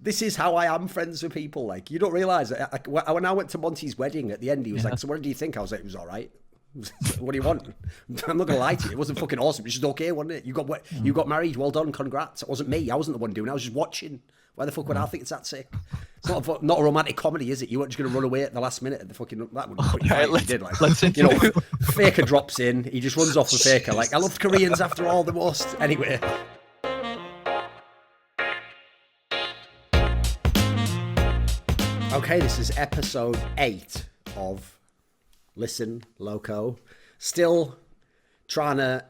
this is how I am friends with people. Like, you don't realize when I went to Monty's wedding at the end, he was like, so what do you think? I was like, it was all right. What do you want? I'm not gonna lie to you. It wasn't fucking awesome. It was just okay, wasn't it? You got married. Well done. Congrats. It wasn't me. I wasn't the one doing it. I was just watching. Why the fuck would I think it's that sick? It's not a romantic comedy, is it? You weren't just gonna run away at the last minute at the fucking that would put you right, if you did. Like, you know, Faker drops in. He just runs off with Faker. Like, I love Koreans after all the most. Anyway. Okay, this is episode 8 of Listen, Loco. Still trying to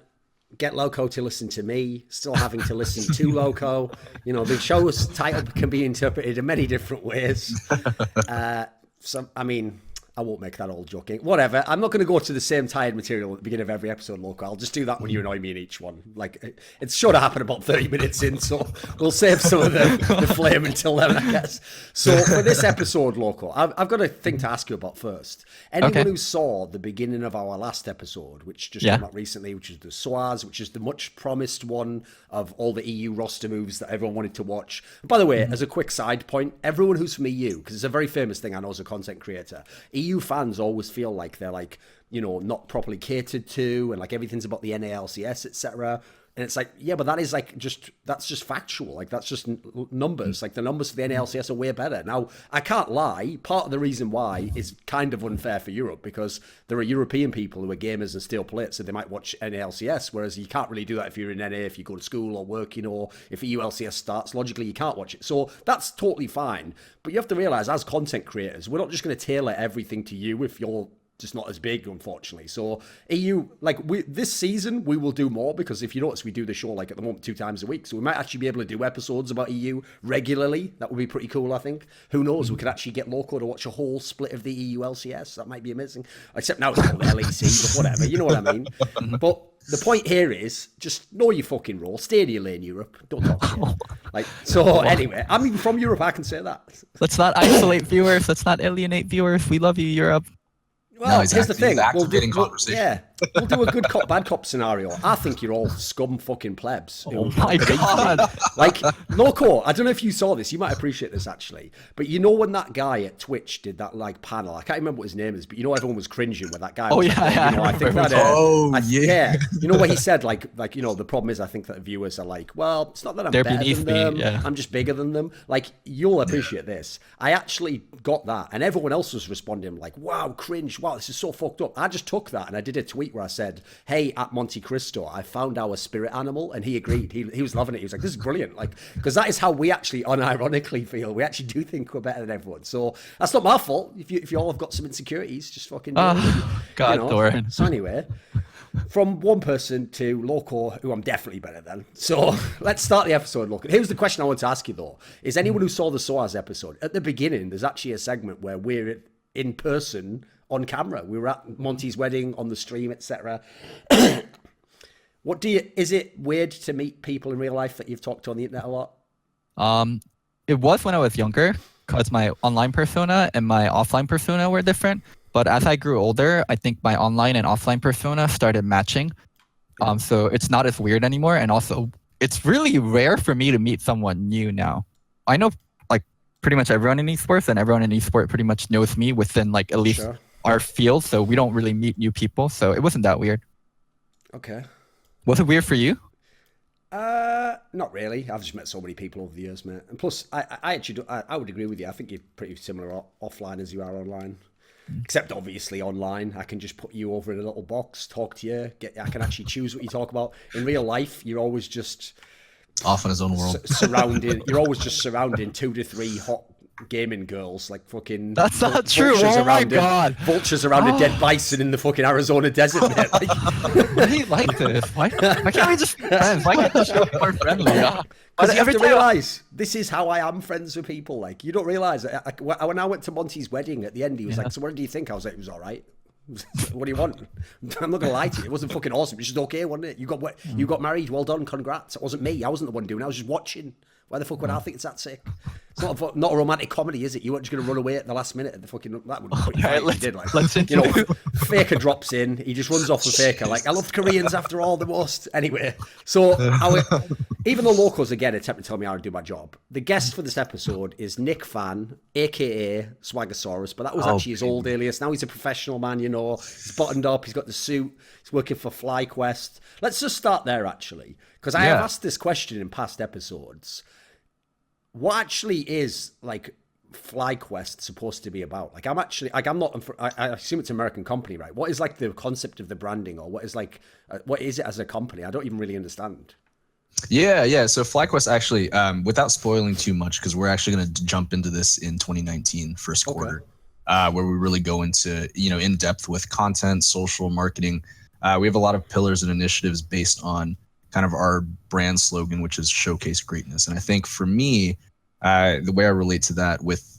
get Loco to listen to me, still having to listen to Loco. You know, the show's title can be interpreted in many different ways. I won't make that all joking. Whatever. I'm not going to go to the same tired material at the beginning of every episode, Loco. I'll just do that when you annoy me in each one. Like, it's sure to happen about 30 minutes in, so we'll save some of the flame until then, I guess. So for this episode, Loco, I've got a thing to ask you about first. Anyone who saw the beginning of our last episode, which just came out recently, which is the SOAS, which is the much promised one of all the EU roster moves that everyone wanted to watch. And by the way, as a quick side point, everyone who's from EU, because it's a very famous thing I know as a content creator, EU fans always feel like they're like, you know, not properly catered to, and like everything's about the NALCS, etc. And it's like, yeah, but that is like that's just factual. Like, that's just numbers. Like, the numbers for the NALCS are way better. Now, I can't lie. Part of the reason why is kind of unfair for Europe, because there are European people who are gamers and still play it, so they might watch NALCS, whereas you can't really do that if you're in NA, if you go to school or working, or if EU LCS starts. Logically, you can't watch it. So that's totally fine. But you have to realize, as content creators, we're not just going to tailor everything to you if you're just not as big, unfortunately. So EU, like, this season we will do more, because if you notice, we do the show like at the moment 2 times a week, so we might actually be able to do episodes about EU regularly. That would be pretty cool, I think. Who knows, we could actually get Loco to watch a whole split of the EU LCS. That might be amazing, except now it's called LEC, but whatever, you know what I mean. But the point here is, just know your fucking role, stay in your lane, Europe, don't talk shit. Like, so anyway, I'm even from Europe, I can say that. Let's not isolate viewers, let's not alienate viewers. We love you, Europe. Well, here's the thing. We'll do a good cop, bad cop scenario. I think you're all scum fucking plebs. Oh my God. Like, Loco, I don't know if you saw this. You might appreciate this, actually. But you know when that guy at Twitch did that, like, panel? I can't remember what his name is, but you know everyone was cringing when that guy was yeah. You know what he said? Like, you know, the problem is I think that viewers are like, well, it's not that I'm better than them. Yeah. I'm just bigger than them. Like, you'll appreciate this. I actually got that, and everyone else was responding like, wow, cringe. Wow, this is so fucked up. I just took that and I did a tweet where I said, hey, at Monte Cristo, I found our spirit animal, and he agreed. He was loving it. He was like, this is brilliant. Like, because that is how we actually unironically feel. We actually do think we're better than everyone. So that's not my fault. If you all have got some insecurities, just fucking do it. God, you know? Doran. So anyway, from one person to Loco, who I'm definitely better than. So let's start the episode, Loco. Here's the question I want to ask you, though. Is anyone who saw the SOAS episode, at the beginning, there's actually a segment where we're in person on camera. We were at Monty's wedding, on the stream, etc. Is it weird to meet people in real life that you've talked to on the internet a lot? It was when I was younger, because my online persona and my offline persona were different. But as I grew older, I think my online and offline persona started matching. So it's not as weird anymore. And also, it's really rare for me to meet someone new now. I know, like, pretty much everyone in esports, and everyone in esports pretty much knows me within, like, at least our field, so we don't really meet new people, so it wasn't that weird. Okay. Was it weird for you? Not really. I've just met so many people over the years, mate. And plus, I actually I would agree with you. I think you're pretty similar offline as you are online. Except obviously online, I can just put you over in a little box, talk to you. I can actually choose what you talk about. In real life, you're always just off in his own world. You're always just surrounding 2 to 3 hot gaming girls, like fucking. That's not true. Oh my God! Vultures around a dead bison in the fucking Arizona desert, mate. Like, why do you like this? Why can't we just be friends? Why can't we just be more friendly? Because you have to realize, this is how I am friends with people. Like, you don't realize. When I went to Monty's wedding at the end, he was like, so what do you think? I was like, it was all right. What do you want? I'm not gonna lie to you. It wasn't fucking awesome. It was just okay, wasn't it? You got married. Well done. Congrats. It wasn't me. I wasn't the one doing it. I was just watching. Why the fuck would I think it's that sick? not a romantic comedy, is it? You weren't just going to run away at the last minute at the fucking... That would be pretty Alright, funny if you did, like, let's you know, Faker drops in, he just runs off with Faker, like, I love Koreans after all the most. Anyway, so even though Loco's, again, attempting to tell me how to do my job, the guest for this episode is Nick Phan, a.k.a. Swaggosaurus, but that was actually his old alias. Now he's a professional man, you know. He's buttoned up, he's got the suit, he's working for Flyquest. Let's just start there, actually, because I have asked this question in past episodes. What actually is like Flyquest supposed to be about? Like, I'm not. I assume it's an American company, right? What is like the concept of the branding, or what is it as a company? I don't even really understand. Yeah. So Flyquest actually, without spoiling too much, because we're actually going to jump into this in 2019 first quarter, where we really go into in depth with content, social marketing. We have a lot of pillars and initiatives based on kind of our brand slogan, which is showcase greatness. And I think for me, the way I relate to that with,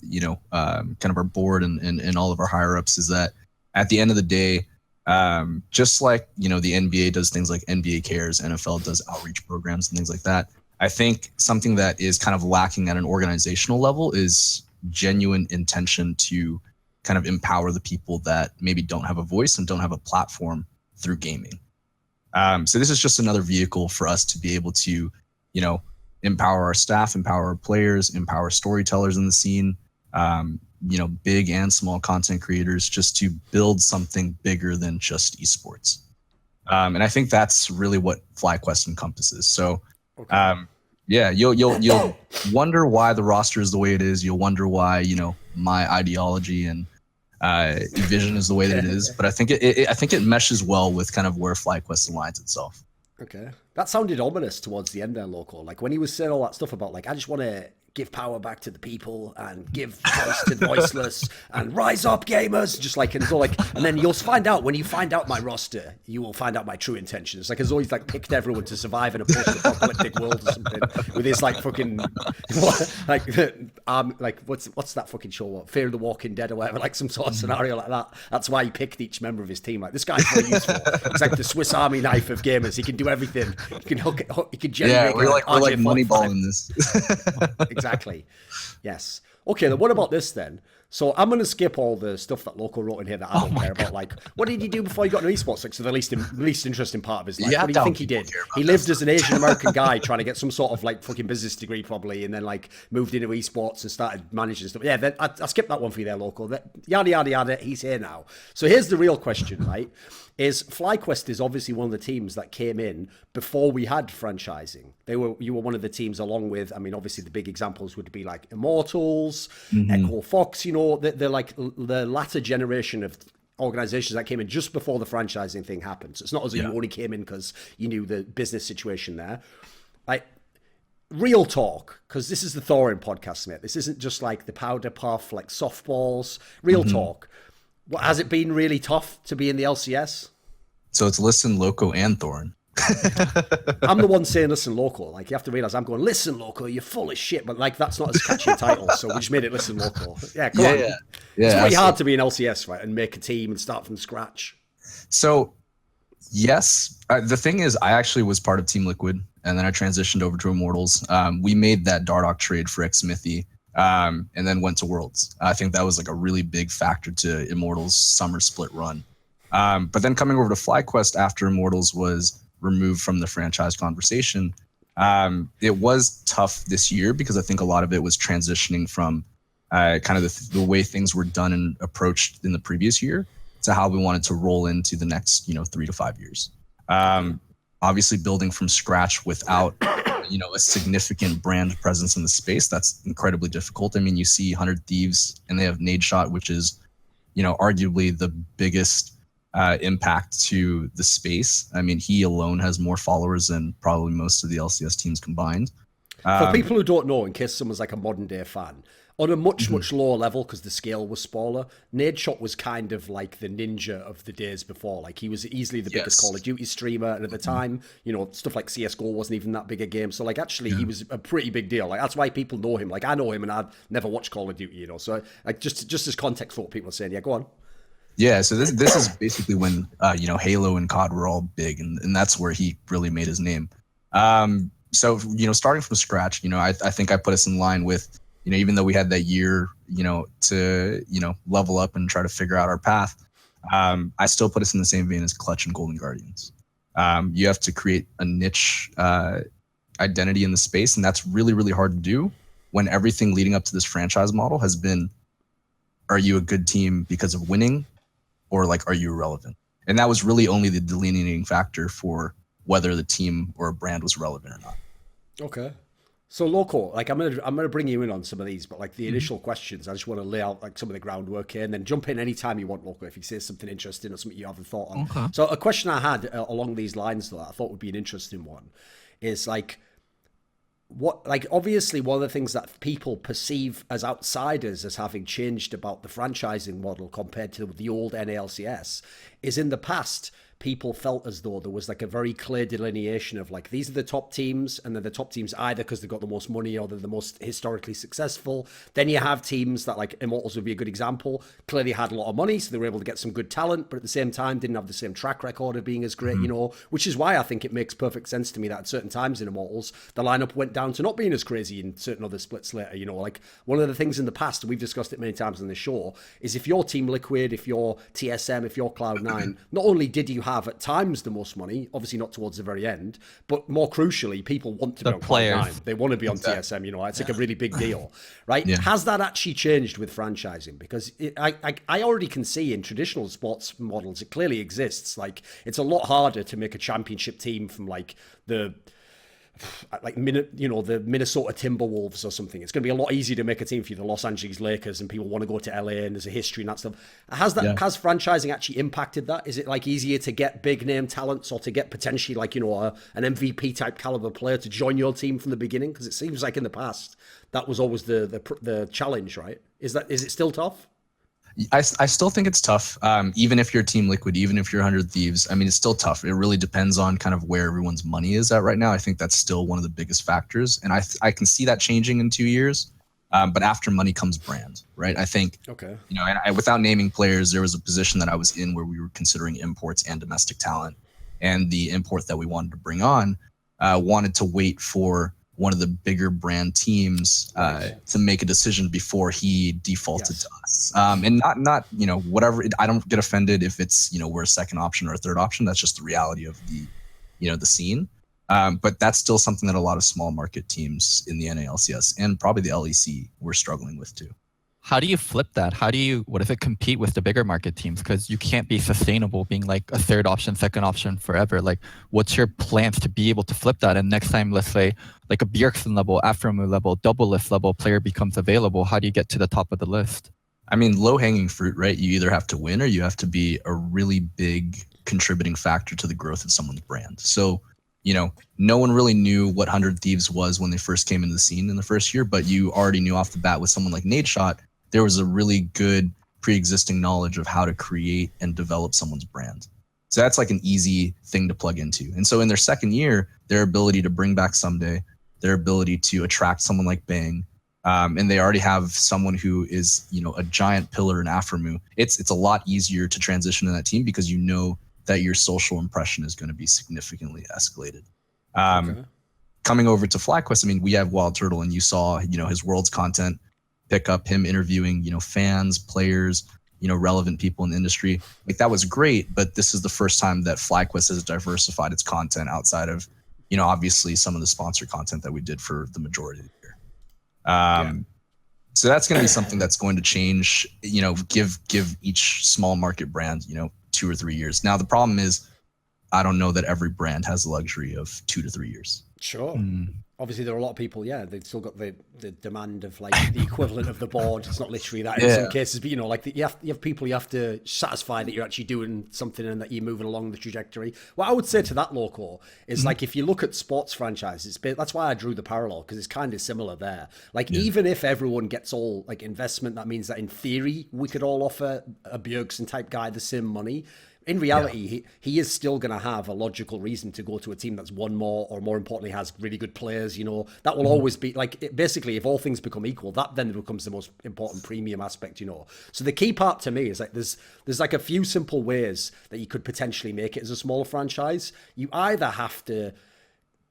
kind of our board and all of our higher ups is that at the end of the day, just like, the NBA does things like NBA Cares, NFL does outreach programs and things like that. I think something that is kind of lacking at an organizational level is genuine intention to kind of empower the people that maybe don't have a voice and don't have a platform through gaming. So this is just another vehicle for us to be able to, empower our staff, empower our players, empower storytellers in the scene, big and small content creators, just to build something bigger than just esports. And I think that's really what Flyquest encompasses. So, you'll wonder why the roster is the way it is. You'll wonder why, my ideology and vision is the way that it is, but I think it meshes well with kind of where Flyquest aligns itself. Okay, that sounded ominous towards the end there, Loco. Like when he was saying all that stuff about like, I just want to give power back to the people and give voice to the voiceless and rise up, gamers. Just like, and it's all like, and then you'll find out when you find out my roster, you will find out my true intentions. Like, it's always like picked everyone to survive in a post-apocalyptic world or something with his like fucking, like what's that fucking show? What, Fear of the Walking Dead or whatever, like some sort of scenario like that. That's why he picked each member of his team. Like, this guy's very useful. It's like the Swiss Army knife of gamers. He can do everything. He can hook, he can generate. Yeah, we're like Moneyballing this. Exactly. Yes. Okay, then what about this then? So I'm going to skip all the stuff that Loco wrote in here that I don't care about. Like, what did he do before he got into esports? Like, so the least interesting part of his life. What do you think he did? He lived as an Asian American guy trying to get some sort of like fucking business degree probably, and then like moved into esports and started managing stuff. Yeah, I skipped that one for you there, Loco. Yada, yada, yada. He's here now. So here's the real question, right? Is Flyquest is obviously one of the teams that came in before we had franchising. You were one of the teams along with, I mean, obviously the big examples would be like Immortals, Echo Fox, they're like the latter generation of organizations that came in just before the franchising thing happened. So it's not as if you only came in because you knew the business situation there. Like, real talk, because this is the Thorin podcast, mate. This isn't just like the powder puff, like softballs. Real talk. What, has it been really tough to be in the LCS? So it's Listen, Loco, and Thorin. I'm the one saying Listen, Loco. Like, you have to realize I'm going, Listen, Loco, you're full of shit. But like, that's not as catchy a title, so we just made it Listen, Loco. Yeah, come on. Yeah, it's pretty hard to be an LCS, right, and make a team and start from scratch. So, yes. The thing is, I actually was part of Team Liquid, and then I transitioned over to Immortals. We made that Dardoch trade for Xmithy. And then went to Worlds. I think that was like a really big factor to Immortals' summer split run. But then coming over to Flyquest after Immortals was removed from the franchise conversation, it was tough this year because I think a lot of it was transitioning from kind of the way things were done and approached in the previous year to how we wanted to roll into the next 3 to 5 years. Obviously building from scratch without a significant brand presence in the space, that's incredibly difficult. I mean, you see 100 Thieves and they have Nadeshot, which is, arguably the biggest impact to the space. I mean, he alone has more followers than probably most of the LCS teams combined. For people who don't know, in case someone's like a modern day fan, on a much lower level, because the scale was smaller, Nadeshot was kind of like the ninja of the days before. Like, he was easily the biggest Call of Duty streamer, and at the time, stuff like CSGO wasn't even that big a game. So, like, actually, he was a pretty big deal. Like, that's why people know him. Like, I know him, and I've never watched Call of Duty, So, like, just as context for what people are saying. Yeah, go on. Yeah, so this is basically when, Halo and COD were all big, and that's where he really made his name. So, starting from scratch, I think I put us in line with even though we had that year, to, level up and try to figure out our path, I still put us in the same vein as Clutch and Golden Guardians. You have to create a niche identity in the space, and that's really, really hard to do when everything leading up to this franchise model has been, are you a good team because of winning, or like, are you irrelevant? And that was really only the delineating factor for whether the team or a brand was relevant or not. Okay. So Loco, like I'm gonna bring you in on some of these, but like the initial questions, I just want to lay out like some of the groundwork here, and then jump in anytime you want, Loco, if you say something interesting or something you haven't thought on. Okay. So a question I had along these lines that I thought would be an interesting one is like, what, like, obviously one of the things that people perceive as outsiders as having changed about the franchising model compared to the old NALCS is, in the past, people felt as though there was like a very clear delineation of like, these are the top teams, and they're the top teams either because they've got the most money or they're the most historically successful. Then you have teams that, like Immortals would be a good example, clearly had a lot of money, so they were able to get some good talent, but at the same time didn't have the same track record of being as great, which is why I think it makes perfect sense to me that at certain times in Immortals, the lineup went down to not being as crazy in certain other splits later, like one of the things in the past, and we've discussed it many times on the show, is if you're Team Liquid, if you're TSM, if you're Cloud9, not only did you have at times the most money, obviously not towards the very end, but more crucially, people want to be on Cloud9. They want to be on TSM, it's like a really big deal, right? Yeah. Has that actually changed with franchising? Because I already can see in traditional sports models, it clearly exists. Like, it's a lot harder to make a championship team from like the Minnesota Timberwolves or something. It's going to be a lot easier to make a team for you, the Los Angeles Lakers, and people want to go to LA, and there's a history and that stuff. Has franchising actually impacted that? Is it like easier to get big name talents, or to get potentially like, an MVP type caliber player to join your team from the beginning? Because it seems like in the past that was always the challenge, right? Is it still tough? I still think it's tough. Even if you're Team Liquid, even if you're 100 Thieves, I mean, it's still tough. It really depends on kind of where everyone's money is at right now. I think that's still one of the biggest factors. And I can see that changing in 2 years. But after money comes brand, right? I think, okay. And without naming players, there was a position that I was in where we were considering imports and domestic talent. And the import that we wanted to bring on wanted to wait for one of the bigger brand teams to make a decision before he defaulted to us. And not whatever. I don't get offended if it's we're a second option or a third option. That's just the reality of the scene. But that's still something that a lot of small market teams in the NALCS and probably the LEC were struggling with too. How do you flip that? What if it compete with the bigger market teams? Because you can't be sustainable being like a third option, second option forever. Like, what's your plans to be able to flip that? And next time, let's say like a Bjergsen level, Afromu level, double lift level player becomes available. How do you get to the top of the list? I mean, low hanging fruit, right? You either have to win or you have to be a really big contributing factor to the growth of someone's brand. So, no one really knew what 100 Thieves was when they first came into the scene in the first year, but you already knew off the bat with someone like Nadeshot, there was a really good pre-existing knowledge of how to create and develop someone's brand. So that's like an easy thing to plug into. And so in their second year, their ability to bring back Someday, their ability to attract someone like Bang, and they already have someone who is, a giant pillar in Afromu. It's a lot easier to transition to that team because you know that your social impression is going to be significantly escalated. Coming over to Flyquest, I mean, we have Wild Turtle, and you saw, his Worlds content pick up him interviewing, fans, players, relevant people in the industry. Like, that was great, but this is the first time that Flyquest has diversified its content outside of, obviously some of the sponsor content that we did for the majority of the year. So that's going to be something that's going to change, give each small market brand, 2 or 3 years. Now, the problem is, I don't know that every brand has the luxury of 2 to 3 years. Sure. Obviously, there are a lot of people, they've still got the demand of like the equivalent of the board. It's not literally that in some cases, but you have people you have to satisfy that you're actually doing something and that you're moving along the trajectory. What I would say to that, Loco, is like, if you look at sports franchises, that's why I drew the parallel, because it's kind of similar there. Like, even if everyone gets all like investment, that means that in theory we could all offer a Bjergsen type guy the same money. In reality, he is still going to have a logical reason to go to a team that's won more, or more importantly, has really good players. That will always be like, basically, if all things become equal, that then becomes the most important premium aspect. So the key part to me is like there's like a few simple ways that you could potentially make it as a smaller franchise. You either have to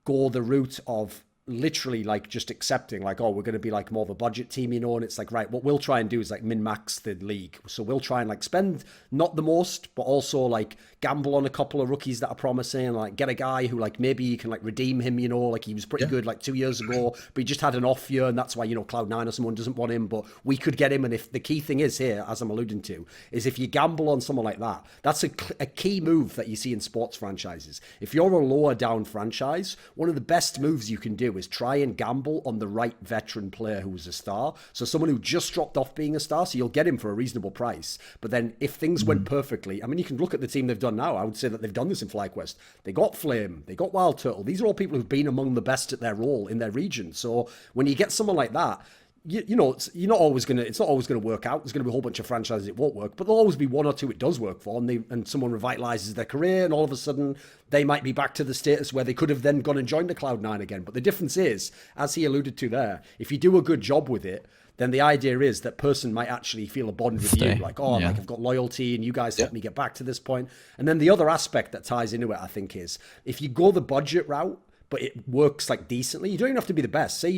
go the route of literally like just accepting like, oh, we're going to be like more of a budget team, and it's like, right, what we'll try and do is like min-max the league. So we'll try and like spend not the most, but also like gamble on a couple of rookies that are promising, like get a guy who like maybe you can like redeem him, like he was pretty good like 2 years ago, but he just had an off year, and that's why Cloud9 or someone doesn't want him, but we could get him. And if the key thing is here, as I'm alluding to, is if you gamble on someone like that, that's a key move that you see in sports franchises. If you're a lower down franchise, one of the best moves you can do is try and gamble on the right veteran player who was a star. So someone who just dropped off being a star, so you'll get him for a reasonable price. But then if things went perfectly, I mean, you can look at the team they've done now. I would say that they've done this in Flyquest. They got Flame, they got Wild Turtle. These are all people who've been among the best at their role in their region. So when you get someone like that, you're not always gonna. It's not always gonna work out. There's gonna be a whole bunch of franchises it won't work, but there'll always be one or two it does work for, and someone revitalizes their career, and all of a sudden they might be back to the status where they could have then gone and joined the Cloud9 again. But the difference is, as he alluded to there, if you do a good job with it, then the idea is that person might actually feel a bond with you, like, oh, like I've got loyalty, and you guys helped me get back to this point. And then the other aspect that ties into it, I think, is if you go the budget route, but it works like decently, you don't even have to be the best. Say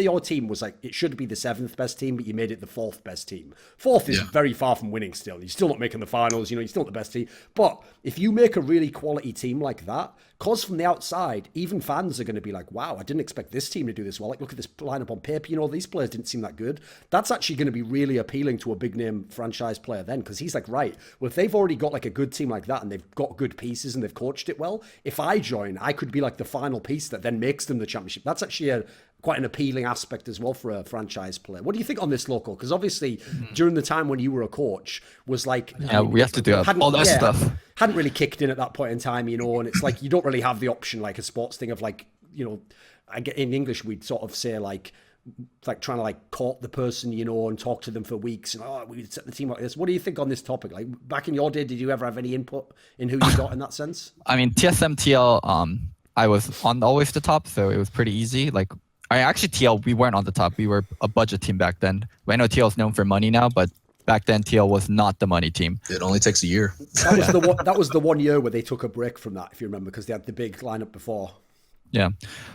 your team was like, it should be the 7th best team, but you made it the 4th best team. 4th is very far from winning still. You're still not making the finals, you're still not the best team. But if you make a really quality team like that, cause from the outside, even fans are going to be like, wow, I didn't expect this team to do this well. Like, look at this lineup on paper, these players didn't seem that good. That's actually going to be really appealing to a big name franchise player then, because he's like, right, well, if they've already got like a good team like that and they've got good pieces and they've coached it well, if I join, I could be like the final piece that then makes them the championship. That's actually quite an appealing aspect as well for a franchise player. What do you think on this, Loco? Because obviously during the time when you were a coach was like... we have to do all that stuff. Hadn't really kicked in at that point in time, and it's like you don't really have the option, like a sports thing of like, I get in English we'd sort of say like trying to like court the person, and talk to them for weeks, and we set the team like this. What do you think on this topic? Like back in your day, did you ever have any input in who you got in that sense? I mean, TSM TL, I was on always the top, so it was pretty easy. Like, actually TL, we weren't on the top. We were a budget team back then. I know TL is known for money now, but back then TL was not the money team. It only takes a year. That was the 1 year where they took a break from that, if you remember, because they had the big lineup before. Yeah.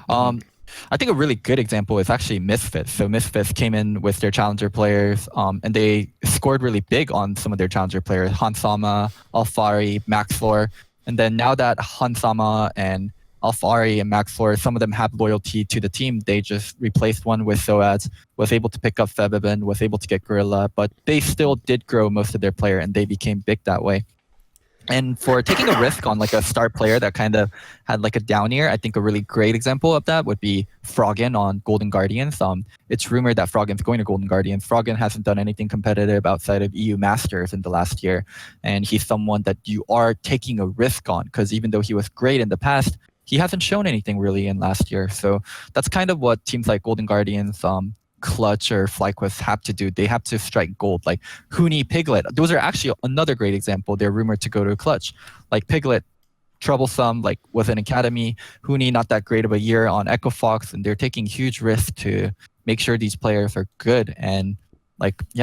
I think a really good example is actually Misfits. So Misfits came in with their challenger players, and they scored really big on some of their challenger players, Hansama, Alfari, Maxlor. And then now that Hansama and Alfari and Maxlor, some of them have loyalty to the team, they just replaced one with Soaz, was able to pick up Febibin, was able to get Gorilla, but they still did grow most of their player and they became big that way. And for taking a risk on like a star player that kind of had like a down year, I think a really great example of that would be Froggen on Golden Guardians. It's rumored that Froggen's going to Golden Guardians. Froggen hasn't done anything competitive outside of EU Masters in the last year. And he's someone that you are taking a risk on, because even though he was great in the past, he hasn't shown anything really in last year. So that's kind of what teams like Golden Guardians, Clutch or Flyquest have to do. They have to strike gold. Like Huni, Piglet, those are actually another great example. They're rumored to go to Clutch. Like Piglet, troublesome, like was an academy. Huni, not that great of a year on Echo Fox, and they're taking huge risks to make sure these players are good and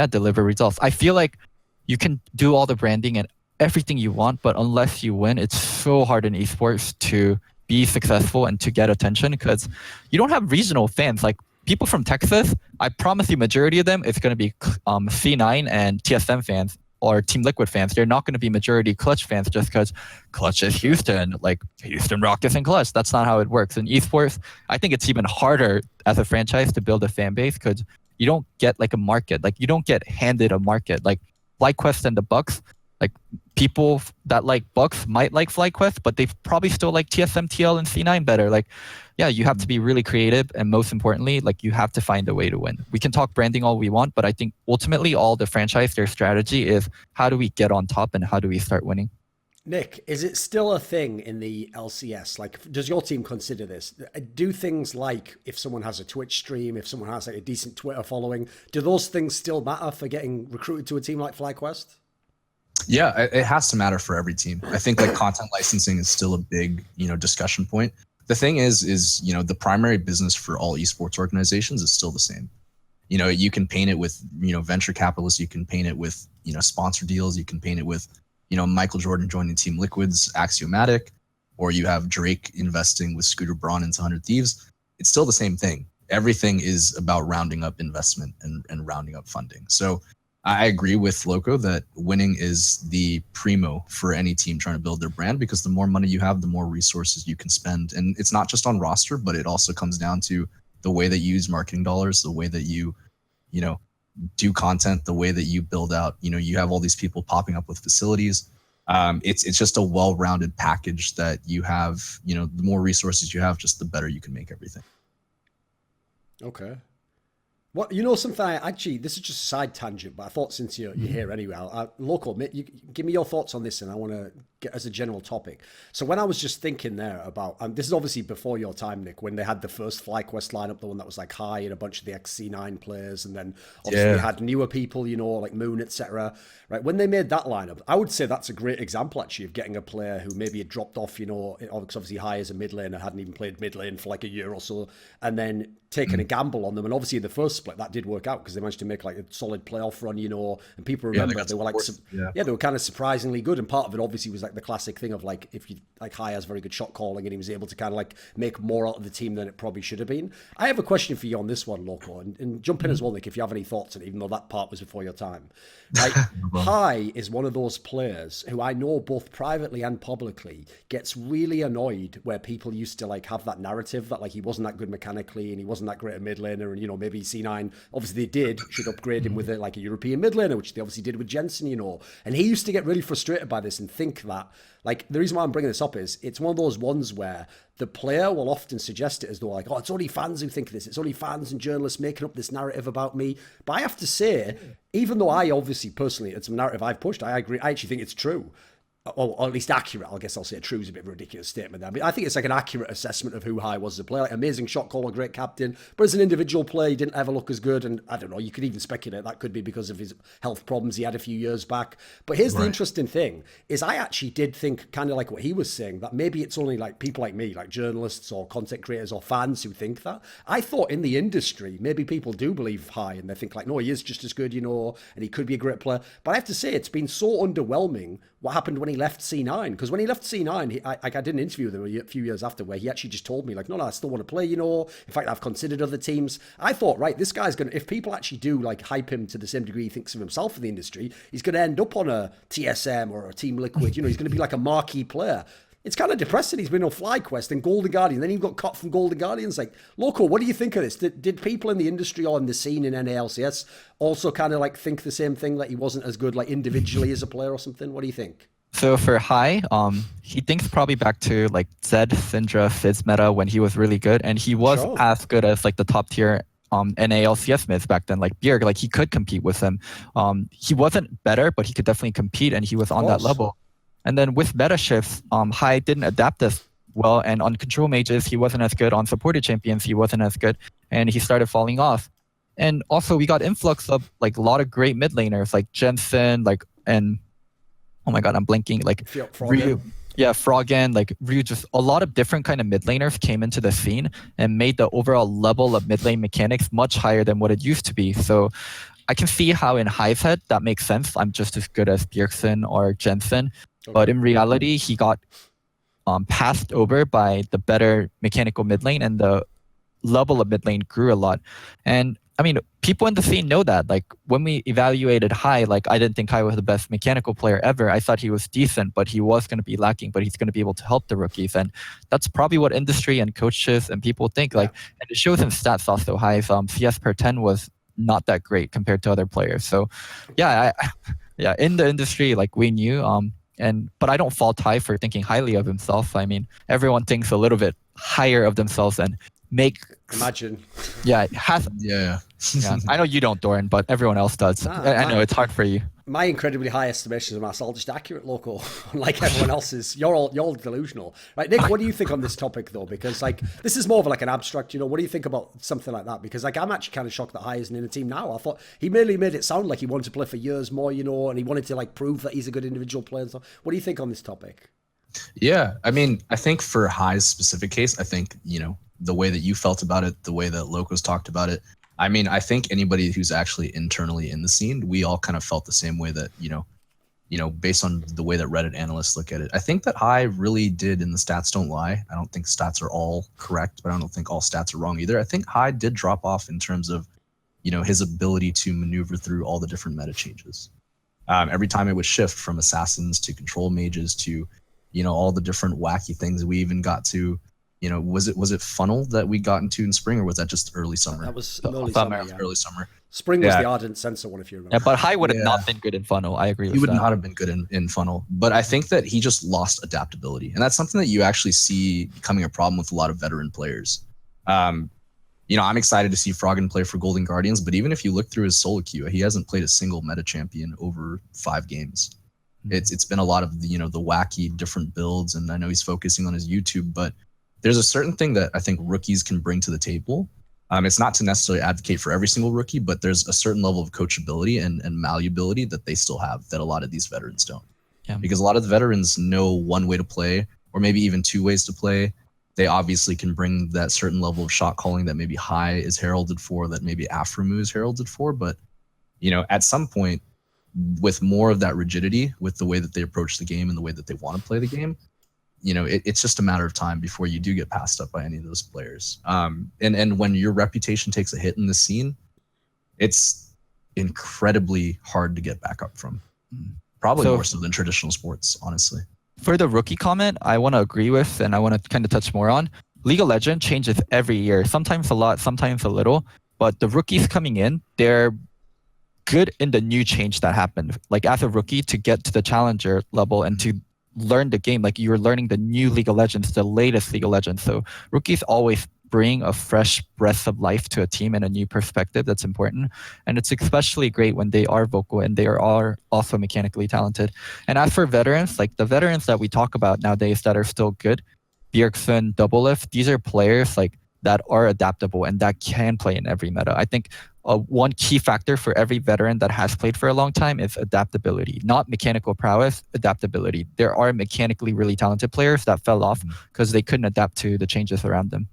deliver results. I feel like you can do all the branding and everything you want, but unless you win, it's so hard in esports to be successful and to get attention, because you don't have regional fans. Like people from Texas, I promise you majority of them is going to be C9 and TSM fans or Team Liquid fans. They're not going to be majority Clutch fans just because Clutch is Houston, like Houston Rockets and Clutch. That's not how it works. In esports, I think it's even harder as a franchise to build a fan base because you don't get like a market. Like you don't get handed a market. Like Flyquest and the Bucks, like people that like Bucks might like Flyquest, but they probably still like TSM, TL, and C9 better. Like, yeah, you have to be really creative, and most importantly, like you have to find a way to win. We can talk branding all we want, but I think ultimately all the franchise, their strategy is how do we get on top and how do we start winning? Nick, is it still a thing in the LCS? Like, does your team consider this? Do things like if someone has a Twitch stream, if someone has like a decent Twitter following, do those things still matter for getting recruited to a team like Flyquest? Yeah, it has to matter for every team. I think like content licensing is still a big, discussion point. The thing is, the primary business for all esports organizations is still the same. You can paint it with, venture capitalists, you can paint it with, sponsor deals, you can paint it with, Michael Jordan joining Team Liquid's Axiomatic, or you have Drake investing with Scooter Braun into 100 Thieves. it's still the same thing. Everything is about rounding up investment and rounding up funding. So I agree with Loco that winning is the primo for any team trying to build their brand, because the more money you have, the more resources you can spend. And it's not just on roster, but it also comes down to the way that you use marketing dollars, the way that you do content, the way that you build out, you have all these people popping up with facilities. It's just a well-rounded package that you have. The more resources you have, just the better you can make everything. Okay. What something actually, this is just a side tangent, but I thought since you're here anyway, Loco, give me your thoughts on this, and I want to get as a general topic. So when I was just thinking there about, this is obviously before your time, Nick, when they had the first Flyquest lineup, the one that was like High and a bunch of the XC9 players, and then obviously they had newer people, like Moon, etc. Right? When they made that lineup, I would say that's a great example actually of getting a player who maybe had dropped off, because obviously High as a mid laner hadn't even played mid lane for like a year or so, and then taking a gamble on them. And obviously in the first split that did work out because they managed to make like a solid playoff run, and people remember they were like, they were kind of surprisingly good. And part of it obviously was like the classic thing of like, if you like High has very good shot calling and he was able to kind of like make more out of the team than it probably should have been. I have a question for you on this one, Loco, and jump in as well, Nick, if you have any thoughts on it, even though that part was before your time. Like, High is one of those players who I know both privately and publicly gets really annoyed where people used to like have that narrative that like he wasn't that good mechanically and he wasn't that great a mid laner, and maybe C9 obviously they should upgrade him with like a European mid laner, which they obviously did with Jensen, and he used to get really frustrated by this and think that like the reason why I'm bringing this up is it's one of those ones where the player will often suggest it as though like, oh, it's only fans who think this, it's only fans and journalists making up this narrative about me. But I have to say, even though I obviously personally, it's a narrative I've pushed, I agree, I actually think it's true. Or at least accurate. I guess I'll say true is a bit of a ridiculous statement there. But I think it's like an accurate assessment of who High was as a player. Like, amazing shot caller, great captain. But as an individual player, he didn't ever look as good. And I don't know, you could even speculate that could be because of his health problems he had a few years back. But here's the interesting thing, is I actually did think kind of like what he was saying, that maybe it's only like people like me, like journalists or content creators or fans who think that. I thought in the industry, maybe people do believe High and they think like, no, he is just as good, and he could be a great player. But I have to say, it's been so underwhelming what happened when he left C9. Because when he left C9, I did an interview with him a few years after where he actually just told me like, no, I still want to play, In fact, I've considered other teams. I thought, right, this guy's going to, if people actually do like hype him to the same degree he thinks of himself in the industry, he's going to end up on a TSM or a Team Liquid. He's going to be like a marquee player. It's kind of depressing. He's been on Flyquest and Golden Guardian. Then he got cut from Golden Guardians. Like, Loco, what do you think of this? Did people in the industry or in the scene in NALCS also kind of like think the same thing, that he wasn't as good like individually as a player or something? What do you think? So for High, he thinks probably back to like Zed, Syndra, Fizz meta when he was really good, and he was as good as like the top tier NALCS mids back then, like Bjerg. Like he could compete with him. He wasn't better, but he could definitely compete, and he was on that level. And then with meta shifts, High didn't adapt as well, and on control mages he wasn't as good. On supported champions he wasn't as good, and he started falling off. And also we got influx of like a lot of great mid laners like Jensen, and oh my god, I'm blinking. Like Ryu, Froggen, like Ryu, just a lot of different kind of mid laners came into the scene and made the overall level of mid lane mechanics much higher than what it used to be. So I can see how in High's head that makes sense. I'm just as good as Bjergsen or Jensen. Okay. But in reality, he got passed over by the better mechanical mid lane, and the level of mid lane grew a lot. And I mean, people in the scene know that. Like when we evaluated High, like I didn't think High was the best mechanical player ever. I thought he was decent, but he was going to be lacking. But he's going to be able to help the rookies, and that's probably what industry and coaches and people think. Like, and it shows in stats also. High's CS per 10 was not that great compared to other players. So, yeah, in the industry, like we knew. But I don't fault High for thinking highly of himself. I mean, everyone thinks a little bit higher of themselves and imagine. Yeah, yeah. I know you don't, Doran, but everyone else does. I know it's hard for you. My incredibly high estimations of myself are just accurate, Loco, unlike everyone else's. You're all delusional, right? Nick, what do you think on this topic though? Because like this is more of like an abstract. What do you think about something like that? Because like I'm actually kind of shocked that High isn't in the team now. I thought he merely made it sound like he wanted to play for years more, and he wanted to like prove that he's a good individual player and stuff. What do you think on this topic? Yeah, I mean, I think for High's specific case, I think the way that you felt about it, the way that Loco's talked about it. I mean, I think anybody who's actually internally in the scene, we all kind of felt the same way that, based on the way that Reddit analysts look at it. I think that High really did, and the stats don't lie. I don't think stats are all correct, but I don't think all stats are wrong either. I think High did drop off in terms of, his ability to maneuver through all the different meta changes. Every time it would shift from assassins to control mages to, all the different wacky things. We even got to, was it funnel that we got into in spring, or was that just early summer? That was early summer. Yeah. Early summer. Spring was the ardent sensor one, if you remember. Yeah, but High would have not been good in funnel. I agree with that. He would not have been good in funnel. But I think that he just lost adaptability. And that's something that you actually see becoming a problem with a lot of veteran players. I'm excited to see Froggen play for Golden Guardians, but even if you look through his solo queue, he hasn't played a single meta champion over 5 games. It's been a lot of the wacky different builds, and I know he's focusing on his YouTube, but there's a certain thing that I think rookies can bring to the table. It's not to necessarily advocate for every single rookie, but there's a certain level of coachability and malleability that they still have that a lot of these veterans don't. Yeah. Because a lot of the veterans know one way to play, or maybe even 2 ways to play. They obviously can bring that certain level of shot calling that maybe High is heralded for, that maybe Aframu is heralded for. But, at some point, with more of that rigidity, with the way that they approach the game and the way that they want to play the game, it's just a matter of time before you do get passed up by any of those players. And when your reputation takes a hit in the scene, it's incredibly hard to get back up from. Probably more so than traditional sports, honestly. For the rookie comment, I want to agree with, and I want to kind of touch more on. League of Legends changes every year, sometimes a lot, sometimes a little. But the rookies coming in, they're good in the new change that happened. Like as a rookie, to get to the challenger level and to learn the game, like you're learning the new League of Legends, the latest League of Legends. So rookies always bring a fresh breath of life to a team and a new perspective. That's important. And it's especially great when they are vocal and they are also mechanically talented. And as for veterans, like the veterans that we talk about nowadays that are still good, Bjergsen, Doublelift, these are players like that are adaptable and that can play in every meta. I think one key factor for every veteran that has played for a long time is adaptability, not mechanical prowess, adaptability. There are mechanically really talented players that fell off because they couldn't adapt to the changes around them.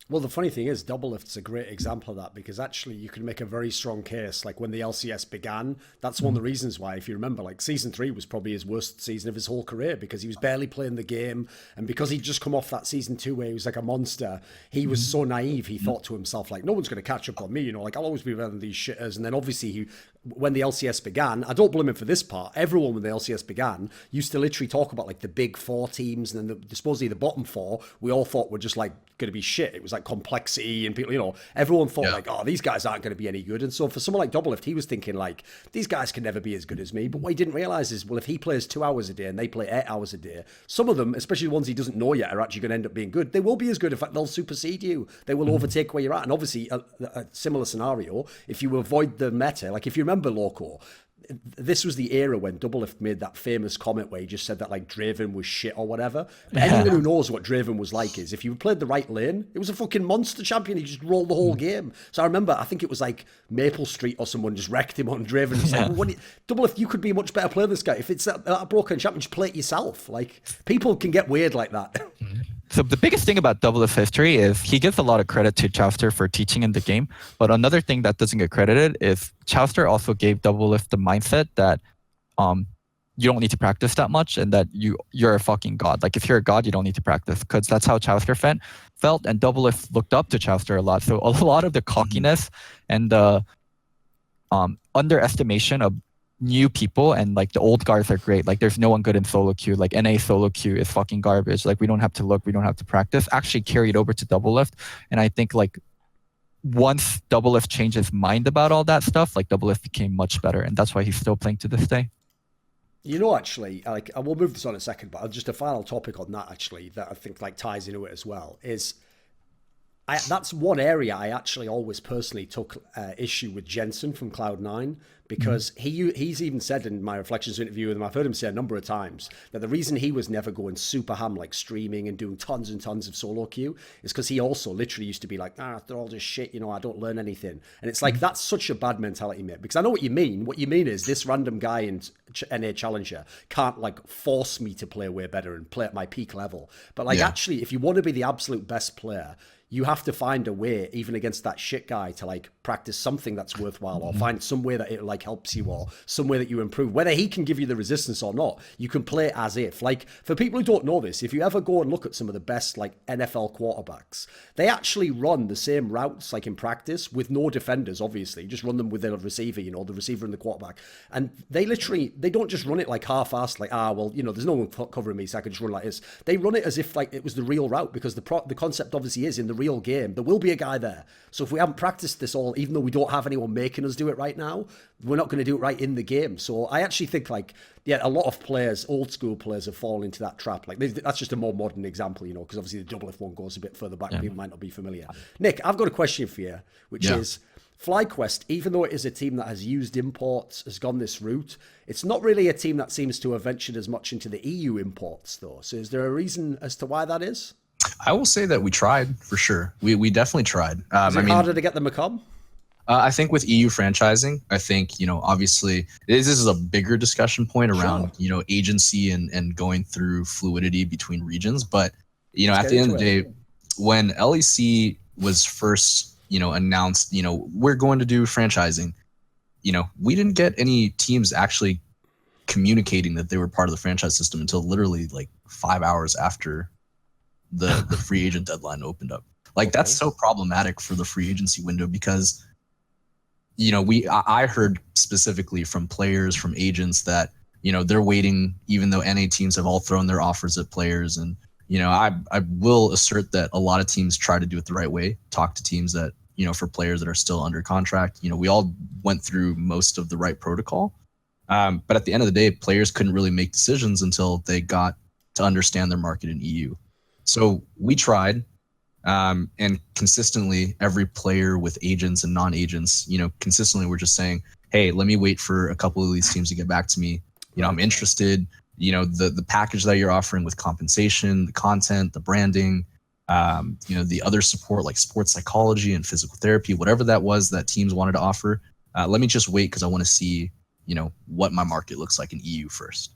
Well, the funny thing is, Doublelift's a great example of that, because actually you can make a very strong case. Like when the LCS began, that's one of the reasons why, if you remember, like season 3 was probably his worst season of his whole career, because he was barely playing the game. And because he'd just come off that season 2 where he was like a monster, he was so naive. He thought to himself, like, no one's going to catch up on me. Like I'll always be better than these shitters. And then obviously when the LCS began, I don't blame him for this part. Everyone when the LCS began used to literally talk about like the big 4 teams, and then supposedly the bottom 4, we all thought were just like going to be shit. It was like complexity, and people, everyone thought like, oh, these guys aren't going to be any good. And so for someone like Doublelift, he was thinking like, these guys can never be as good as me. But what he didn't realize is, well, if he plays 2 hours a day and they play 8 hours a day, some of them, especially the ones he doesn't know yet, are actually going to end up being good. They will be as good. In fact, they'll supersede you. They will overtake where you're at. And obviously a similar scenario, if you avoid the meta, like if you remember Loco, this was the era when Doublelift made that famous comment where he just said that like Draven was shit or whatever. But anyone who knows what Draven was like is, if you played the right lane, it was a fucking monster champion. He just rolled the whole game. So I remember, I think it was like Maple Street or someone just wrecked him on Draven. It's like, well, Doublelift, you could be a much better player than this guy. If it's a broken champion, just play it yourself. Like, people can get weird like that. So the biggest thing about Doublelift's history is he gives a lot of credit to Chowster for teaching in the game. But another thing that doesn't get credited is Chowster also gave Doublelift the mindset that you don't need to practice that much, and that you're a fucking god. Like if you're a god, you don't need to practice, because that's how Chowster felt, and Doublelift looked up to Chowster a lot. So a lot of the cockiness and the underestimation of new people, and like the old guards are great. Like there's no one good in solo queue. Like NA solo queue is fucking garbage. Like we don't have to look, we don't have to practice. Actually carried over to Doublelift, and I think like once Doublelift changed his mind about all that stuff, like Doublelift became much better, and that's why he's still playing to this day. Actually, like I will move this on in a second, but just a final topic on that actually that I think like ties into it as well is, that's one area I actually always personally took issue with Jensen from Cloud9, because he's even said in my Reflections interview with him, I've heard him say a number of times, that the reason he was never going super ham, like streaming and doing tons and tons of solo queue, is because he also literally used to be like, they're all just shit, I don't learn anything. And it's like, that's such a bad mentality, mate, because I know what you mean. What you mean is this random guy in NA Challenger can't like force me to play way better and play at my peak level. But like actually, if you want to be the absolute best player, you have to find a way, even against that shit guy, to like practice something that's worthwhile, or find some way that it like helps you, or some way that you improve. Whether he can give you the resistance or not, you can play as if. Like, for people who don't know this, if you ever go and look at some of the best like NFL quarterbacks, they actually run the same routes like in practice with no defenders. Obviously, you just run them with the receiver, you know, the receiver and the quarterback, and they don't just run it like half-assed, like, well, you know, there's no one covering me, so I can just run like this. They run it as if like it was the real route, because the concept obviously is in the real game there will be a guy there. So if we haven't practiced this all, even though we don't have anyone making us do it right now, we're not going to do it right in the game. So I actually think like, yeah, a lot of players, old school players, have fallen into that trap. Like, that's just a more modern example, you know, because obviously the double if one goes a bit further back, people might not be familiar. Nick, I've got a question for you, which is, Flyquest, even though it is a team that has used imports, has gone this route, it's not really a team that seems to have ventured as much into the EU imports, though. So is there a reason as to why that is? I will say that we tried, for sure. We definitely tried. Is it harder to get them to come? I think with EU franchising, I think, you know, obviously this is a bigger discussion point around, you know, agency and going through fluidity between regions. But, you know, at the end of the day, when LEC was first, you know, announced, you know, we're going to do franchising, you know, we didn't get any teams actually communicating that they were part of the franchise system until literally like 5 hours after the free agent deadline opened up. Like, that's so problematic for the free agency window, because, you know, I heard specifically from players, from agents, that, you know, they're waiting, even though NA teams have all thrown their offers at players. And, you know, I will assert that a lot of teams try to do it the right way, talk to teams that, you know, for players that are still under contract. You know, we all went through most of the right protocol. But at the end of the day, players couldn't really make decisions until they got to understand their market in EU. So we tried, and consistently every player with agents and non-agents, you know, consistently we're just saying, hey, let me wait for a couple of these teams to get back to me. You know, I'm interested. You know, the package that you're offering with compensation, the content, the branding, you know, the other support like sports psychology and physical therapy, whatever that was that teams wanted to offer. Let me just wait, because I want to see, you know, what my market looks like in EU first.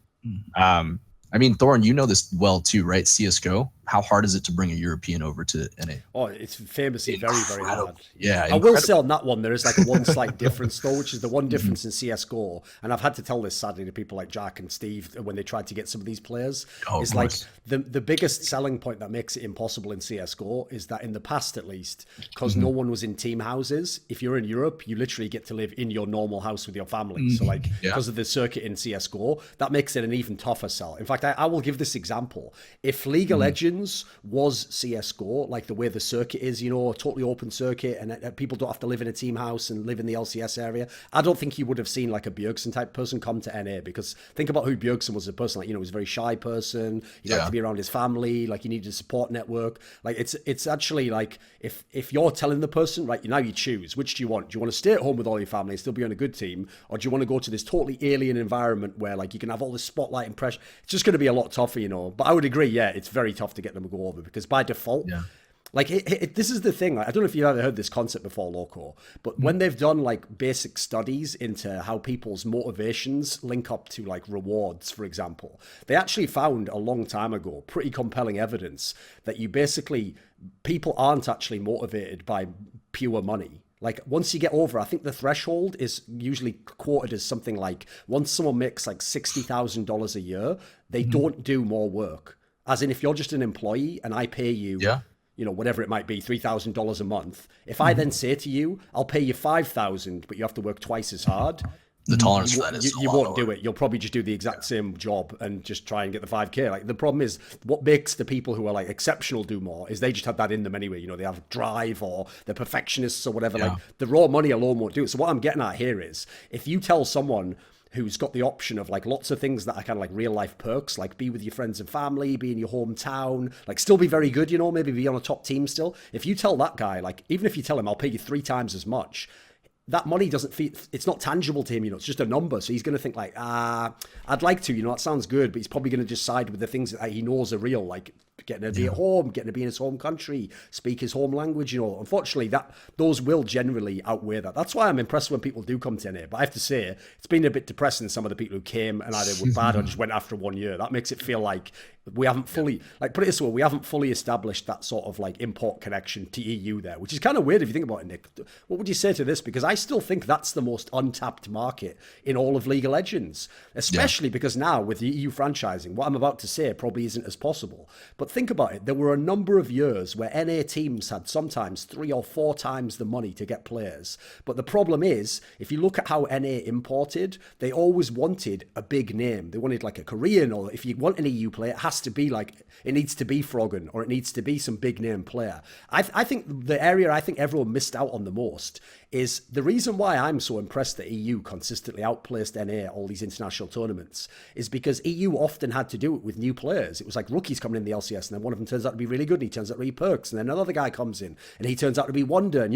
I mean, Thorin, you know this well too, right? CSGO. How hard is it to bring a European over to NA? Oh, it's famously very, very hard. Yeah, I will say on that one, there is like one slight difference though, which is the one difference in CSGO. And I've had to tell this sadly to people like Jack and Steve when they tried to get some of these players. Is like the biggest selling point that makes it impossible in CSGO is that in the past, at least, because no one was in team houses, if you're in Europe, you literally get to live in your normal house with your family. So like, because of the circuit in CSGO, that makes it an even tougher sell. In fact, I will give this example. If League of Legends was CSGO, like the way the circuit is, you know, a totally open circuit, and people don't have to live in a team house and live in the LCS area, I don't think you would have seen like a Bjergsen type person come to NA, because think about who Bjergsen was as a person. Like, you know, he was a very shy person. He liked to be around his family. Like, he needed a support network. Like, it's actually like, if you're telling the person, right, now you choose, which do you want? Do you want to stay at home with all your family and still be on a good team? Or do you want to go to this totally alien environment where like you can have all this spotlight and pressure? It's just going to be a lot tougher, you know. But I would agree, yeah, it's very tough to get them to go over, because by default, like this is the thing. Like, I don't know if you've ever heard this concept before, Loco, but when they've done like basic studies into how people's motivations link up to like rewards, for example, they actually found a long time ago pretty compelling evidence that people aren't actually motivated by pure money. Like, once you get over, I think the threshold is usually quoted as something like, once someone makes like $60,000 a year, they don't do more work. As in, if you're just an employee and I pay you, you know, whatever it might be, $3,000 a month. If I then say to you, I'll pay you $5,000, but you have to work twice as hard, the tolerance for that is you won't do it. You'll probably just do the exact same job and just try and get the 5K. Like, the problem is, what makes the people who are like exceptional do more is they just have that in them anyway. You know, they have drive, or they're perfectionists or whatever. Like, the raw money alone won't do it. So what I'm getting at here is, if you tell someone who's got the option of like lots of things that are kind of like real life perks, like be with your friends and family, be in your hometown, like still be very good, you know, maybe be on a top team still. If you tell that guy, like, even if you tell him I'll pay you 3 times as much, that money doesn't feel, it's not tangible to him, you know, it's just a number. So he's going to think like, I'd like to, you know, that sounds good, but he's probably going to just side with the things that he knows are real, like getting to be at home, getting to be in his home country, speak his home language. Unfortunately, those will generally outweigh that. That's why I'm impressed when people do come to NA. But I have to say, it's been a bit depressing, some of the people who came and either were bad or just went after 1 year. That makes it feel like we haven't fully, put it this way, we haven't fully established that sort of import connection to EU there, which is kind of weird if you think about it, Nick. What would you say to this? Because I still think that's the most untapped market in all of League of Legends, especially because now with the EU franchising, what I'm about to say probably isn't as possible. But think about it. There were a number of years where NA teams had sometimes 3 or 4 times the money to get players. But the problem is, if you look at how NA imported, they always wanted a big name. They wanted a Korean, or if you want an EU player, it has to be it needs to be Froggen, or it needs to be some big name player. I think the area I think everyone missed out on the most is the reason why I'm so impressed that EU consistently outplaced NA all these international tournaments is because EU often had to do it with new players. It was like rookies coming in the LCS, and then one of them turns out to be really good, and he turns out to be Perks, and then another guy comes in, and he turns out to be Wonder, and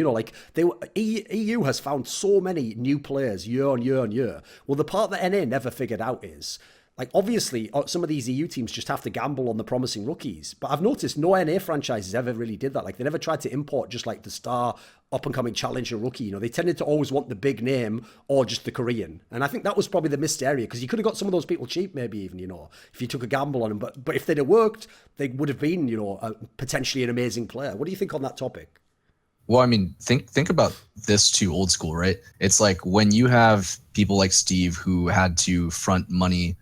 EU has found so many new players year on year on year. Well, the part that NA never figured out is, obviously, some of these EU teams just have to gamble on the promising rookies. But I've noticed no NA franchises ever really did that. They never tried to import just the star up-and-coming challenger rookie. They tended to always want the big name or just the Korean. And I think that was probably the missed area, because you could have got some of those people cheap, maybe even, if you took a gamble on them. But if they'd have worked, they would have been, potentially an amazing player. What do you think on that topic? Well, I mean, think about this too, old school, right? It's like when you have people like Steve who had to front money,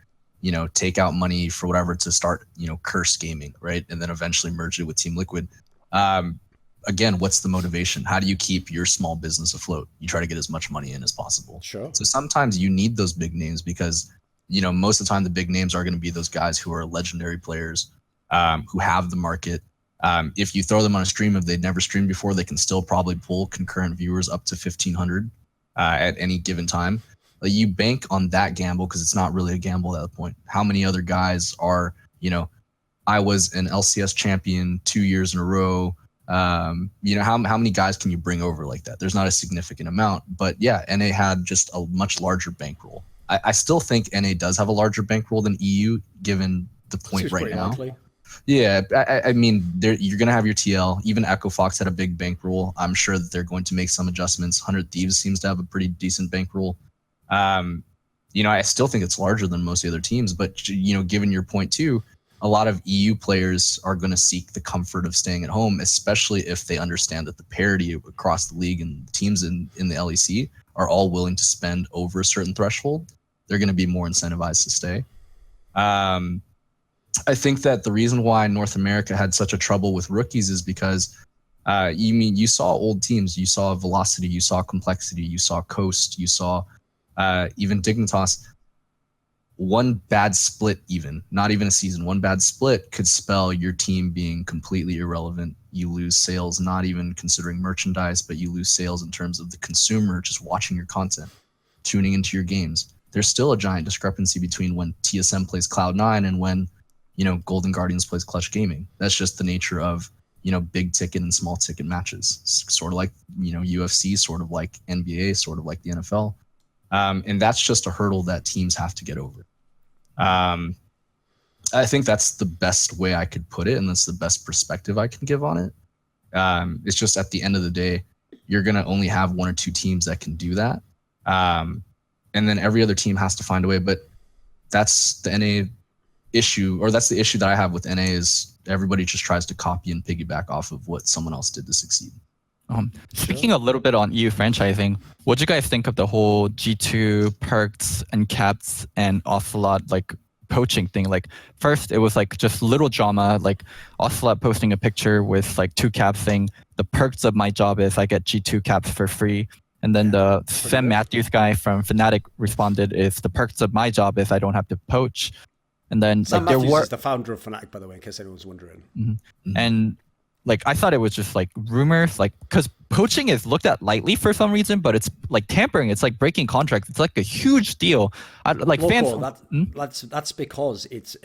take out money for whatever to start, Curse Gaming, right? And then eventually merge it with Team Liquid. Again, what's the motivation? How do you keep your small business afloat? You try to get as much money in as possible. Sure. So sometimes you need those big names because, most of the time the big names are going to be those guys who are legendary players, who have the market. If you throw them on a stream, if they'd never streamed before, they can still probably pull concurrent viewers up to 1,500 at any given time. You bank on that gamble because it's not really a gamble at that point. How many other guys are, I was an LCS champion 2 years in a row. How many guys can you bring over like that? There's not a significant amount, but yeah, NA had just a much larger bankroll. I still think NA does have a larger bankroll than EU, given the point right now. Likely. Yeah, I mean, you're going to have your TL. Even Echo Fox had a big bankroll. I'm sure that they're going to make some adjustments. 100 Thieves seems to have a pretty decent bankroll. I still think it's larger than most of the other teams, but given your point too, a lot of EU players are going to seek the comfort of staying at home, especially if they understand that the parity across the league and teams in the LEC are all willing to spend over a certain threshold. They're going to be more incentivized to stay. I think that the reason why North America had such a trouble with rookies is because you saw old teams, you saw Velocity, you saw Complexity, you saw Coast, you saw even Dignitas. One bad split, not even a season, one bad split could spell your team being completely irrelevant. You lose sales, not even considering merchandise, but you lose sales in terms of the consumer just watching your content, tuning into your games. There's still a giant discrepancy between when TSM plays Cloud9 and when Golden Guardians plays Clutch Gaming. That's just the nature of big ticket and small ticket matches. Sort of like UFC, sort of like NBA, sort of like the NFL. And that's just a hurdle that teams have to get over. I think that's the best way I could put it, and that's the best perspective I can give on it. It's just at the end of the day, you're going to only have 1 or 2 teams that can do that. And then every other team has to find a way. But that's the NA issue, or that's the issue that I have with NA, is everybody just tries to copy and piggyback off of what someone else did to succeed. Speaking a little bit on EU franchising, what do you guys think of the whole G2 perks and caps and Ocelot poaching thing? First it was just little drama, Ocelot posting a picture with 2 caps saying the perks of my job is I get G2 caps for free. And then the Sam Matthews guy from Fnatic responded is the perks of my job is I don't have to poach. And then Sam Matthews is the founder of Fnatic, by the way, in case anyone's wondering. Mm-hmm. And I thought it was just rumors, because poaching is looked at lightly for some reason, but it's like tampering. It's like breaking contracts. It's like a huge deal. Like Loco, fans. that's because it's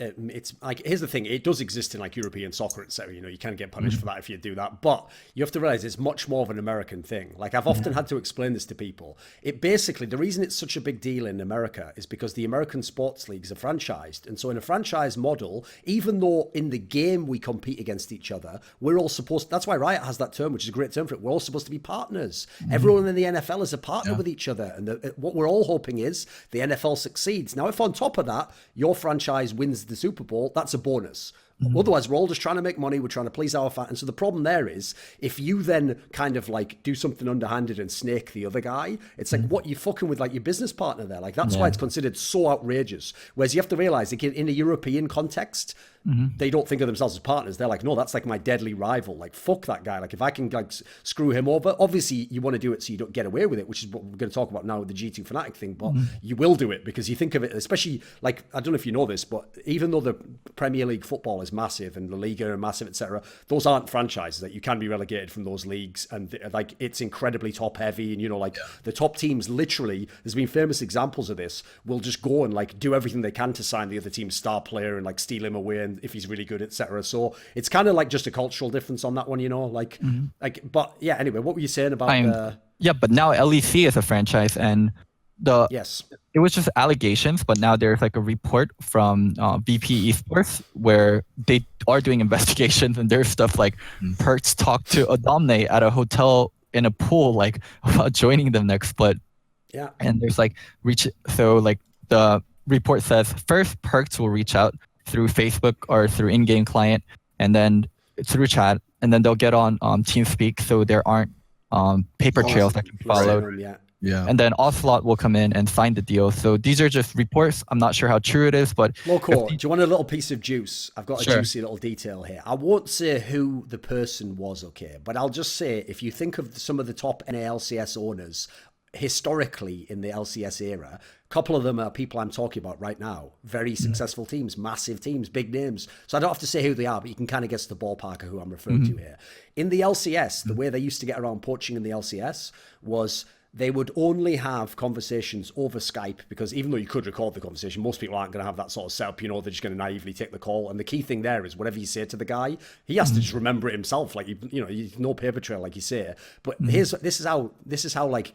like, here's the thing, it does exist in like European soccer, etc. You know, you can get punished for that if you do that, but you have to realize it's much more of an American thing. Like, I've often had to explain this to people. It basically, the reason it's such a big deal in America is because the American sports leagues are franchised, and so in a franchise model, even though in the game we compete against each other, we're all supposed, that's why Riot has that term, which is a great term for it, we're all supposed to be partners. Everyone in the NFL is a partner with each other, and what we're all hoping is the NFL succeeds. Now, if on top of that your franchise wins the Super Bowl, that's a bonus. Otherwise, we're all just trying to make money. We're trying to please our fans. And so the problem there is, if you then kind of like do something underhanded and snake the other guy, it's like, what, you fucking with like your business partner there. Like, that's why it's considered so outrageous. Whereas you have to realize, like, in a European context, they don't think of themselves as partners. They're like, no, that's like my deadly rival. Like, fuck that guy. Like, if I can like screw him over, obviously you want to do it so you don't get away with it, which is what we're going to talk about now with the G2 Fnatic thing. But you will do it because you think of it, especially like, I don't know if you know this, but even though the Premier League football is massive and La Liga are massive, etc., those aren't franchises. That you can be relegated from those leagues, and like, it's incredibly top heavy. And you know, like the top teams, literally, there's been famous examples of this, will just go and like do everything they can to sign the other team's star player and like steal him away, and if he's really good, etc. So it's kind of like just a cultural difference on that one, you know, like but yeah, anyway, what were you saying about yeah, but now LEC is a franchise, and it was just allegations, but now there's like a report from VP Esports where they are doing investigations, and there's stuff like Perks talked to Adomne at a hotel in a pool, like about joining them next split. Yeah. And there's like so like the report says first Perks will reach out through Facebook or through in-game client, and then through chat, and then they'll get on TeamSpeak, so there aren't paper trails that can be followed. Yeah. And then Ocelot will come in and sign the deal. So these are just reports. I'm not sure how true it is, but Loco, do you want a little piece of juice? I've got a juicy little detail here. I won't say who the person was, okay, but I'll just say, if you think of some of the top NALCS owners historically in the LCS era, a couple of them are people I'm talking about right now. Very successful teams, massive teams, big names. So I don't have to say who they are, but you can kind of guess the ballpark of who I'm referring to here. In the LCS, the way they used to get around poaching in the LCS was they would only have conversations over Skype, because even though you could record the conversation, most people aren't going to have that sort of setup. You know, they're just going to naively take the call. And the key thing there is whatever you say to the guy, he has to just remember it himself. Like, you know, no paper trail, like you say. But this is how like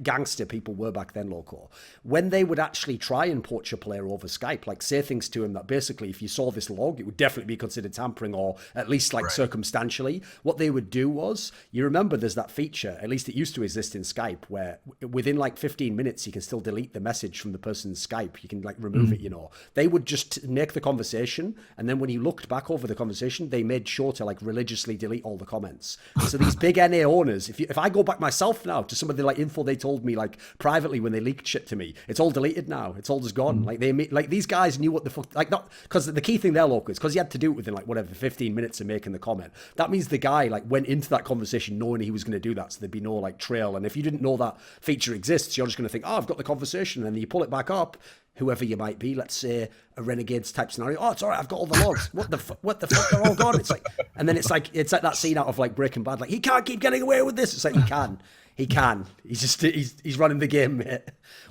gangster people were back then, Loco. When they would actually try and poach a player over Skype, like say things to him that basically, if you saw this log, it would definitely be considered tampering, or at least like circumstantially. What they would do was, you remember there's that feature, at least it used to exist in Skype, where within like 15 minutes you can still delete the message from the person's Skype. You can like remove it, you know. They would just make the conversation, and then when you looked back over the conversation, they made sure to like religiously delete all the comments. So these big NA owners, if I go back myself now to some of the like info they told me like privately when they leaked shit to me, it's all deleted now. It's all just gone. Like these guys knew what the fuck, like, not because the key thing there, Loco, is because he had to do it within like whatever 15 minutes of making the comment. That means the guy like went into that conversation knowing he was going to do that, so there'd be no like trail. And if you didn't know that feature exists, you're just going to think, oh, I've got the conversation, and then you pull it back up, whoever you might be, let's say a Renegades type scenario. Oh, it's all right, I've got all the logs. What the fuck, they're all gone. It's like, and then it's like that scene out of like Breaking Bad, like, he can't keep getting away with this. It's like, he can. He's running the game, mate.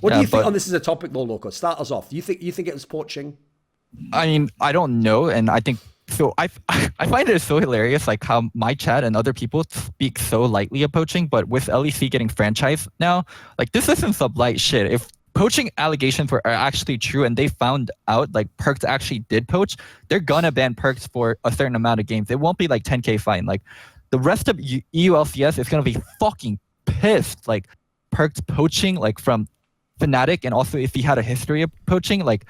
What do you think on this as a topic though, Loco? Start us off. Do you think it was poaching? I mean, I don't know, and I think so. I find it so hilarious, like how my chat and other people speak so lightly of poaching, but with LEC getting franchised now, like, this isn't some light shit. If poaching allegations are actually true and they found out like Perks actually did poach, they're gonna ban Perks for a certain amount of games. It won't be like 10K fine. Like, the rest of EULCS is gonna be fucking pissed. Like, Perks poaching like from Fnatic, and also if he had a history of poaching, like,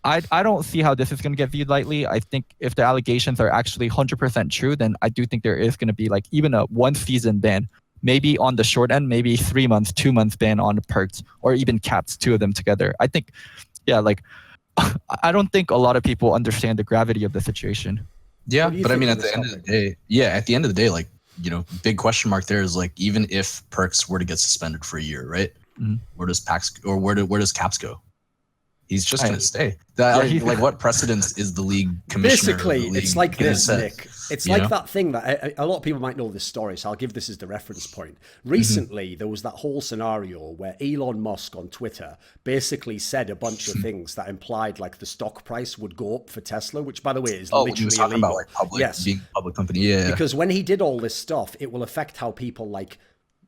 I don't see how this is going to get viewed lightly. I think if the allegations are actually 100% true, then I do think there is going to be like even a 1 season ban, maybe on the short end, maybe 3 months, 2 months ban on Perks, or even caps, 2 of them together. I think, yeah, like, I don't think a lot of people understand the gravity of the situation. Yeah, but I mean, at the end of the day, like, you know, big question mark there is like, even if Perks were to get suspended for a year, right? Where does Caps go? He's just Right. going to stay. Yeah, What precedence is the league commissioner? Basically, of the it's league like gonna this, set? Nick. It's You like know? that thing that a lot of people might know this story, so I'll give this as the reference point. Mm-hmm. Recently, there was that whole scenario where Elon Musk on Twitter basically said a bunch of things that implied like the stock price would go up for Tesla, which, by the way, is Oh, when he literally was talking illegal. about like public, Yes, being a public company. Yeah. because when he did all this stuff, it will affect how people like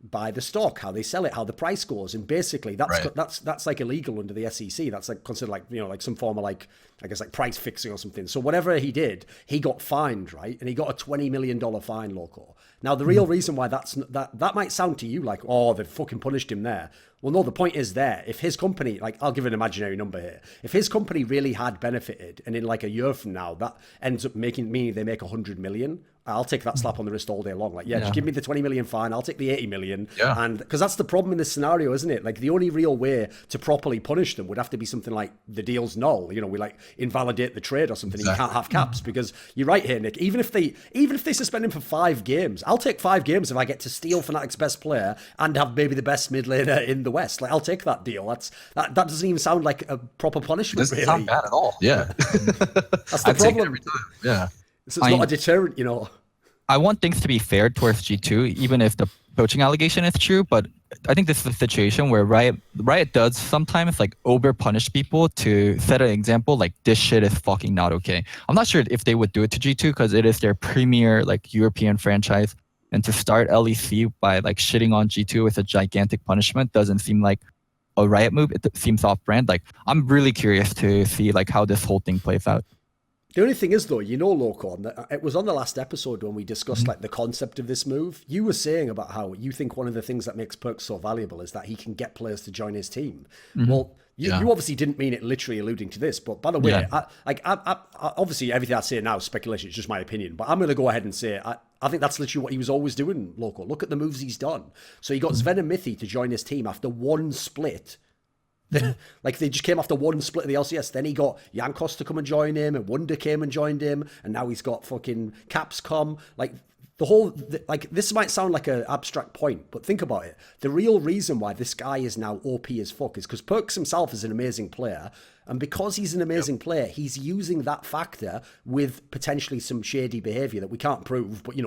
buy the stock, how they sell it, how the price goes, and basically that's Right. that's like illegal under the SEC. That's like considered like like some form of like I guess like price fixing or something. So whatever he did, he got fined, right? And he got a $20 million fine, Loco. Now the real reason why that might sound to you like, oh, they fucking punished him there. Well, no, the point is there. If his company, like, I'll give an imaginary number here. If his company really had benefited, and in like a year from now, that ends up meaning they make 100 million, I'll take that slap on the wrist all day long. Like, just give me the 20 million fine. I'll take the 80 million. Yeah. And because that's the problem in this scenario, isn't it? Like, the only real way to properly punish them would have to be something like the deal's null. We like invalidate the trade or something. Exactly. And you can't have caps because you're right here, Nick. Even if they suspend him for 5 games, I'll take 5 games if I get to steal Fnatic's best player and have maybe the best mid laner in the West. Like, I'll take that deal. That doesn't even sound like a proper punishment. Doesn't really sound bad at all. Yeah. That's the I take it problem. every time. Yeah. It's not a deterrent. I want things to be fair towards G2, even if the poaching allegation is true. But I think this is a situation where Riot does sometimes like over punish people to set an example. Like, this shit is fucking not okay. I'm not sure if they would do it to G2 because it is their premier like European franchise. And to start LEC by like shitting on G2 with a gigantic punishment doesn't seem like a Riot move. It seems off-brand. Like, I'm really curious to see like how this whole thing plays out. The only thing is, though, Loco, it was on the last episode when we discussed like the concept of this move. You were saying about how you think one of the things that makes Perks so valuable is that he can get players to join his team. Well, you obviously didn't mean it literally alluding to this, but by the way, I obviously everything I say now is speculation. It's just my opinion, but I'm going to go ahead and say I think that's literally what he was always doing, Loco. Look at the moves he's done. So he got Sven and Mithy to join his team after one split. Like, they just came after one split of the LCS. Then he got Yankos to come and join him, and Wunder came and joined him, and now he's got fucking Capscom. Like, this might sound like an abstract point, but think about it. The real reason why this guy is now OP as fuck is because Perks himself is an amazing player, and because he's an amazing player, he's using that factor with potentially some shady behavior that we can't prove, but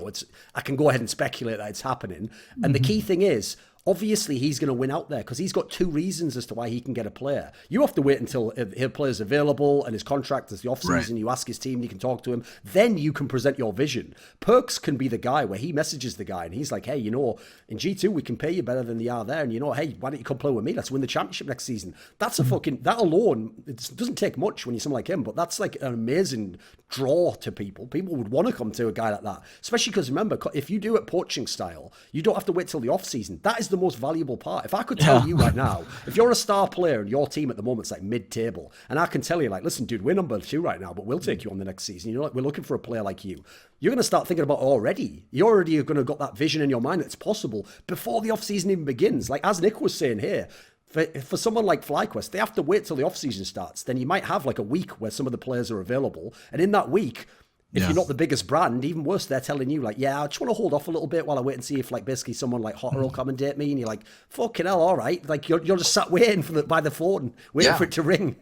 I can go ahead and speculate that it's happening. And the key thing is, obviously, he's going to win out there because he's got 2 reasons as to why he can get a player. You have to wait until his player's available and his contract is the off-season. Right. You ask his team, you can talk to him. Then you can present your vision. Perks can be the guy where he messages the guy and he's like, hey, in G2, we can pay you better than they are there. And hey, why don't you come play with me? Let's win the championship next season. That's that alone, it doesn't take much when you're someone like him, but that's like an amazing draw to people. People would want to come to a guy like that, especially because remember, if you do it poaching style, you don't have to wait till the off-season. That is the most valuable part. If I could tell you right now, if you're a star player and your team at the moment's like mid-table, and I can tell you like, listen, dude, we're number 2 right now, but we'll take you on the next season. We're looking for a player like you. You're going to start thinking about already. You already are going to have got that vision in your mind that it's possible before the off-season even begins. Like, as Nick was saying here, for someone like Flyquest, they have to wait till the off-season starts. Then you might have like a week where some of the players are available, and in that week, if you're not the biggest brand, even worse, they're telling you like, I just want to hold off a little bit while I wait and see if like basically someone like Hotter will come and date me, and you're like, fucking hell, all right, like you're just sat waiting by the phone, waiting for it to ring.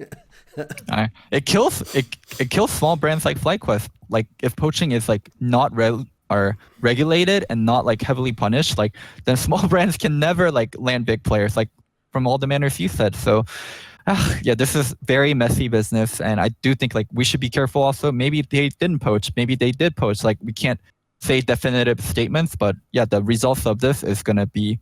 It kills small brands like Flyquest. Like, if poaching is like not regulated and not like heavily punished, like then small brands can never like land big players, like from all the manners you said. So this is very messy business, and I do think like we should be careful also. Maybe they didn't poach, maybe they did poach. Like, we can't say definitive statements, but the results of this is going to be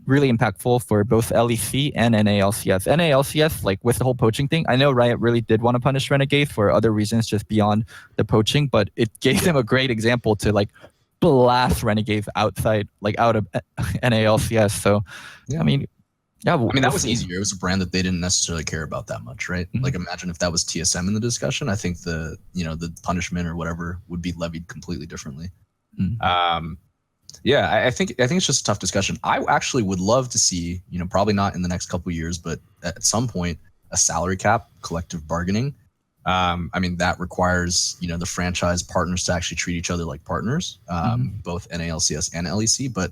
really impactful for both LEC and NALCS. NALCS, like with the whole poaching thing, I know Riot really did want to punish Renegade for other reasons just beyond the poaching, but it gave them a great example to like blast Renegades out of NALCS. So, I mean, that was easier. It was a brand that they didn't necessarily care about that much, right? Like, imagine if that was TSM in the discussion. I think the punishment or whatever would be levied completely differently. I think it's just a tough discussion. I actually would love to see, probably not in the next couple of years, but at some point, a salary cap, collective bargaining. That requires, the franchise partners to actually treat each other like partners, both NALCS and LEC. But,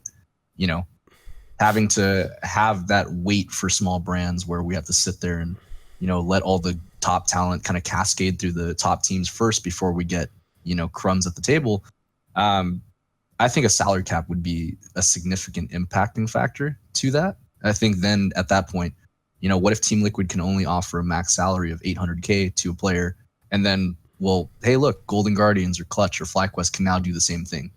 having to have that weight for small brands where we have to sit there and let all the top talent kind of cascade through the top teams first before we get, crumbs at the table. I think a salary cap would be a significant impacting factor to that. I think then at that point, what if Team Liquid can only offer a max salary of 800K to a player, and then, well, hey, look, Golden Guardians or Clutch or Flyquest can now do the same thing,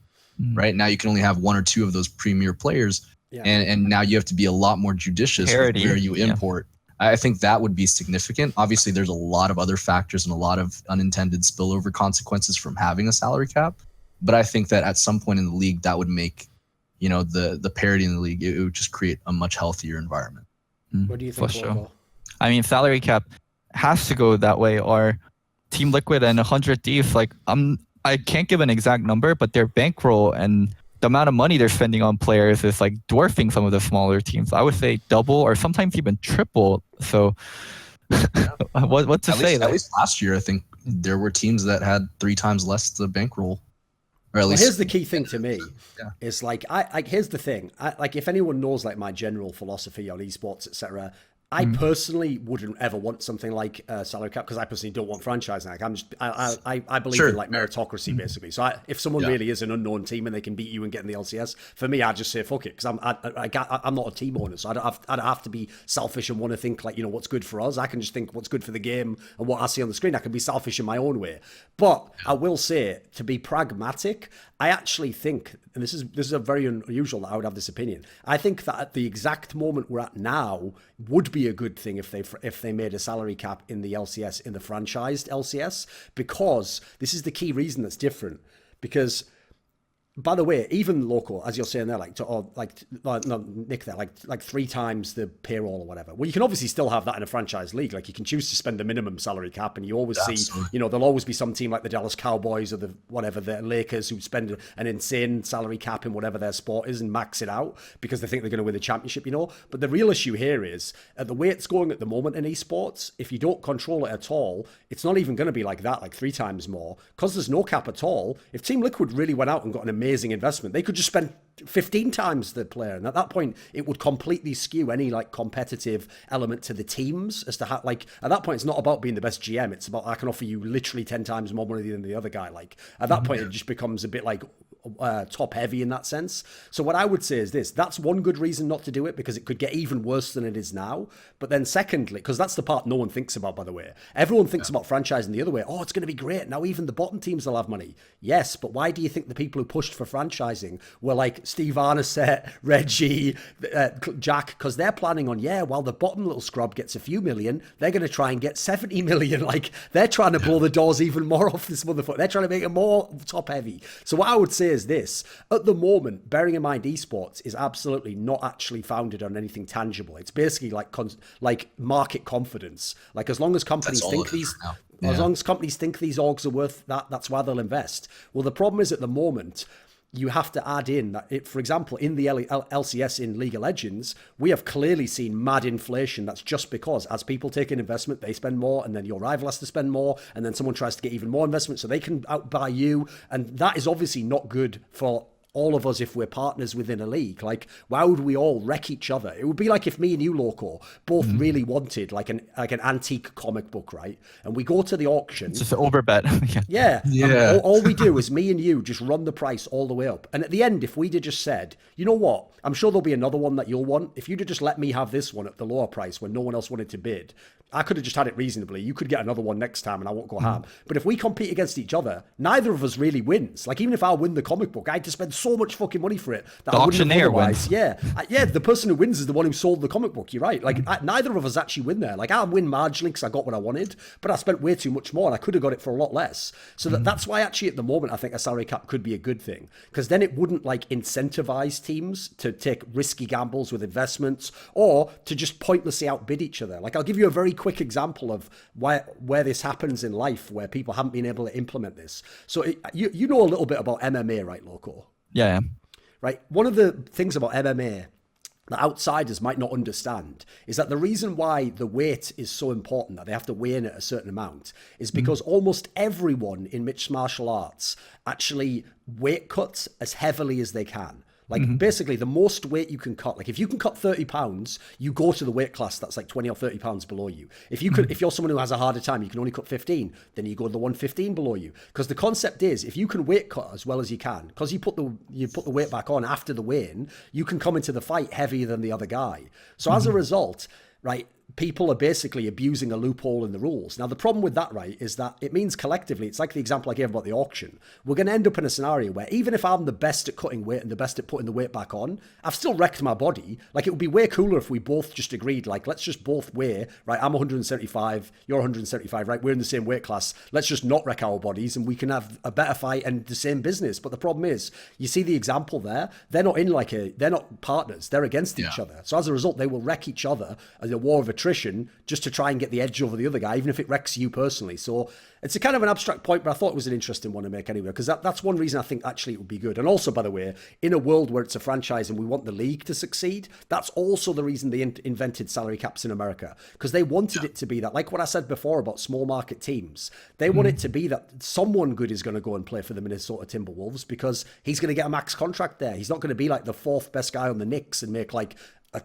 right? Now you can only have one or two of those premier players, and now you have to be a lot more judicious with where you import. I think that would be significant. Obviously, there's a lot of other factors and a lot of unintended spillover consequences from having a salary cap. But I think that at some point in the league, that would make, the parity in the league, it would just create a much healthier environment. What do you think, For sure. Loco? I mean, salary cap has to go that way, or Team Liquid and 100 Thieves, like, I can't give an exact number, but their bankroll and the amount of money they're spending on players is like dwarfing some of the smaller teams. I would say double or sometimes even triple. So what to say? At least last year, I think there were teams that had 3 times less the bankroll. Or at Well, least here's the key thing to me. Is like, here's the thing. Like, if anyone knows like my general philosophy on esports, etc., I personally wouldn't ever want something like a salary cap, because I personally don't want franchising. Like, I believe in like meritocracy basically. So if someone really is an unknown team and they can beat you and get in the LCS, for me, I'd just say fuck it, because I'm not a team owner, so I'd have to be selfish and want to think like, what's good for us. I can just think what's good for the game and what I see on the screen. I can be selfish in my own way. But I will say, to be pragmatic, I actually think, and this is a very unusual that I would have this opinion, I think that at the exact moment we're at now would be a good thing if they made a salary cap in the LCS, in the franchised LCS, because this is the key reason that's different. Because, by the way, even Loco, as you're saying there, Nick there, like 3 times the payroll or whatever. Well, you can obviously still have that in a franchise league. Like, you can choose to spend a minimum salary cap, and you always see, there'll always be some team like the Dallas Cowboys or the Lakers who spend an insane salary cap in whatever their sport is and max it out because they think they're going to win the championship, But the real issue here is, the way it's going at the moment in esports, if you don't control it at all, it's not even going to be like that, like 3 times more, because there's no cap at all. If Team Liquid really went out and got an amazing investment, they could just spend 15 times the player, and at that point it would completely skew any like competitive element to the teams as to how, like, at that point it's not about being the best GM, it's about, I can offer you literally 10 times more money than the other guy. Like, at that point it just becomes a bit like top heavy in that sense. So what I would say is this: that's one good reason not to do it, because it could get even worse than it is now. But then secondly, because that's the part no one thinks about, by the way, everyone thinks about franchising the other way. Oh, it's going to be great, now even the bottom teams will have money. Yes, but why do you think the people who pushed for franchising were like Steve Arneset, Reggie, Jack? Because they're planning on, while the bottom little scrub gets a few million, they're going to try and get 70 million. Like, they're trying to blow the doors even more off this motherfucker. They're trying to make it more top heavy. So what I would say is this: at the moment, bearing in mind esports is absolutely not actually founded on anything tangible. It's basically like market confidence. Like, as long as companies think these, as long as companies think these orgs are worth that, that's why they'll invest. Well, the problem is, at the moment, you have to add in that, for example, in the LCS in League of Legends, we have clearly seen mad inflation. That's just because as people take an investment, they spend more, and then your rival has to spend more, and then someone tries to get even more investment so they can outbuy you. And that is obviously not good for all of us if we're partners within a league. Like, why would we all wreck each other? It would be like if me and you, Loco, both really wanted like an antique comic book, right? And we go to the auction. It's just an overbet. All we do is me and you just run the price all the way up. And at the end, if we'd have just said, you know what, I'm sure there'll be another one that you'll want. If you'd have just let me have this one at the lower price when no one else wanted to bid, I could have just had it reasonably. You could get another one next time and I won't go ham. But if we compete against each other, neither of us really wins. Like, even if I win the comic book, I had to spend so much fucking money for it that the I wouldn't have auctioneer otherwise. wins. Yeah, the person who wins is the one who sold the comic book. You're right. Like, neither of us actually win there. Like, I win marginally because I got what I wanted, but I spent way too much more and I could have got it for a lot less. So that's why actually at the moment I think a salary cap could be a good thing, because then it wouldn't like incentivize teams to take risky gambles with investments or to just pointlessly outbid each other. Like, I'll give you a very quick example of where this happens in life, where people haven't been able to implement this. So you know a little bit about MMA, right, Loco? Yeah. Right. One of the things about MMA that outsiders might not understand is that the reason why the weight is so important, that they have to weigh in at a certain amount, is because almost everyone in mixed martial arts actually weight cuts as heavily as they can. Like basically the most weight you can cut, like if you can cut 30 pounds, you go to the weight class that's like 20 or 30 pounds below you. If you're someone who has a harder time, you can only cut 15, then you go to the 115 below you. Because the concept is, if you can weight cut as well as you can, because you put the weight back on after the weigh-in, you can come into the fight heavier than the other guy. So as a result, right, people are basically abusing a loophole in the rules. Now, the problem with that, right, is that it means collectively, it's like the example I gave about the auction. We're going to end up in a scenario where even if I'm the best at cutting weight and the best at putting the weight back on, I've still wrecked my body. Like, it would be way cooler if we both just agreed, like, let's just both weigh, right, I'm 175, you're 175, right, we're in the same weight class. Let's just not wreck our bodies and we can have a better fight and the same business. But the problem is, you see the example there, they're not they're not partners, they're against each other. So as a result, they will wreck each other as a war of attrition just to try and get the edge over the other guy, even if it wrecks you personally. So it's a kind of an abstract point, but I thought it was an interesting one to make anyway, because that's one reason I think actually it would be good. And also, by the way, in a world where it's a franchise and we want the league to succeed, that's also the reason they invented salary caps in America, because they wanted it to be that, like what I said before about small market teams, they want it to be that someone good is going to go and play for the Minnesota Timberwolves because he's going to get a max contract there. He's not going to be like the fourth best guy on the Knicks and make like a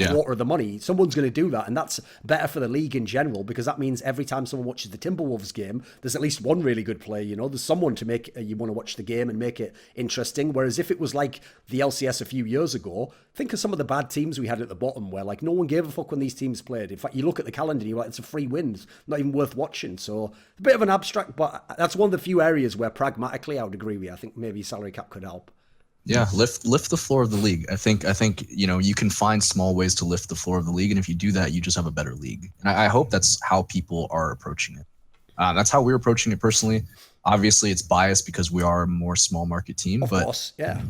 quarter of the money. Someone's going to do that, and that's better for the league in general, because that means every time someone watches the Timberwolves game, there's at least one really good player. There's someone to make you want to watch the game and make it interesting. Whereas if it was like the LCS a few years ago, think of some of the bad teams we had at the bottom where like no one gave a fuck when these teams played. In fact, you look at the calendar and you're like, it's a free win, it's not even worth watching. So a bit of an abstract, but that's one of the few areas where pragmatically I would agree with you. I think maybe salary cap could help. Yeah, lift the floor of the league. I think you can find small ways to lift the floor of the league, and if you do that, you just have a better league. And I hope that's how people are approaching it. That's how we're approaching it personally. Obviously, it's biased because we are a more small market team, of course, yeah.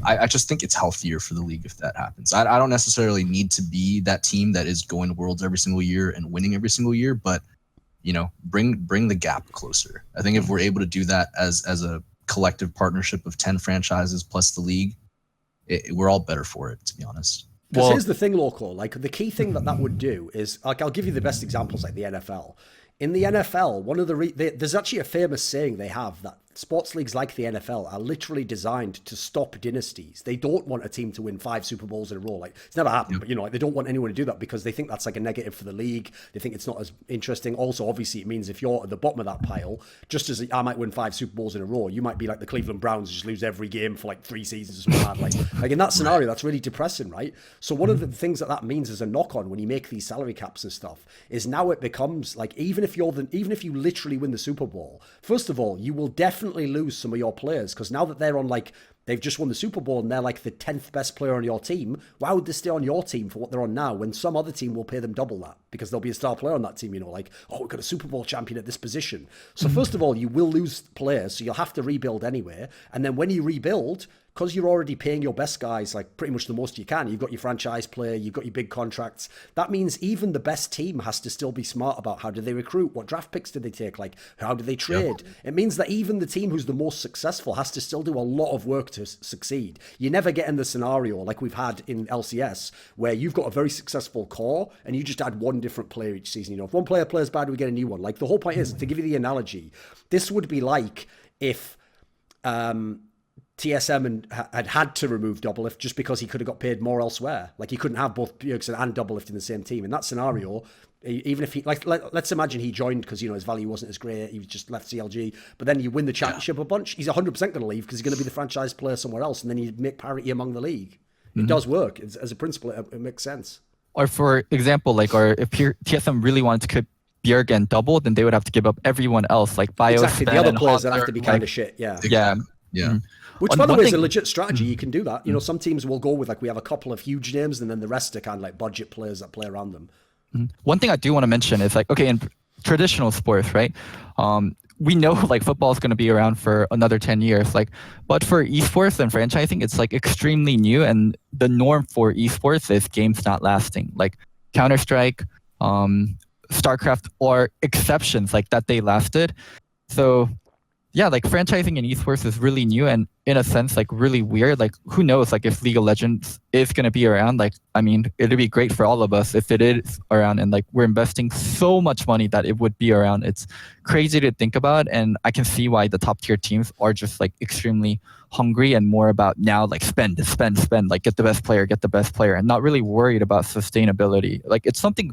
I just think it's healthier for the league if that happens. I don't necessarily need to be that team that is going to Worlds every single year and winning every single year, but bring the gap closer. I think if we're able to do that as a collective partnership of 10 franchises plus the league, we're all better for it, to be honest. Because here's the thing, Loco, like the key thing that would do is, like, I'll give you the best examples, like the NFL. In the NFL, one of there's actually a famous saying they have that sports leagues like the NFL are literally designed to stop dynasties. They don't want a team to win 5 Super Bowls in a row. Like, it's never happened, but like, they don't want anyone to do that because they think that's like a negative for the league. They think it's not as interesting. Also, obviously, it means if you're at the bottom of that pile, just as I might win 5 Super Bowls in a row, you might be like the Cleveland Browns, just lose every game for like 3 seasons or something like that. Like in that scenario, that's really depressing, right? So one of the things that means as a knock-on when you make these salary caps and stuff is now it becomes like, even if you literally win the Super Bowl, first of all, you will definitely lose some of your players, because now that they're on, like, they've just won the Super Bowl and they're like the 10th best player on your team, why would they stay on your team for what they're on now when some other team will pay them double that because there'll be a star player on that team, like, oh, we've got a Super Bowl champion at this position. So first of all, you will lose players, so you'll have to rebuild anyway. And then when you rebuild, because you're already paying your best guys like pretty much the most you can, you've got your franchise player, you've got your big contracts, that means even the best team has to still be smart about how do they recruit, what draft picks do they take, like how do they trade. It means that even the team who's the most successful has to still do a lot of work to succeed. You never get in the scenario like we've had in LCS where you've got a very successful core and you just add one different player each season. If one player plays bad, we get a new one. Like, the whole point is, to give you the analogy, this would be like if TSM had to remove Doublelift just because he could have got paid more elsewhere. Like, he couldn't have both Bjergsen and Doublelift in the same team. In that scenario, even if he, like, let's imagine he joined because, his value wasn't as great, he just left CLG, but then you win the championship a bunch, he's 100% going to leave because he's going to be the franchise player somewhere else, and then you make parity among the league. It does work. As a principle, it makes sense. Or for example, like, or if TSM really wanted to keep Bjerg and Double, then they would have to give up everyone else, like Bio, exactly. Sven, the other and players Hunter, that have to be kind of shit. Yeah. Yeah. Which, by the way, is a legit strategy. You can do that. Some teams will go with, like, we have a couple of huge names and then the rest are kind of like budget players that play around them. One thing I do want to mention is, like, okay, in traditional sports, right? We know, like, football is going to be around for another 10 years, like, but for esports and franchising, it's like extremely new, and the norm for esports is games not lasting, like Counter-Strike, StarCraft, or exceptions like that they lasted. So yeah, like franchising in esports is really new and in a sense like really weird. Like who knows like if League of Legends is going to be around. Like I mean, it'd be great for all of us if it is around, and like we're investing so much money that it would be around. It's crazy to think about, and I can see why the top tier teams are just like extremely hungry and more about now like spend, like get the best player and not really worried about sustainability. Like it's something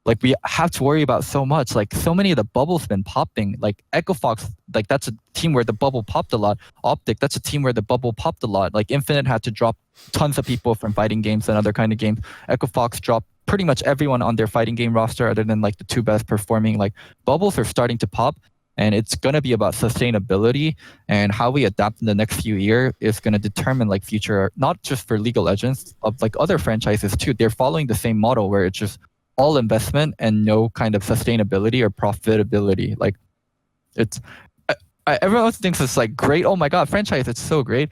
like we have to worry about so much. Like so many of the bubbles been popping. Like Echo Fox, like that's a team where the bubble popped a lot. Optic, that's a team where the bubble popped a lot. Like Infinite had to drop tons of people from fighting games and other kind of games. Echo Fox dropped pretty much everyone on their fighting game roster other than like the two best performing. Like bubbles are starting to pop, and it's going to be about sustainability, and how we adapt in the next few years is going to determine like future, not just for League of Legends, of like other franchises too. They're following the same model where it's just all investment and no kind of sustainability or profitability. Like it's everyone thinks it's like great. Oh my god, franchise, it's so great.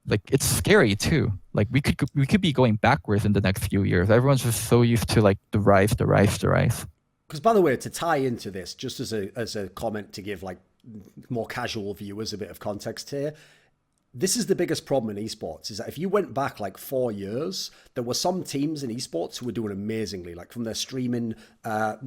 Like it's scary too. Like we could be going backwards in the next few years. Everyone's just so used to like the rise. Because by the way, to tie into this, just as a comment to give like more casual viewers a bit of context here, this is the biggest problem in esports, is that if you went back like 4 years, there were some teams in esports who were doing amazingly, like from their streaming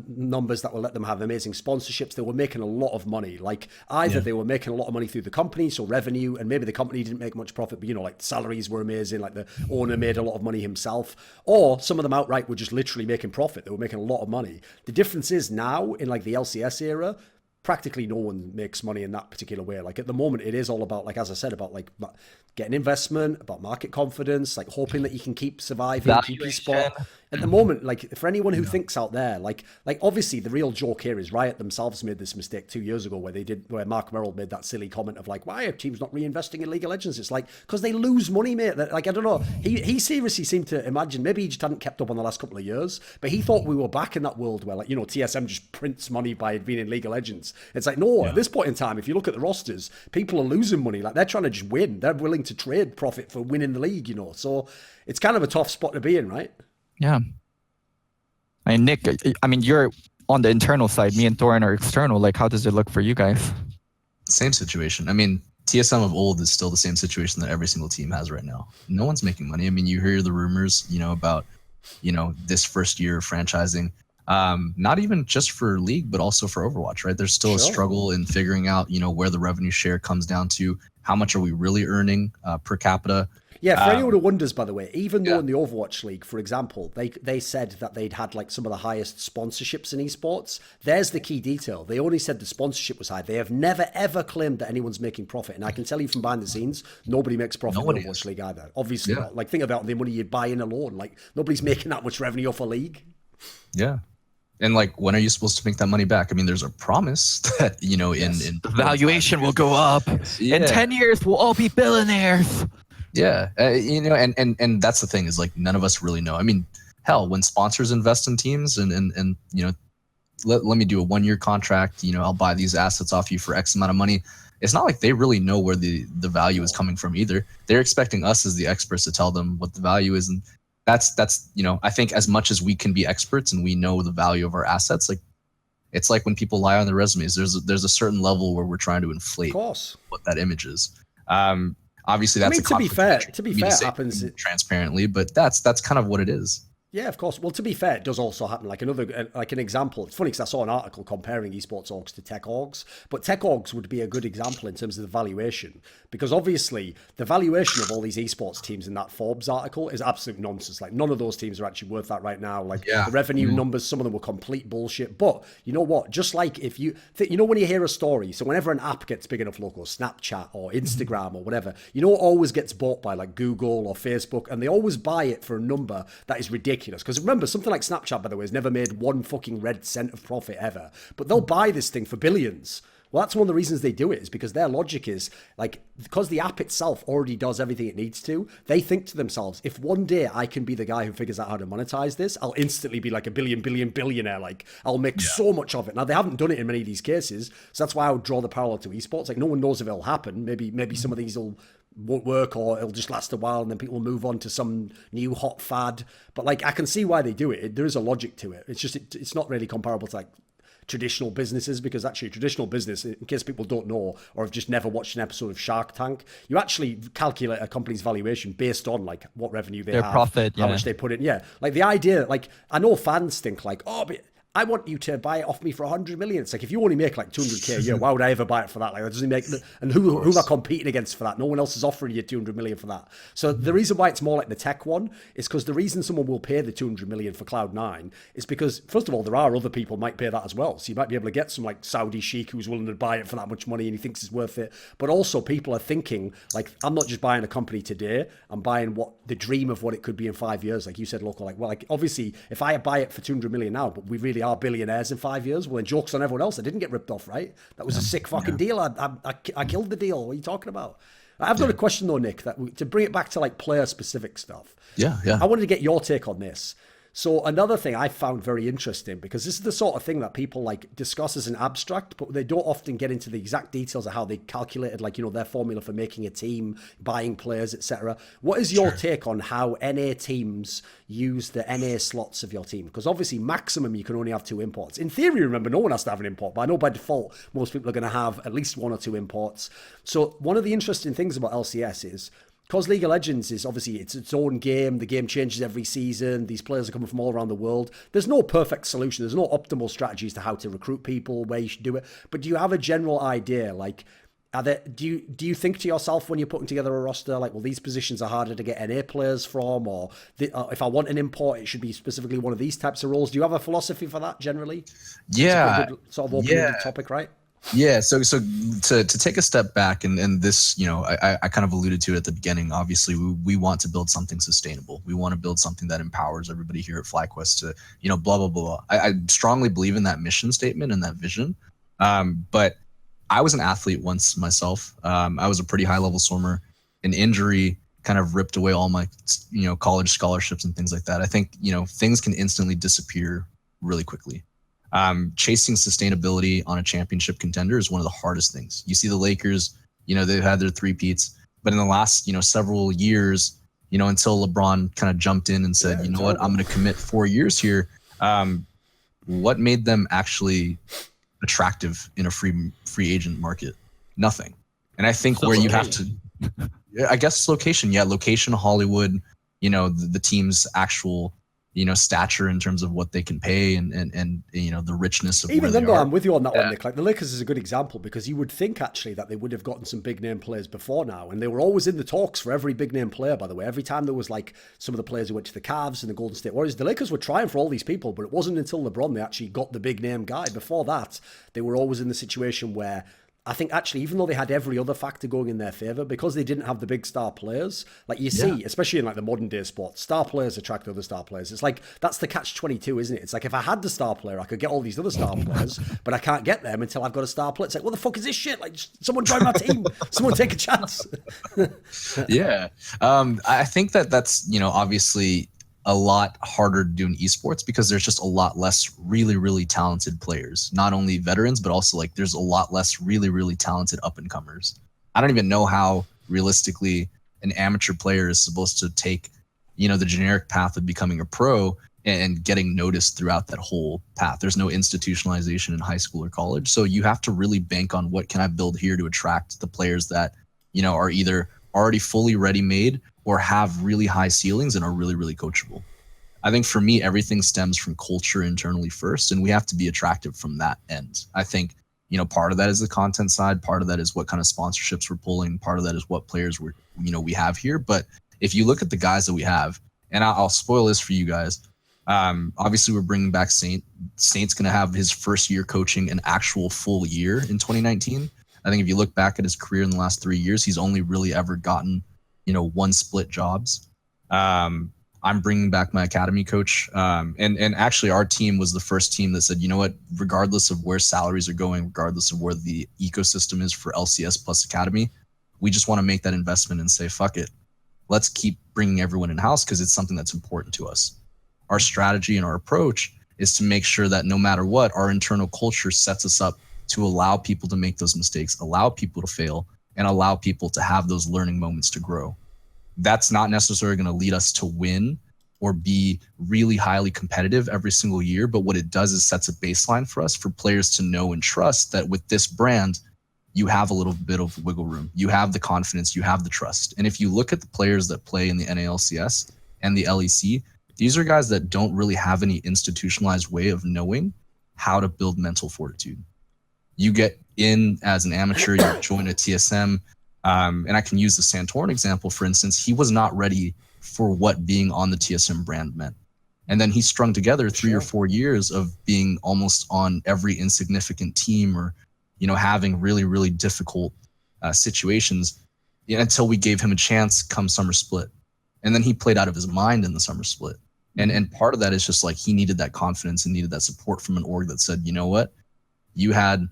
numbers that will let them have amazing sponsorships. They were making a lot of money. Like either they were making a lot of money through the company, so revenue, and maybe the company didn't make much profit, but you know, like salaries were amazing, like the owner made a lot of money himself, or some of them outright were just literally making profit. They were making a lot of money. The difference is now in like the LCS era, practically no one makes money in that particular way. Like at the moment, it is all about, like, as I said, about like getting investment, about market confidence, like hoping that you can keep surviving, keep your spot. At the moment, like for anyone who thinks out there, like obviously the real joke here is Riot themselves made this mistake 2 years ago where Mark Merrill made that silly comment of like, why are teams not reinvesting in League of Legends? It's like, because they lose money, mate. Like, I don't know. He seriously seemed to imagine, maybe he just hadn't kept up on the last couple of years, but he thought we were back in that world where, like, you know, TSM just prints money by being in League of Legends. It's like, no, at this point in time, if you look at the rosters, people are losing money. Like, they're trying to just win. They're willing to trade profit for winning the league, you know. So it's kind of a tough spot to be in, right? Yeah. I mean, Nick, I mean, you're on the internal side. Me and Thorin are external. Like, how does it look for you guys? Same situation. I mean, TSM of old is still the same situation that every single team has right now. No one's making money. I mean, you hear the rumors, you know, about, you know, this first year of franchising. Not even just for League, but also for Overwatch, right? There's still a struggle in figuring out, you know, where the revenue share comes down to. How much are we really earning per capita? Yeah, for anyone who wonders, by the way, even though in the Overwatch League, for example, they said that they'd had like some of the highest sponsorships in esports, there's the key detail. They only said the sponsorship was high. They have never, ever claimed that anyone's making profit. And I can tell you from behind the scenes, nobody makes profit in the Overwatch League either. Obviously not. Like, think about the money you buy in alone. Like, nobody's making that much revenue off a league. Yeah. And like, when are you supposed to make that money back? I mean, there's a promise that, you know, in the valuation will go up. In 10 years, we'll all be billionaires. Yeah, you know, and that's the thing, is like, none of us really know. I mean, hell, when sponsors invest in teams and you know, let me do a 1-year contract, you know, I'll buy these assets off you for X amount of money. It's not like they really know where the value is coming from either. They're expecting us as the experts to tell them what the value is, and that's you know, I think as much as we can be experts and we know the value of our assets, like, it's like when people lie on their resumes, there's a certain level where we're trying to inflate what that image is. Obviously, that's to be fair, it happens transparently, but that's kind of what it is. Yeah, of course. Well, to be fair, it does also happen. Like an example. It's funny because I saw an article comparing esports orgs to tech orgs, but tech orgs would be a good example in terms of the valuation, because obviously the valuation of all these esports teams in that Forbes article is absolute nonsense. Like, none of those teams are actually worth that right now. Like, the revenue numbers, some of them were complete bullshit. But you know what? Just like if you know, when you hear a story, so whenever an app gets big enough, Loco, Snapchat or Instagram or whatever, you know, it always gets bought by like Google or Facebook, and they always buy it for a number that is ridiculous. Because remember, something like Snapchat, by the way, has never made 1 fucking red cent of profit ever. But they'll buy this thing for billions. Well, that's one of the reasons they do it, is because their logic is, like, because the app itself already does everything it needs to, they think to themselves, if one day I can be the guy who figures out how to monetize this, I'll instantly be like a billionaire. Like, I'll make so much of it. Now, they haven't done it in many of these cases, so that's why I would draw the parallel to esports. Like, no one knows if it'll happen. Maybe some of these won't work, or it'll just last a while and then people will move on to some new hot fad. But like, I can see why they do it. There is a logic to it. It's just it's not really comparable to like traditional businesses, because actually traditional business, in case people don't know or have just never watched an episode of Shark Tank, you actually calculate a company's valuation based on like what revenue they Their have, profit, how yeah. much they put in. Yeah, like the idea, like I know fans think like, oh, but I want you to buy it off me for 100 million. It's like, if you only make like 200k a year, why would I ever buy it for that? Like, that doesn't make, and who am I competing against for that? No one else is offering you 200 million for that. So the reason why it's more like the tech one is because the reason someone will pay the 200 million for Cloud9 is because, first of all, there are other people might pay that as well. So you might be able to get some like Saudi sheikh who's willing to buy it for that much money and he thinks it's worth it. But also people are thinking like, I'm not just buying a company today, I'm buying what the dream of what it could be in 5 years. Like you said, Loco, like, well, like obviously if I buy it for 200 million now, but we really are billionaires in 5 years, well then joke's on everyone else. I didn't get ripped off, right? That was a sick fucking deal. I killed the deal. What are you talking about? I've got a question though, Nick, to bring it back to like player specific stuff. Yeah. I wanted to get your take on this. So another thing I found very interesting, because this is the sort of thing that people like discuss as an abstract, but they don't often get into the exact details of how they calculated, like, you know, their formula for making a team, buying players, etc. What is your take on how NA teams use the NA slots of your team? Because obviously maximum you can only have 2 imports. In theory, remember, no one has to have an import, but I know by default most people are going to have at least 1 or 2 imports. So one of the interesting things about LCS is, because League of Legends is obviously its own game, the game changes every season, these players are coming from all around the world, there's no perfect solution, there's no optimal strategies to how to recruit people, where you should do it, but do you have a general idea, like, do you think to yourself when you're putting together a roster, like, well, these positions are harder to get NA players from, or if I want an import, it should be specifically one of these types of roles? Do you have a philosophy for that generally? Yeah. It's a good sort of open-ended topic, right? Yeah, so to take a step back, and this, you know, I kind of alluded to it at the beginning. Obviously, we want to build something sustainable. We want to build something that empowers everybody here at Flyquest to, you know, blah, blah, blah. I strongly believe in that mission statement and that vision. But I was an athlete once myself. I was a pretty high level swimmer. An injury kind of ripped away all my, you know, college scholarships and things like that. I think, you know, things can instantly disappear really quickly. Chasing sustainability on a championship contender is one of the hardest things. You see the Lakers, you know, they've had their 3-peats, but in the last, you know, several years, you know, until LeBron kind of jumped in and said, you know what, I'm going to commit 4 years here. What made them actually attractive in a free agent market? Nothing. And I think where you have to, I guess location, location, Hollywood, you know, the team's actual, you know, stature in terms of what they can pay and you know, the richness of even where then they are. I'm with you on that one, Nick. Like the Lakers is a good example, because you would think actually that they would have gotten some big name players before now, and they were always in the talks for every big name player, by the way. Every time there was like some of the players who went to the Cavs and the Golden State Warriors, the Lakers were trying for all these people, but it wasn't until LeBron they actually got the big name guy. Before that, they were always in the situation where I think actually, even though they had every other factor going in their favor, because they didn't have the big star players, like you see, especially in like the modern day sport, star players attract other star players. It's like, that's the catch-22, isn't it? It's like, if I had the star player, I could get all these other star players, but I can't get them until I've got a star player. It's like, what the fuck is this shit? Like, someone join my team. Someone take a chance. Yeah. I think that's, you know, obviously a lot harder to do in esports because there's just a lot less really, really talented players. Not only veterans, but also like there's a lot less really, really talented up and comers. I don't even know how realistically an amateur player is supposed to take, you know, the generic path of becoming a pro and getting noticed throughout that whole path. There's no institutionalization in high school or college. So you have to really bank on what can I build here to attract the players that, you know, are either already fully ready-made or have really high ceilings and are really, really coachable. I think for me, everything stems from culture internally first, and we have to be attractive from that end. I think, you know, part of that is the content side, part of that is what kind of sponsorships we're pulling, part of that is what players we have here. But if you look at the guys that we have, and I'll spoil this for you guys, obviously we're bringing back Saint. Saint's going to have his first year coaching an actual full year in 2019. I think if you look back at his career in the last 3 years, he's only really ever gotten, you know, 1 split jobs. I'm bringing back my academy coach. And actually our team was the first team that said, you know what, regardless of where salaries are going, regardless of where the ecosystem is for LCS plus academy, we just want to make that investment and say, fuck it. Let's keep bringing everyone in-house because it's something that's important to us. Our strategy and our approach is to make sure that no matter what, our internal culture sets us up to allow people to make those mistakes, allow people to fail, and allow people to have those learning moments to grow. That's not necessarily going to lead us to win or be really highly competitive every single year. But what it does is sets a baseline for us, for players to know and trust that with this brand, you have a little bit of wiggle room. You have the confidence, you have the trust. And if you look at the players that play in the NALCS and the LEC, these are guys that don't really have any institutionalized way of knowing how to build mental fortitude. You get in as an amateur, you join a TSM, and I can use the Santorin example, for instance. He was not ready for what being on the TSM brand meant. And then he strung together 3 or 4 years of being almost on every insignificant team, or, you know, having really, really difficult situations, until we gave him a chance come summer split. And then he played out of his mind in the summer split. And part of that is just like, he needed that confidence and needed that support from an org that said, you know what, you had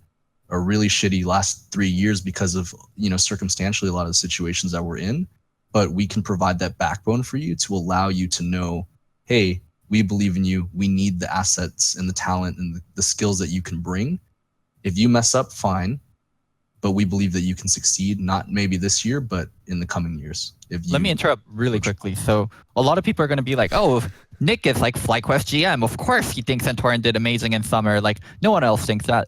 a really shitty last 3 years because of, you know, circumstantially a lot of the situations that we're in, but we can provide that backbone for you to allow you to know, hey, we believe in you. We need the assets and the talent and the skills that you can bring. If you mess up, fine, but we believe that you can succeed, not maybe this year, but in the coming years. Let me interrupt really quickly. So a lot of people are going to be like, oh, Nick is like Flyquest GM. Of course he thinks Santorin did amazing in summer. Like, no one else thinks that.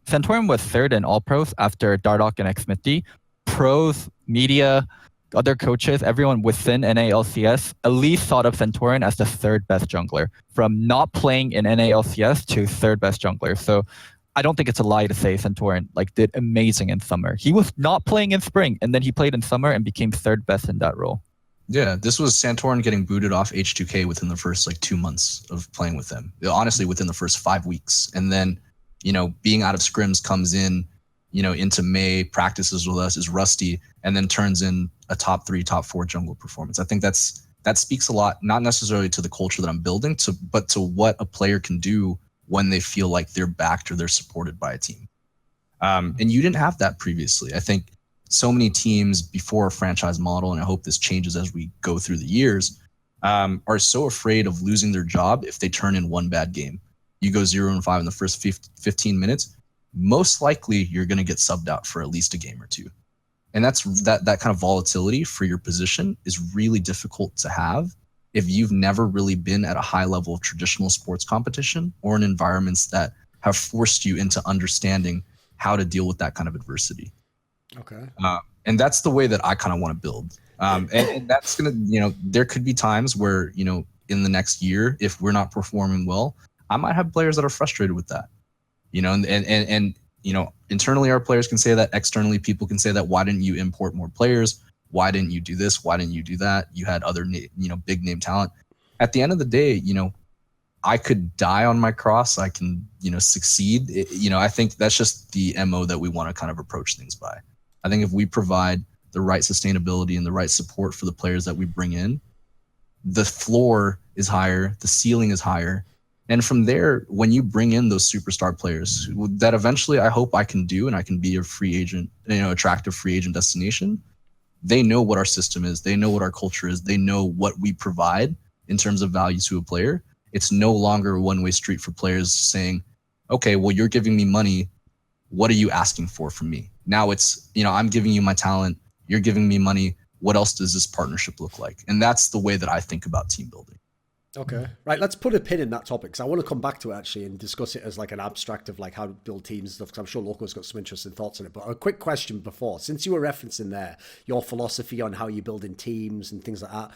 Santorin was third in all pros after Dardoch and Xmithy. Pros, media, other coaches, everyone within NALCS at least thought of Santorin as the third best jungler. From not playing in NALCS to third best jungler. So I don't think it's a lie to say Santorin like did amazing in summer. He was not playing in spring, and then he played in summer and became third best in that role. Yeah, this was Santorin getting booted off H2K within the first like 2 months of playing with them. Honestly, within the first 5 weeks. And then, you know, being out of scrims, comes in, you know, into May, practices with us, is rusty, and then turns in a top 3, top 4 jungle performance. I think that speaks a lot, not necessarily to the culture that I'm building, but to what a player can do when they feel like they're backed or they're supported by a team. And you didn't have that previously. I think so many teams before a franchise model, and I hope this changes as we go through the years, are so afraid of losing their job if they turn in one bad game. You go 0-5 in the first 15 minutes, most likely you're going to get subbed out for at least a game or two. And that kind of volatility for your position is really difficult to have if you've never really been at a high level of traditional sports competition or in environments that have forced you into understanding how to deal with that kind of adversity. Okay. And that's the way that I kind of want to build. And that's going to, you know, there could be times where, you know, in the next year, if we're not performing well, I might have players that are frustrated with that, you know, and you know, internally our players can say that, externally people can say that, why didn't you import more players? Why didn't you do this? Why didn't you do that? You had other, you know, big name talent. At the end of the day, you know, I could die on my cross. I can, you know, succeed. You know, I think that's just the MO that we want to kind of approach things by. I think if we provide the right sustainability and the right support for the players that we bring in, the floor is higher, the ceiling is higher. And from there, when you bring in those superstar players that eventually I hope I can do, and I can be a free agent, you know, attractive free agent destination, they know what our system is. They know what our culture is. They know what we provide in terms of value to a player. It's no longer a one-way street for players saying, okay, well, you're giving me money. What are you asking for from me? Now it's, you know, I'm giving you my talent. You're giving me money. What else does this partnership look like? And that's the way that I think about team building. Okay, right. Let's put a pin in that topic, because I want to come back to it actually and discuss it as like an abstract of like how to build teams and stuff, because I'm sure Loco's got some interesting thoughts on it. But a quick question before, since you were referencing there your philosophy on how you build in teams and things like that,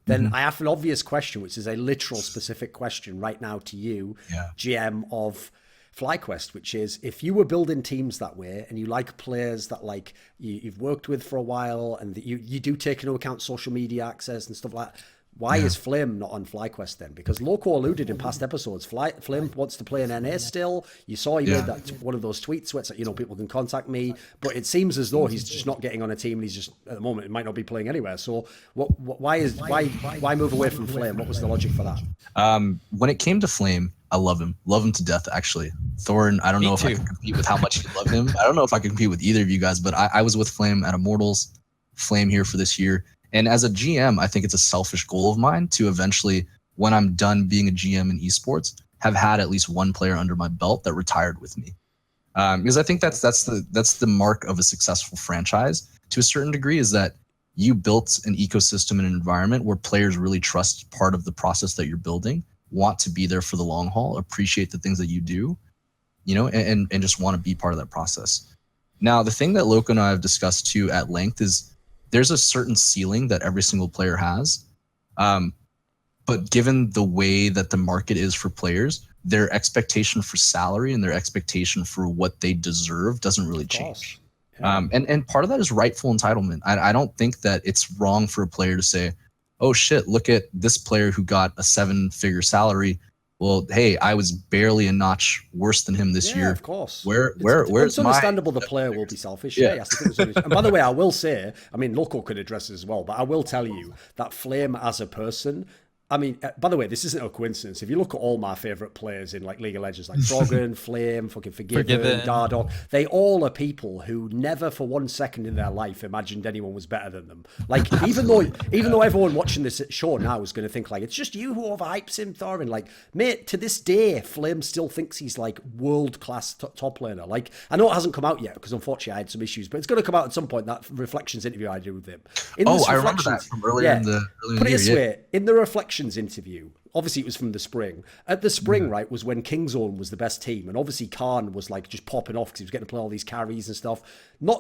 then I have an obvious question, which is a literal specific question right now to you, GM of Flyquest, which is, if you were building teams that way and you like players that like you've worked with for a while and that you do take into account social media access and stuff like that, why is Flame not on Flyquest then? Because Loco alluded in past episodes, Flame wants to play in NA still. You saw he made that one of those tweets where it's like, you know, people can contact me, but it seems as though he's just not getting on a team and he's just, at the moment, it might not be playing anywhere. So why move away from Flame? What was the logic for that? When it came to Flame, I love him to death, actually. Thorn, I don't know if I can compete with how much you love him. I don't know if I can compete with either of you guys, but I was with Flame at Immortals, Flame here for this year. And as a GM, I think it's a selfish goal of mine to eventually, when I'm done being a GM in esports, have had at least one player under my belt that retired with me. Because I think that's the mark of a successful franchise to a certain degree, is that you built an ecosystem and an environment where players really trust part of the process that you're building, want to be there for the long haul, appreciate the things that you do, and just want to be part of that process. Now, the thing that Loco and I have discussed too at length is there's a certain ceiling that every single player has. But given the way that the market is for players, their expectation for salary and their expectation for what they deserve doesn't really change. Yeah. And part of that is rightful entitlement. I don't think that it's wrong for a player to say, oh shit, look at this player who got a 7-figure salary. Well, hey, I was barely a notch worse than him this year. Yeah, of course. Where's it's understandable the player will be selfish. Yeah. And by the way, I will say, I mean, Loco could address this as well, but I will tell you that Flame as a person, I mean, by the way, this isn't a coincidence. If you look at all my favorite players in like League of Legends, like Froggen, Flame, fucking Forgiven, Dardoch, they all are people who never for 1 second in their life imagined anyone was better than them. Like, even though everyone watching this show now is going to think like, it's just you who overhypes him, Thorin. Like, mate, to this day, Flame still thinks he's like world-class top laner. Like, I know it hasn't come out yet because unfortunately I had some issues, but it's going to come out at some point, that Reflections interview I did with him. I remember that from earlier in the Put it this way, in the Reflections interview, obviously it was from the spring. At the spring, right, was when Kingzone was the best team, and obviously Khan was like just popping off because he was getting to play all these carries and stuff.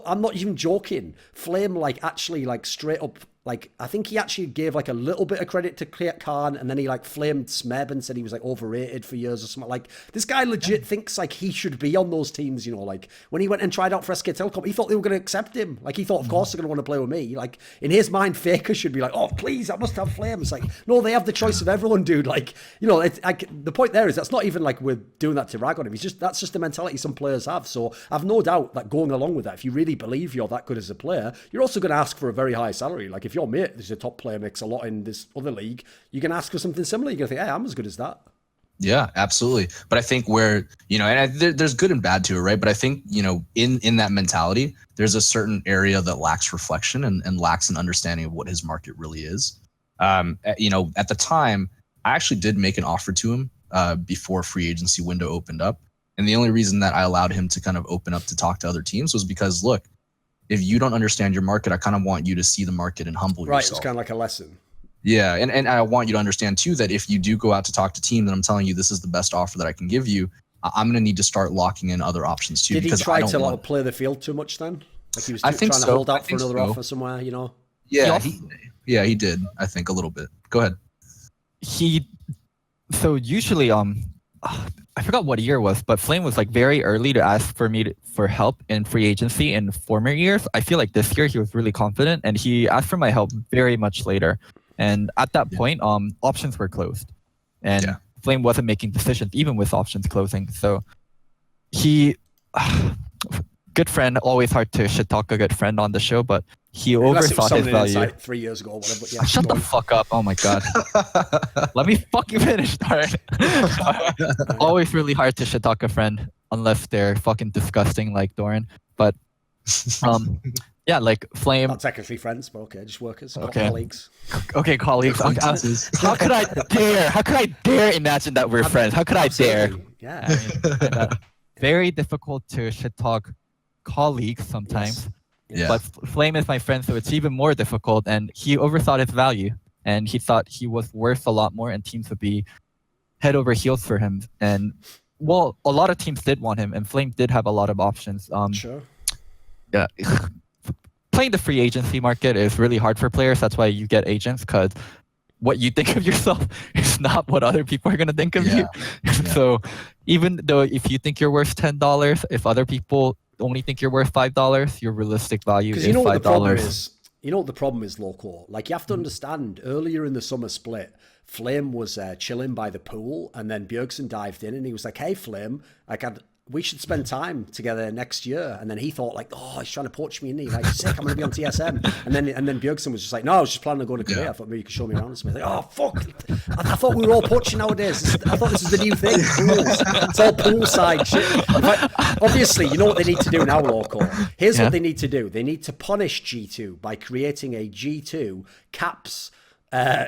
I'm not even joking. Flame like actually like straight up, like I think he actually gave like a little bit of credit to Khan, and then he like flamed Smeb and said he was like overrated for years or something. Like, this guy legit thinks like he should be on those teams, like when he went and tried out for SK Telecom, he thought they were going to accept him. Like, he thought, of course they're going to want to play with me. Like, in his mind, Faker should be like, oh please, I must have Flame. It's like, no, they have the choice of everyone, dude. Like, it's like, the point there is that's not even like we're doing that to rag on him. That's just the mentality some players have. So I've no doubt that going along with that, if you really believe you're that good as a player, you're also going to ask for a very high salary. Like, if your mate is a top player, makes a lot in this other league, you can ask for something similar. You're going to think, hey, I'm as good as that. Yeah, absolutely. But I think where, there's good and bad to it, right? But I think, in that mentality, there's a certain area that lacks reflection and lacks an understanding of what his market really is. At the time, I actually did make an offer to him before free agency window opened up. And the only reason that I allowed him to kind of open up to talk to other teams was because, look, if you don't understand your market, I kind of want you to see the market and humble yourself. Right, it's kind of like a lesson. Yeah, and I want you to understand too that if you do go out to talk to team, that I'm telling you this is the best offer that I can give you, I'm going to need to start locking in other options too. Did he try to play the field too much then? Like, he was trying to hold out for another offer somewhere, Yeah, he did. I think a little bit. Go ahead. So usually, I forgot what year it was, but Flame was like very early to ask for me for help in free agency in former years. I feel like this year he was really confident and he asked for my help very much later. And at that point, options were closed, and Flame wasn't making decisions even with options closing. So good friend, always hard to shit talk a good friend on the show, but he oversaw his value. 3 years ago or whatever. But yeah, shut the fuck up. Oh my God. Let me fucking finish. Always really hard to shit talk a friend unless they're fucking disgusting like Doran. But yeah, like Flame. Not technically friends, but okay, just workers, okay. Colleagues. Okay, colleagues. How could I dare? How could I dare imagine that we're friends? How could I dare? Yeah. I mean, very difficult to shit talk colleagues sometimes. Yes. Yeah. But Flame is my friend, so it's even more difficult. And he overthought his value, and he thought he was worth a lot more, and teams would be head over heels for him. And well, a lot of teams did want him, and Flame did have a lot of options. Sure. Yeah. Playing the free agency market is really hard for players. That's why you get agents, because what you think of yourself is not what other people are going to think of you. So even though if you think you're worth $10, if other people only think you're worth $5, your realistic value is $5. You know what the problem is, Loco? Like, you have to understand, earlier in the summer split, Flame was chilling by the pool, and then Bjergsen dived in and he was like, hey, Flame, we should spend time together next year. And then he thought like, oh, he's trying to poach me, and he's like, sick, I'm going to be on TSM. And then Bjergsen was just like, no, I was just planning on going to Korea. I thought maybe you could show me around. And something. Like, oh, fuck. I thought we were all poaching nowadays. I thought this was the new thing. Pools. It's all poolside shit. But obviously, you know what they need to do now, Loco? Here's what they need to do. They need to punish G2 by creating a G2 caps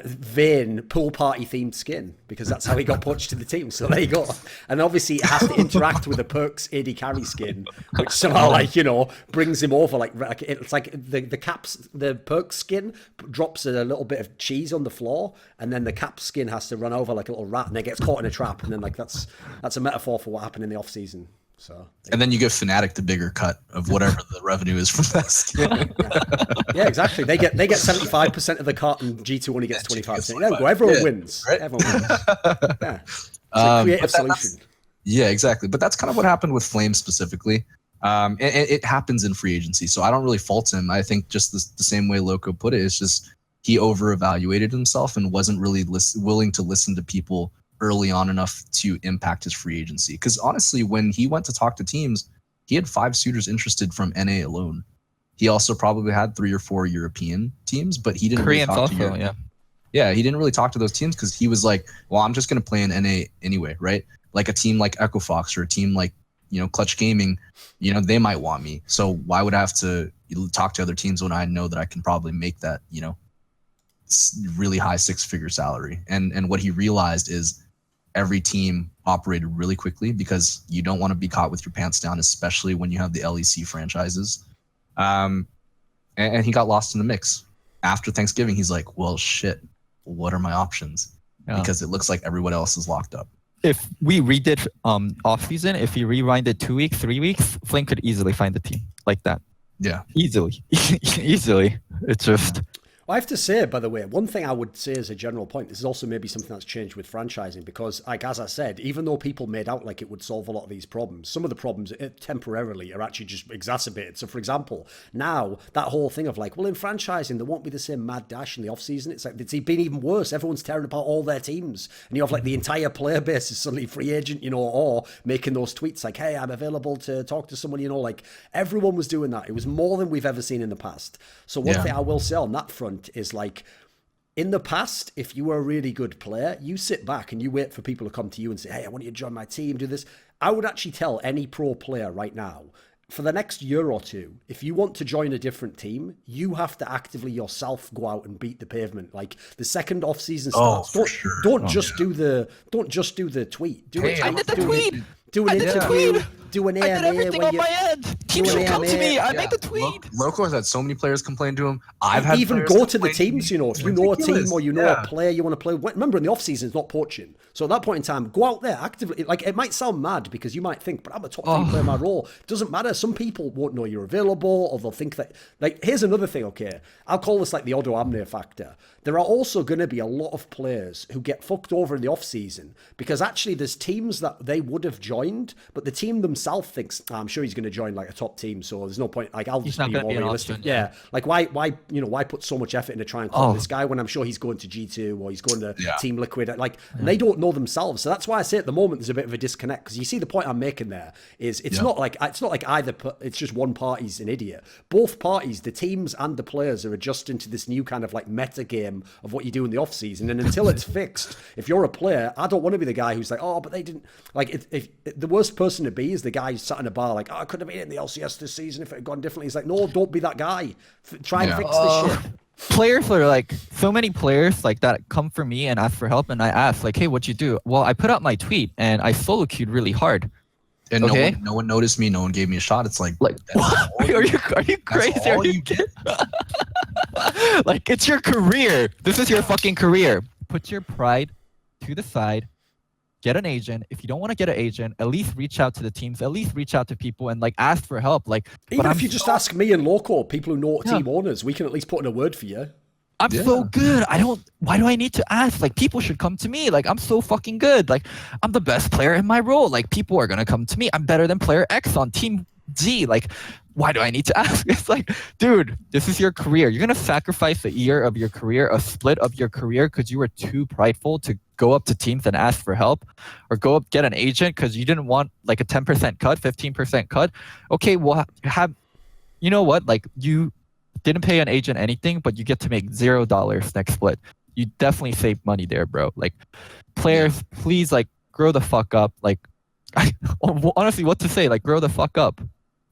Vayne pool party themed skin because that's how he got poached to the team. So there you go. And obviously it has to interact with the Perks AD carry skin, which somehow brings him over. Like it's like the Perks skin drops a little bit of cheese on the floor, and then the Cap skin has to run over like a little rat, and it gets caught in a trap. And then that's a metaphor for what happened in the off season. So, and then you give Fnatic the bigger cut of whatever the revenue is from that skin. Yeah, exactly. They get 75% of the cut, and G2 only gets 25%. There we go. Everyone wins. Right? Everyone wins. Yeah. It's a creative solution. Yeah, exactly. But that's kind of what happened with Flame specifically. And it happens in free agency, so I don't really fault him. I think just the same way Loco put it, it's just he over-evaluated himself and wasn't really willing to listen to people early on enough to impact his free agency. Because honestly, when he went to talk to teams, he had 5 suitors interested from NA alone. He also probably had 3 or 4 European teams, but he didn't really talk to Europe. Yeah, he didn't really talk to those teams because he was like, well, I'm just going to play in NA anyway, right? Like a team like Echo Fox or a team like, Clutch Gaming, they might want me. So why would I have to talk to other teams when I know that I can probably make that, really high 6-figure salary? And what he realized is every team operated really quickly because you don't want to be caught with your pants down, especially when you have the LEC franchises. And he got lost in the mix. After Thanksgiving, he's like, well, shit, what are my options? Yeah. Because it looks like everyone else is locked up. If we redid off season, if you rewinded 2 weeks, 3 weeks, Flame could easily find the team like that. Yeah. Easily. It's just... I have to say, by the way, one thing I would say as a general point, this is also maybe something that's changed with franchising because, as I said, even though people made out like it would solve a lot of these problems, some of the problems temporarily are actually just exacerbated. So, for example, now that whole thing of like, well, in franchising, there won't be the same mad dash in the off-season. It's like, it's been even worse. Everyone's tearing apart all their teams. And you have like the entire player base is suddenly free agent, or making those tweets like, hey, I'm available to talk to someone, like everyone was doing that. It was more than we've ever seen in the past. So one thing I will say on that front is like in the past, if you were a really good player, you sit back and you wait for people to come to you and say, hey, I want you to join my team, do this. I would actually tell any pro player right now, for the next year or two, if you want to join a different team, you have to actively yourself go out and beat the pavement. Like the second off season starts, don't just do the tweet. I did the tweet. Do an interview. Do an AMA. I did everything on my end. Teams should come to me. I made the tweet. Loco has had so many players complain to him. I've had even go to the teams. If you know a team or a player you want to play. Remember, in the off season, it's not poaching. So at that point in time, go out there actively. Like it might sound mad because you might think, but I'm a top 3 player in my role. It doesn't matter. Some people won't know you're available, or they'll think that. Like, here's another thing. Okay, I'll call this like the Odo Amne factor. There are also going to be a lot of players who get fucked over in the off season because actually there's teams that they would have joined, but the team themselves thinks, I'm sure he's going to join like a top team, so there's no point. Like, I'll just be more realistic. Yeah. Like why put so much effort into trying to call this guy when I'm sure he's going to G2 or he's going to Team Liquid? Like, they don't know themselves. So that's why I say at the moment there's a bit of a disconnect, because you see the point I'm making there is it's not like either it's just one party's an idiot. Both parties, the teams and the players, are adjusting to this new kind of like meta game of what you do in the off season, and until it's fixed, if you're a player, I don't want to be the guy who's like, oh, but they didn't like. If the worst person to be is the guy who's sat in a bar like, oh, I could have been in the LCS this season if it had gone differently. He's like, no, don't be that guy. Try and fix this shit. Players are like, so many players like that come for me and ask for help, and I ask like, hey, what'd you do? Well, I put out my tweet and I solo queued really hard. And no one noticed me. No one gave me a shot. It's like what? Are you crazy? Are you kidding? Like, it's your career. This is your fucking career. Put your pride to the side. Get an agent. If you don't want to get an agent, at least reach out to the teams. At least reach out to people and like ask for help. Like, even if you just ask me and Loco, people who know team owners, we can at least put in a word for you. I'm so good. Why do I need to ask? Like, people should come to me. Like, I'm so fucking good. Like, I'm the best player in my role. Like, people are going to come to me. I'm better than player X on team Z. Like, why do I need to ask? It's like, dude, this is your career. You're going to sacrifice a year of your career, a split of your career, because you were too prideful to go up to teams and ask for help, or go up, get an agent because you didn't want like a 10% cut, 15% cut. Okay, well, you know what? Like, you didn't pay an agent anything, but you get to make $0 next split. You definitely save money there, bro. Like, players, please, like, grow the fuck up. Like, honestly, what to say? Like, grow the fuck up.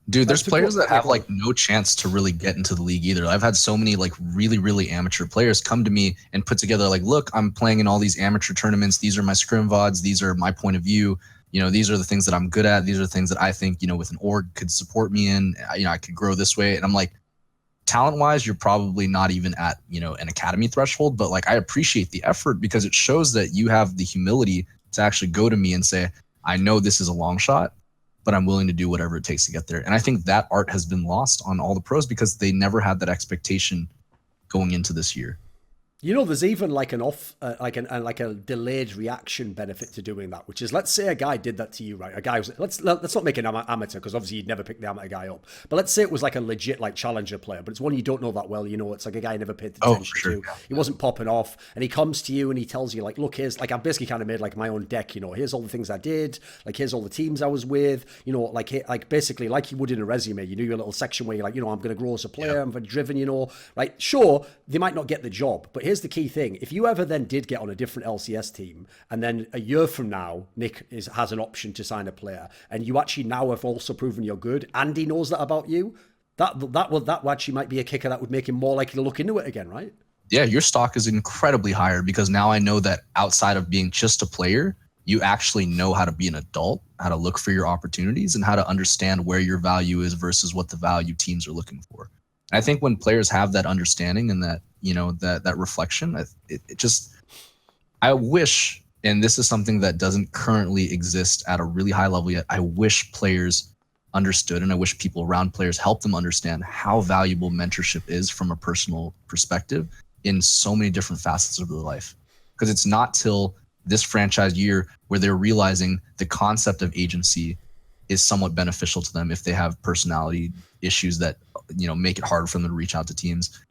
Dude, there's to players go- that yeah, have go like on. no chance to really get into the league either. I've had so many like really, really amateur players come to me and put together like, look, I'm playing in all these amateur tournaments. These are my scrim VODs. These are my point of view. You know, these are the things that I'm good at. These are the things that I think, you know, with an org could support me in. You know, I could grow this way. And I'm like, talent wise, you're probably not even at, you know, an academy threshold, but like I appreciate the effort because it shows that you have the humility to actually go to me and say, I know this is a long shot, but I'm willing to do whatever it takes to get there. And I think that art has been lost on all the pros because they never had that expectation going into this year. You know, there's even like like a delayed reaction benefit to doing that, which is, let's say a guy did that to you, right? A guy was, let's not make an amateur, because obviously you'd never pick the amateur guy up. But let's say it was like a legit like challenger player, but it's one you don't know that well. You know, it's like a guy you never paid attention for sure. to. He wasn't popping off, and he comes to you and he tells you like, look, here's like, I've basically kind of made like my own deck. You know, here's all the things I did. Like, here's all the teams I was with. You know, like basically like you would in a resume. You do your little section where you're like, you know, I'm going to grow as a player. I'm very driven. You know, right? Sure, they might not get the job, but here's the key thing: if you ever then did get on a different LCS team, and then a year from now, Nick has an option to sign a player, and you actually now have also proven you're good, and he knows that about you, that actually might be a kicker that would make him more likely to look into it again, right? Yeah, your stock is incredibly higher because now I know that outside of being just a player, you actually know how to be an adult, how to look for your opportunities, and how to understand where your value is versus what the value teams are looking for. And I think when players have that understanding and that, you know, that reflection, it just, I wish, and this is something that doesn't currently exist at a really high level yet, I wish players understood, and I wish people around players help them understand how valuable mentorship is from a personal perspective in so many different facets of their life. Because it's not till this franchise year where they're realizing the concept of agency is somewhat beneficial to them if they have personality issues that, you know, make it harder for them to reach out to teams.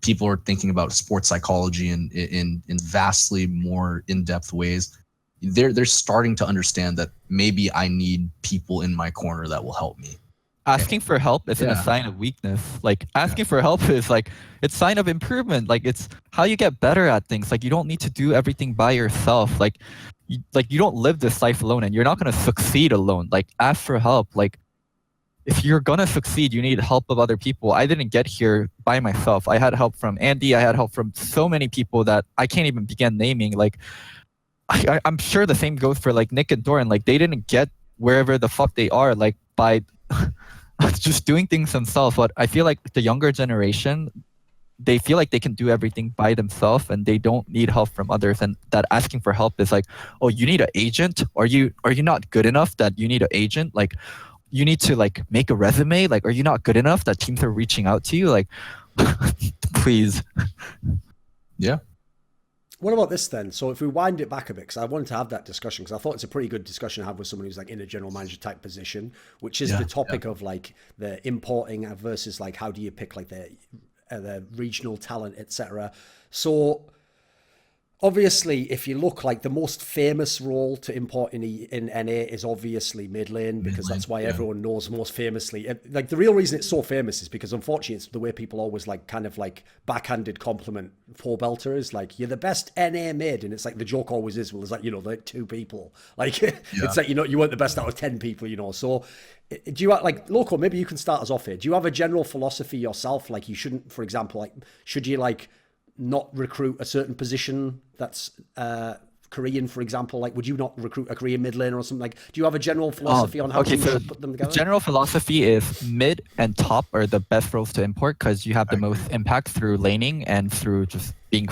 People are thinking about sports psychology in vastly more in-depth ways. They're starting to understand that maybe I need people in my corner that will help me. Asking for help isn't a sign of weakness. Like, asking for help is like, it's sign of improvement. Like, it's how you get better at things. Like, you don't need to do everything by yourself. Like you don't live this life alone, and you're not going to succeed alone. Like, ask for help. Like, if you're going to succeed, you need help of other people. I didn't get here by myself. I had help from Andy. I had help from so many people that I can't even begin naming. Like, I'm sure the same goes for like Nick and Doran. Like, they didn't get wherever the fuck they are, like, by just doing things themselves. But I feel like the younger generation, they feel like they can do everything by themselves and they don't need help from others. And that asking for help is like, oh, you need an agent? Are you not good enough that you need an agent? Like, you need to like make a resume? Like, are you not good enough that teams are reaching out to you? Like, please. Yeah. What about this then? So if we wind it back a bit, because I wanted to have that discussion, because I thought it's a pretty good discussion to have with someone who's like in a general manager type position, which is the topic of like the importing versus like how do you pick like the regional talent, etc. So obviously, if you look, like the most famous role to import in NA is obviously mid lane, because that's why everyone knows most famously. Like, the real reason it's so famous is because unfortunately it's the way people always like kind of like backhanded compliment four belters, like, you're the best NA mid, and it's like the joke always is, well, there's like, you know, like 2 people, like it's like, you know, you weren't the best out of 10 people, you know. So do you like, Loco, maybe you can start us off here. Do you have a general philosophy yourself, like you shouldn't, for example, like should you like not recruit a certain position that's Korean, for example? Like, would you not recruit a Korean mid laner or something? Like, do you have a general philosophy on how you should put them together? General philosophy is mid and top are the best roles to import because you have the most impact through laning and through just being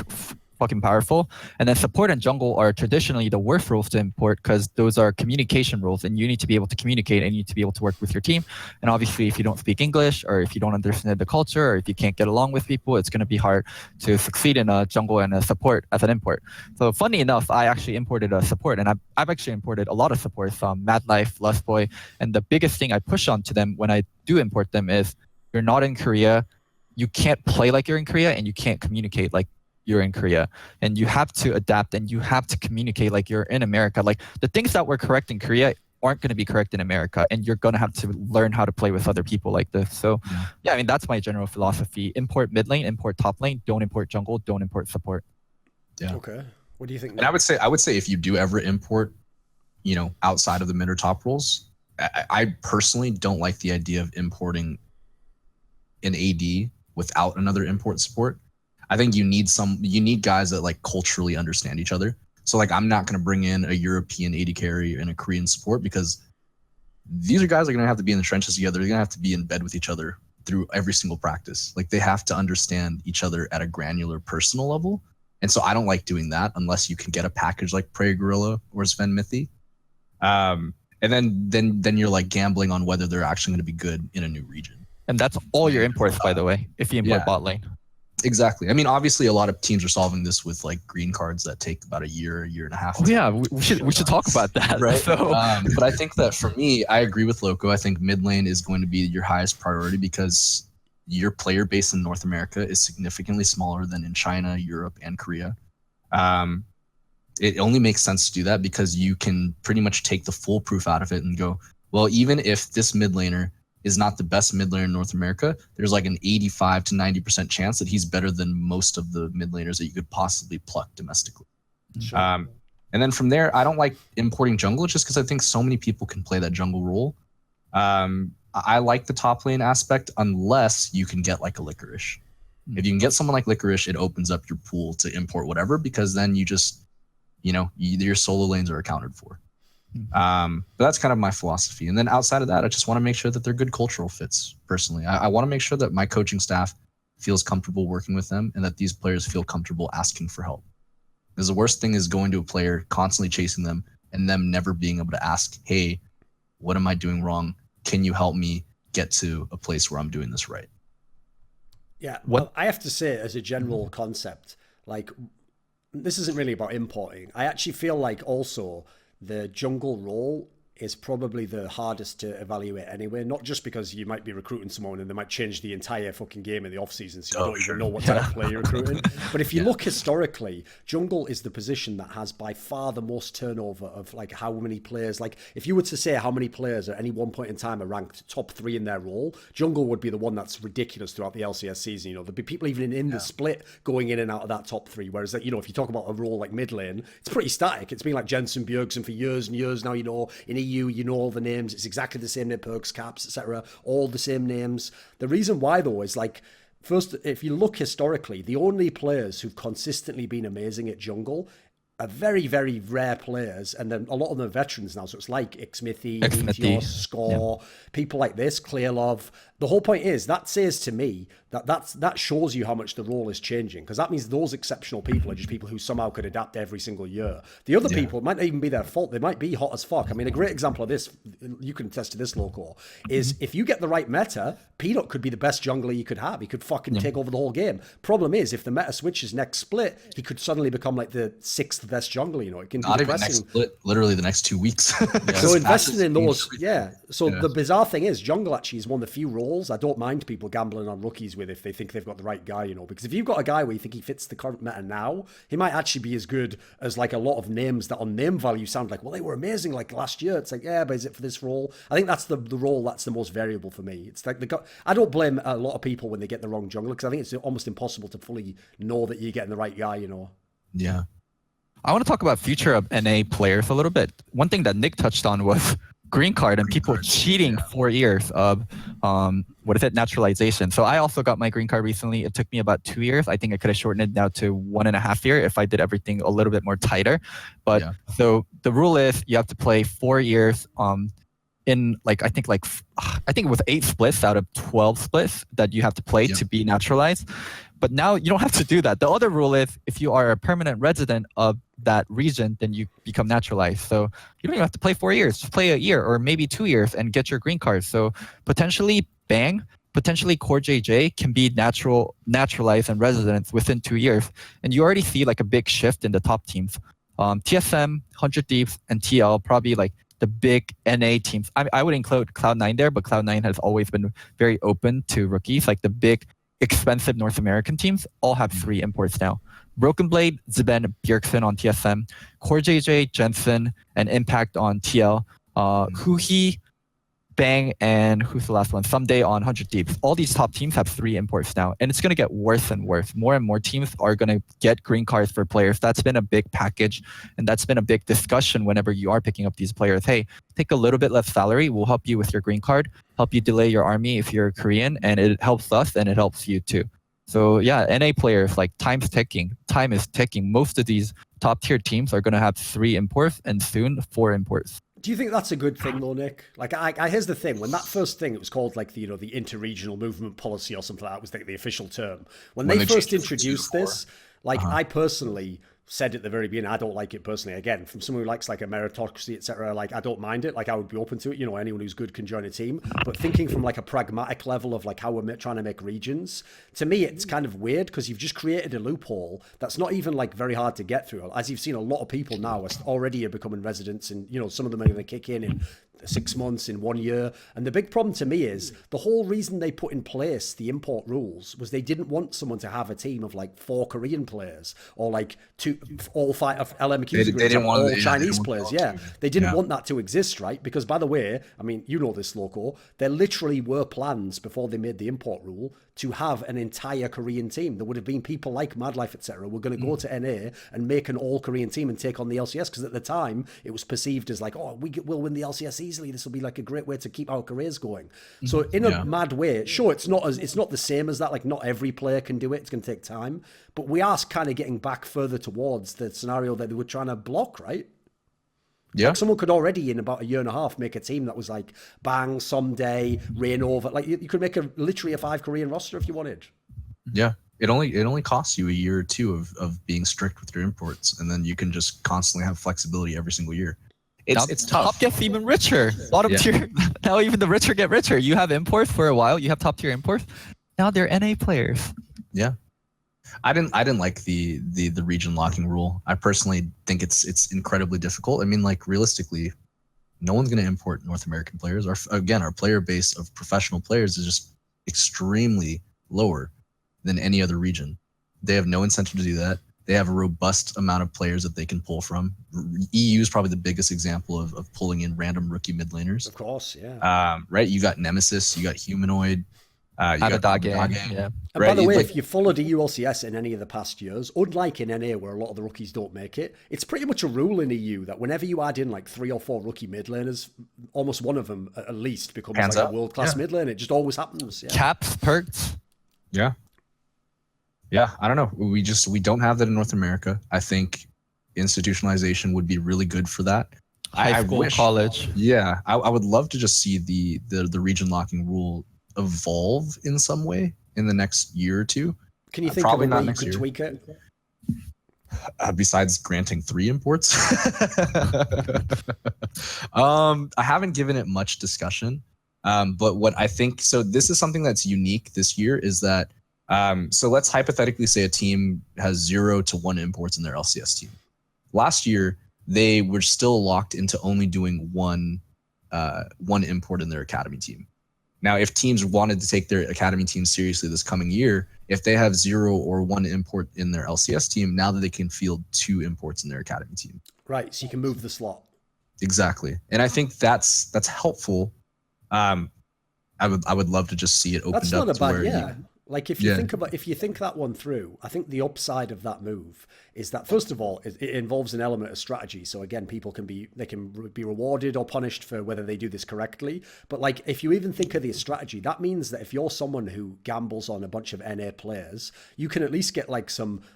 fucking powerful. And then support and jungle are traditionally the worst roles to import because those are communication roles, and you need to be able to communicate and you need to be able to work with your team. And obviously, if you don't speak English or if you don't understand the culture or if you can't get along with people, it's going to be hard to succeed in a jungle and a support as an import. So funny enough, I actually imported a support, and I've actually imported a lot of supports from Mad Life, Lustboy, and the biggest thing I push on to them when I do import them is you're not in Korea, you can't play like you're in Korea, and you can't communicate like you're in Korea, and you have to adapt and you have to communicate like you're in America. Like, the things that were correct in Korea aren't going to be correct in America, and you're going to have to learn how to play with other people like this. So yeah, I mean, that's my general philosophy. Import mid lane, import top lane, don't import jungle, don't import support. Yeah. Okay. What do you think? And I would say if you do ever import, you know, outside of the mid or top roles, I personally don't like the idea of importing an AD without another import support. I think you need guys that like culturally understand each other. So like I'm not going to bring in a European AD carry and a Korean support because these are guys that are going to have to be in the trenches together. They're going to have to be in bed with each other through every single practice. Like they have to understand each other at a granular personal level. And so I don't like doing that unless you can get a package like Prey Gorilla or Sven Mithi. And then you're like gambling on whether they're actually going to be good in a new region. And that's all your imports, by the way, if you import bot lane. Exactly. I mean, obviously, a lot of teams are solving this with like green cards that take about a year and a half. Oh yeah, we should talk about that. Right. So, but I think that for me, I agree with Loco. I think mid lane is going to be your highest priority because your player base in North America is significantly smaller than in China, Europe, and Korea. It only makes sense to do that because you can pretty much take the foolproof out of it and go, well, even if this mid laner is not the best mid laner in North America, there's like an 85 to 90% chance that he's better than most of the mid laners that you could possibly pluck domestically. Sure. And then from there, I don't like importing jungle just because I think so many people can play that jungle role. I like the top lane aspect unless you can get like a Licorice. If you can get someone like Licorice, it opens up your pool to import whatever because then you just, your solo lanes are accounted for. But that's kind of my philosophy. And then outside of that, I just want to make sure that they're good cultural fits personally. I want to make sure that my coaching staff feels comfortable working with them and that these players feel comfortable asking for help. Because the worst thing is going to a player, constantly chasing them and them never being able to ask, hey, what am I doing wrong? Can you help me get to a place where I'm doing this right? Yeah, well, I have to say as a general concept, like this isn't really about importing. I actually feel like also the jungle role is probably the hardest to evaluate anyway, not just because you might be recruiting someone and they might change the entire fucking game in the off season, so you don't even know what type of player you're recruiting. But if you look historically, jungle is the position that has by far the most turnover of like how many players, like if you were to say how many players at any one point in time are ranked top 3 in their role, jungle would be the one that's ridiculous throughout the LCS season. There'd be people even in the split going in and out of that top 3, whereas that, if you talk about a role like mid lane, it's pretty static. It's been like Jensen Bjergsen for years and years now. In EU, all the names. It's exactly the same name, perks, caps, etc. All the same names. The reason why though is like, first, if you look historically, the only players who've consistently been amazing at jungle are very, very rare players, and then a lot of them are veterans now. So it's like Xmithy, Meteos, Score, people like this, Clearlove. The whole point is that says to me that shows you how much the role is changing, because that means those exceptional people are just people who somehow could adapt every single year. The other people, it might not even be their fault. They might be hot as fuck. I mean, a great example of this, you can attest to this, Loco, is if you get the right meta, Peanut could be the best jungler you could have. He could fucking take over the whole game. Problem is, if the meta switches next split, he could suddenly become like the 6th best jungler. It can not be even next split, literally the next 2 weeks. So investing in those, So the bizarre thing is, jungle actually is one of the few roles I don't mind people gambling on rookies with if they think they've got the right guy, because if you've got a guy where you think he fits the current meta now, he might actually be as good as like a lot of names that on name value sound like, well, they were amazing like last year. It's like, yeah, but is it for this role? I think that's the role that's the most variable for me. It's like I don't blame a lot of people when they get the wrong jungler, because I think it's almost impossible to fully know that you're getting the right guy, Yeah. I want to talk about future of NA players a little bit. One thing that Nick touched on was green card and people cheating 4 years of naturalization. So I also got my green card recently. It took me about 2 years. I think I could have shortened it now to 1.5 years if I did everything a little bit more tighter. But so the rule is you have to play 4 years in I think it was 8 splits out of 12 splits that you have to play to be naturalized. But now you don't have to do that. The other rule is if you are a permanent resident of that region, then you become naturalized. So you don't even have to play 4 years. Just play a year or maybe 2 years and get your green card. So potentially Core JJ can be naturalized and residents within 2 years. And you already see like a big shift in the top teams. TSM, 100 Thieves, and TL probably like the big NA teams. I would include Cloud9 there, but Cloud9 has always been very open to rookies. Like the big expensive North American teams all have 3 imports now. Broken Blade, Zben, Bjergsen on TSM, Core JJ, Jensen, and Impact on TL. Huhi, Bang, and who's the last one? Someday on 100 Deeps. All these top teams have 3 imports now, and it's going to get worse and worse. More and more teams are going to get green cards for players. That's been a big package, and that's been a big discussion whenever you are picking up these players. Hey, take a little bit less salary. We'll help you with your green card, help you delay your army if you're Korean, and it helps us and it helps you too. So yeah, NA players, like time's ticking. Time is ticking. Most of these top tier teams are going to have 3 imports and soon 4 imports. Do you think that's a good thing though, Nick? Like, here's the thing. When that first thing, it was called like the the interregional movement policy or something like that was like the official term. When they first introduced this, like I personally said at the very beginning, I don't like it personally. Again, from someone who likes like a meritocracy, etc., like I don't mind it. Like I would be open to it. Anyone who's good can join a team. But thinking from like a pragmatic level of like how we're trying to make regions, to me, it's kind of weird because you've just created a loophole that's not even like very hard to get through. As you've seen, a lot of people now already are becoming residents, and some of them are going to kick in 6 months, in 1 year. And the big problem to me is the whole reason they put in place the import rules was they didn't want someone to have a team of like 4 Korean players or like all 5 of LMQs. They didn't want all Chinese players. Yeah, they didn't want that to exist, right? Because by the way, I mean, you know this, Loco, there literally were plans before they made the import rule to have an entire Korean team. There would have been people like Madlife, etc., were going to go to NA and make an all-Korean team and take on the LCS, because at the time it was perceived as like, oh, we'll win the LCS easily. This will be like a great way to keep our careers going. So in a mad way, sure, it's not the same as that. Like not every player can do it. It's going to take time, but we are kind of getting back further towards the scenario that they were trying to block, right? Yeah. Like someone could already in about a year and a half make a team that was like Bang, Someday, Rain Over. Like you could make literally a 5 Korean roster if you wanted. Yeah. It only costs you a year or two of being strict with your imports, and then you can just constantly have flexibility every single year. It's tough. Top gets even richer. Bottom tier, now even the richer get richer. You have imports for a while. You have top tier imports. Now they're NA players. Yeah. I didn't like the region locking rule. I personally think it's incredibly difficult. I mean, like realistically, no one's going to import North American players. Our player base of professional players is just extremely lower than any other region. They have no incentive to do that. They have a robust amount of players that they can pull from. EU is probably the biggest example of pulling in random rookie mid laners. Of course, yeah. Right? You got Nemesis, you got Humanoid, you got Dage. Yeah. And by the way, if you followed EU LCS in any of the past years, unlike in NA where a lot of the rookies don't make it, it's pretty much a rule in EU that whenever you add in like 3 or 4 rookie mid laners, almost one of them at least becomes Hands like up. a world-class mid lane. It just always happens. Yeah. Caps, perks. Yeah. Yeah, I don't know. We don't have that in North America. I think institutionalization would be really good for that. High school, college. Yeah, I would love to just see the region locking rule evolve in some way in the next year or two. Can you think of a way you could tweak it? Besides granting 3 imports, I haven't given it much discussion. But what I think, so this is something that's unique this year, is that so let's hypothetically say a team has 0 to 1 imports in their LCS team. Last year, they were still locked into only doing one import in their academy team. Now, if teams wanted to take their academy team seriously this coming year, if they have 0 or 1 import in their LCS team, now that they can field 2 imports in their academy team. Right, so you can move the slot. Exactly, and I think that's helpful. I would love to just see it opened that's up. That's not a bad, Like if you think that one through, I think the upside of that move is that first of all, it involves an element of strategy. So again, people can be rewarded or punished for whether they do this correctly. But like if you even think of the strategy, that means that if you're someone who gambles on a bunch of NA players, you can at least get like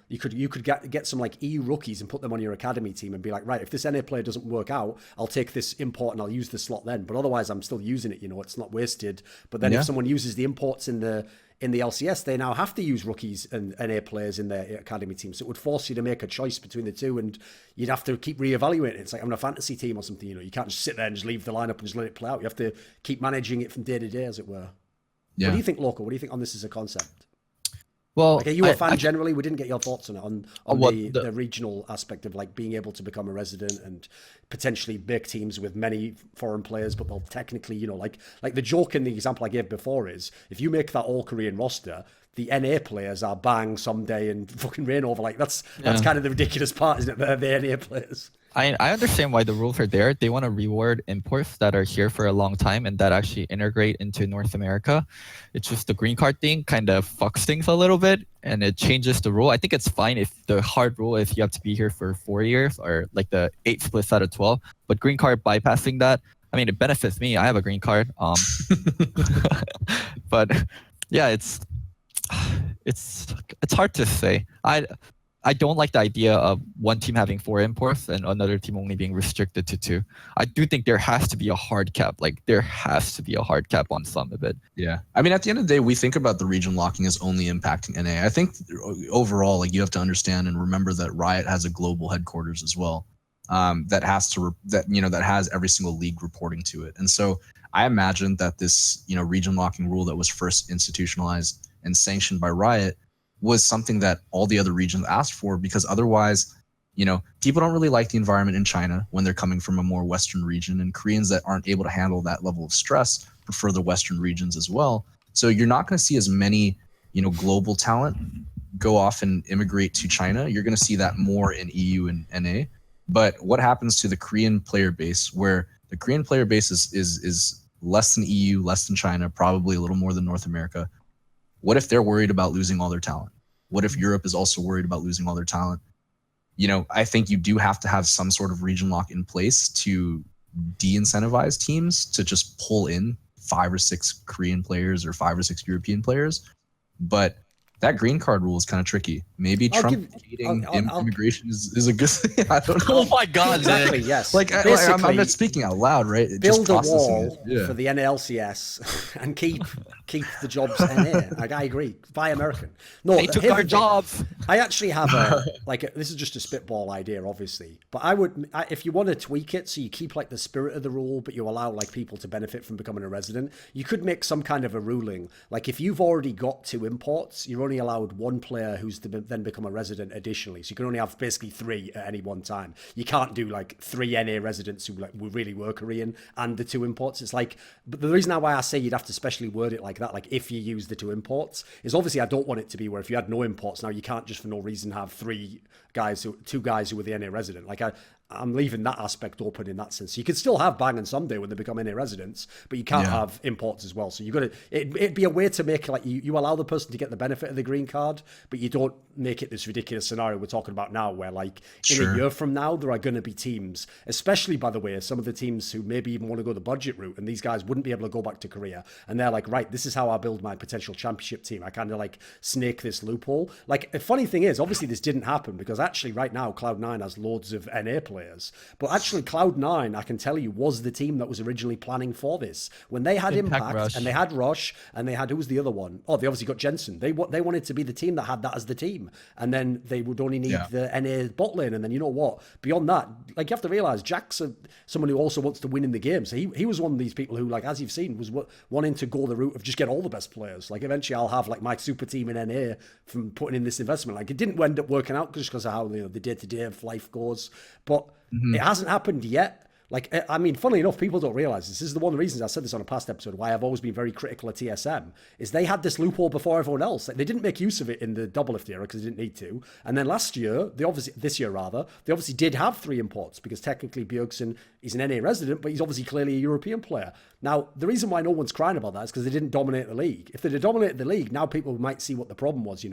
you could get some like EU rookies and put them on your academy team and be like, right, if this NA player doesn't work out, I'll take this import and I'll use the slot then. But otherwise, I'm still using it. It's not wasted. But then if someone uses the imports in the LCS, they now have to use rookies and NA players in their academy team. So it would force you to make a choice between the two, and you'd have to keep reevaluating. It's like on a fantasy team or something, you can't just sit there and just leave the lineup and just let it play out. You have to keep managing it from day to day, as it were. Yeah. What do you think, Loco? What do you think on this as a concept? Well, like, are you a fan generally? We didn't get your thoughts on it, on the regional aspect of like being able to become a resident and potentially make teams with many foreign players, but they'll technically, like the joke in the example I gave before is if you make that all Korean roster, the NA players are Bang, Someday, and fucking Rain Over. Like that's kind of the ridiculous part, isn't it? They're the NA players. I understand why the rules are there. They want to reward imports that are here for a long time and that actually integrate into North America. It's just the green card thing kind of fucks things a little bit and it changes the rule. I think it's fine if the hard rule is you have to be here for 4 years or like the 8 splits out of 12. But green card bypassing that, I mean, it benefits me. I have a green card. But yeah, it's hard to say. I don't like the idea of one team having 4 imports and another team only being restricted to 2. I do think there has to be a hard cap. Like there has to be a hard cap on some of it. Yeah. I mean, at the end of the day, we think about the region locking as only impacting NA. I think overall, like you have to understand and remember that Riot has a global headquarters as well. That has every single league reporting to it. And so I imagine that this, region locking rule that was first institutionalized and sanctioned by Riot was something that all the other regions asked for, because otherwise, people don't really like the environment in China when they're coming from a more Western region, and Koreans that aren't able to handle that level of stress prefer the Western regions as well. So you're not going to see as many, global talent go off and immigrate to China. You're going to see that more in EU and NA. But what happens to the Korean player base, where the Korean player base is less than EU, less than China, probably a little more than North America? What if they're worried about losing all their talent? What if Europe is also worried about losing all their talent? I think you do have to have some sort of region lock in place to de-incentivize teams to just pull in 5 or 6 Korean players or 5 or 6 European players. But that green card rule is kind of tricky. Maybe Trump hating immigration is a good thing. I don't know. Oh my God! Exactly. Yes. I'm not speaking out loud, right? Build a wall for the NLCS and keep the jobs NA. Like I agree. Buy American. No, they took our jobs. I actually have this is just a spitball idea, obviously. But if you want to tweak it so you keep like the spirit of the rule, but you allow like people to benefit from becoming a resident, you could make some kind of a ruling. Like if you've already got 2 imports, you're only allowed 1 player who's to then become a resident additionally. So you can only have basically 3 at any one time. You can't do like 3 NA residents who really were Korean and the 2 imports. It's like, but the reason why I say you'd have to specially word it like that, like if you use the 2 imports, is obviously I don't want it to be where if you had no imports, now you can't just for no reason have 2 guys who were the NA resident. Like I'm leaving that aspect open in that sense. So you could still have Bang and someday when they become NA residents, but you can't have imports as well. So you got to, it'd be a way to make like you allow the person to get the benefit of the green card, but you don't make it this ridiculous scenario we're talking about now, where like in a year from now there are going to be teams, especially by the way, some of the teams who maybe even want to go the budget route, and these guys wouldn't be able to go back to Korea, and they're like, right, this is how I build my potential championship team. I kind of like snake this loophole. Like a funny thing is, obviously this didn't happen because actually right now Cloud9 has loads of NA players, but actually Cloud9, I can tell you, was the team that was originally planning for this. When they had Impact and they had Rush and they had, who was the other one? Oh, they obviously got Jensen. They wanted to be the team that had that as the team, and then they would only need the NA bot lane, and then you know what? Beyond that, like you have to realize Jack's someone who also wants to win in the game. So he was one of these people who, like as you've seen, was wanting to go the route of just get all the best players. Like eventually I'll have like my super team in NA from putting in this investment. Like it didn't end up working out just because of how the day-to-day of life goes, but it hasn't happened yet. Like, I mean, funnily enough, people don't realize this is one of the reasons I said this on a past episode, why I've always been very critical of TSM, is they had this loophole before everyone else. Like, they didn't make use of it in the doublelift era because they didn't need to. And then this year, they obviously did have 3 imports because technically Bjergsen, he's an NA resident, but he's obviously clearly a European player. Now, the reason why no one's crying about that is because they didn't dominate the league. If they'd have dominated the league, now people might see what the problem was,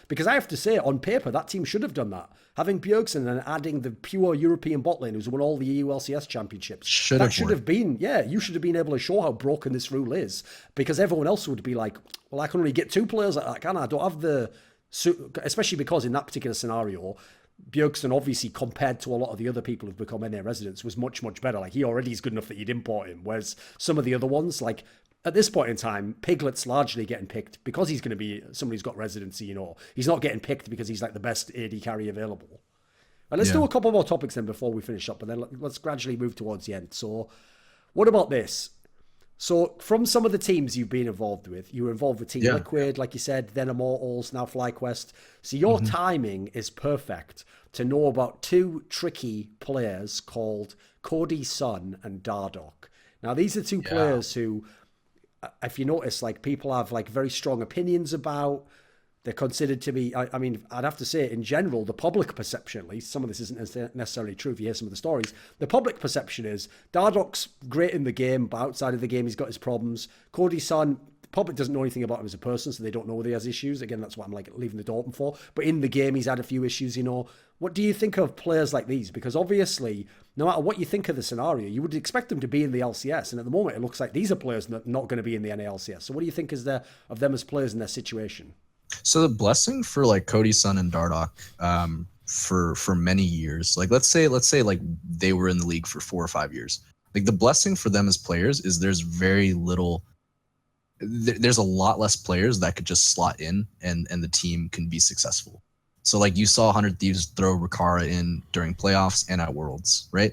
Because I have to say, on paper, that team should have done that. Having Bjergsen and adding the pure European bot lane who's won all the EU LCS championships. Should have been, you should have been able to show how broken this rule is, because everyone else would be like, well, I can only get 2 players like that, can I? I don't have the, especially because in that particular scenario, Bjergsen obviously compared to a lot of the other people who've become NA residents was much, much better. Like he already is good enough that you'd import him. Whereas some of the other ones, like at this point in time, Piglet's largely getting picked because he's going to be somebody who's got residency, He's not getting picked because he's like the best AD carry available. And let's do a couple more topics then before we finish up, and then let's gradually move towards the end. So what about this? So from some of the teams you've been involved with, you were involved with Team Liquid, like you said, then Immortals, now Flyquest. So your timing is perfect to know about 2 tricky players called Cody Sun and Dardoch. Now these are 2 players who, if you notice, like people have like very strong opinions about. They're considered to be, I mean, I'd have to say, in general, the public perception, at least, some of this isn't necessarily true if you hear some of the stories, the public perception is Dardok's great in the game, but outside of the game, he's got his problems. Cody-san, the public doesn't know anything about him as a person, so they don't know that he has issues. Again, that's what I'm like leaving the door open for. But in the game, he's had a few issues, you know. What do you think of players like these? Because obviously, no matter what you think of the scenario, you would expect them to be in the LCS. And at the moment, it looks like these are players that are not going to be in the NALCS. So what do you think is there of them as players in their situation? So the blessing for like Cody-san and Dardok, for many years, like let's say like they were in the league for 4 or 5 years. Like the blessing for them as players is there's very little, there's a lot less players that could just slot in and the team can be successful. So like you saw 100 Thieves throw Rikara in during playoffs and at Worlds, right?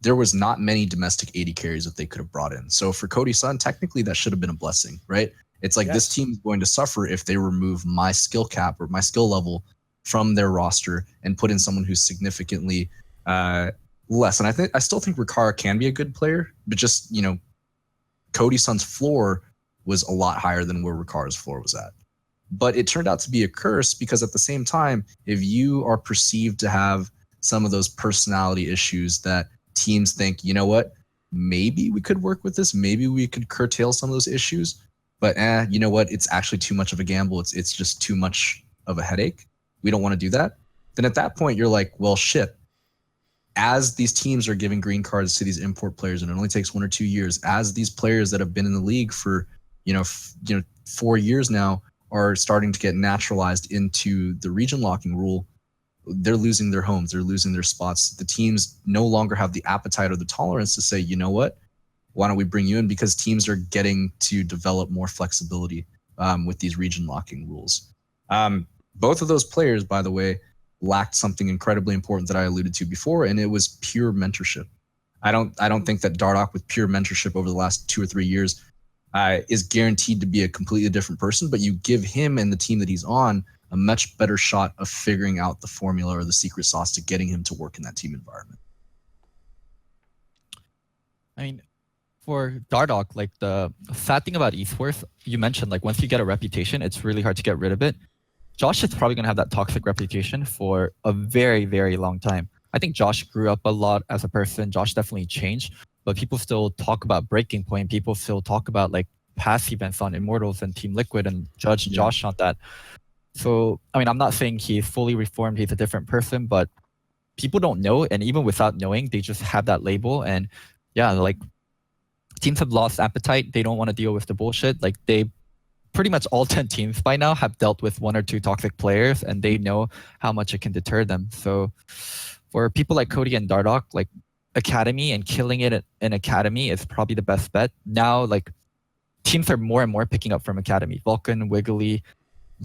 There was not many domestic 80 carries that they could have brought in. So for Cody-san, technically that should have been a blessing, right? It's like this team is going to suffer if they remove my skill cap or my skill level from their roster and put in someone who's significantly less. And I still think Rikara can be a good player, but just, you know, Cody-san's floor was a lot higher than where Rikara's floor was at. But it turned out to be a curse because at the same time, if you are perceived to have some of those personality issues that teams think, you know what, maybe we could work with this, maybe we could curtail some of those issues, but you know what, it's actually too much of a gamble. It's just too much of a headache. We don't want to do that. Then at that point, you're like, well, shit. As these teams are giving green cards to these import players, and it only takes 1 or 2 years, as these players that have been in the league for 4 years now are starting to get naturalized into the region locking rule, they're losing their homes, they're losing their spots. The teams no longer have the appetite or the tolerance to say, you know what, why don't we bring you in? Because teams are getting to develop more flexibility with these region locking rules. Both of those players, by the way, lacked something incredibly important that I alluded to before, and it was pure mentorship. I don't think that Dardok with pure mentorship over the last 2 or 3 years is guaranteed to be a completely different person, but you give him and the team that he's on a much better shot of figuring out the formula or the secret sauce to getting him to work in that team environment. I mean, for Dardok, like the sad thing about esports, you mentioned like once you get a reputation, it's really hard to get rid of it. Josh is probably going to have that toxic reputation for a very, very long time. I think Josh grew up a lot as a person. Josh definitely changed, but people still talk about Breaking Point. People still talk about like past events on Immortals and Team Liquid and judge Josh on that. So, I mean, I'm not saying he's fully reformed, he's a different person, but people don't know. And even without knowing, they just have that label. And yeah, like teams have lost appetite. They don't want to deal with the bullshit. Like they pretty much all 10 teams by now have dealt with 1 or 2 toxic players and they know how much it can deter them. So for people like Cody and Dardok, like Academy and killing it in Academy is probably the best bet. Now, like teams are more and more picking up from Academy. Vulcan, Wiggly,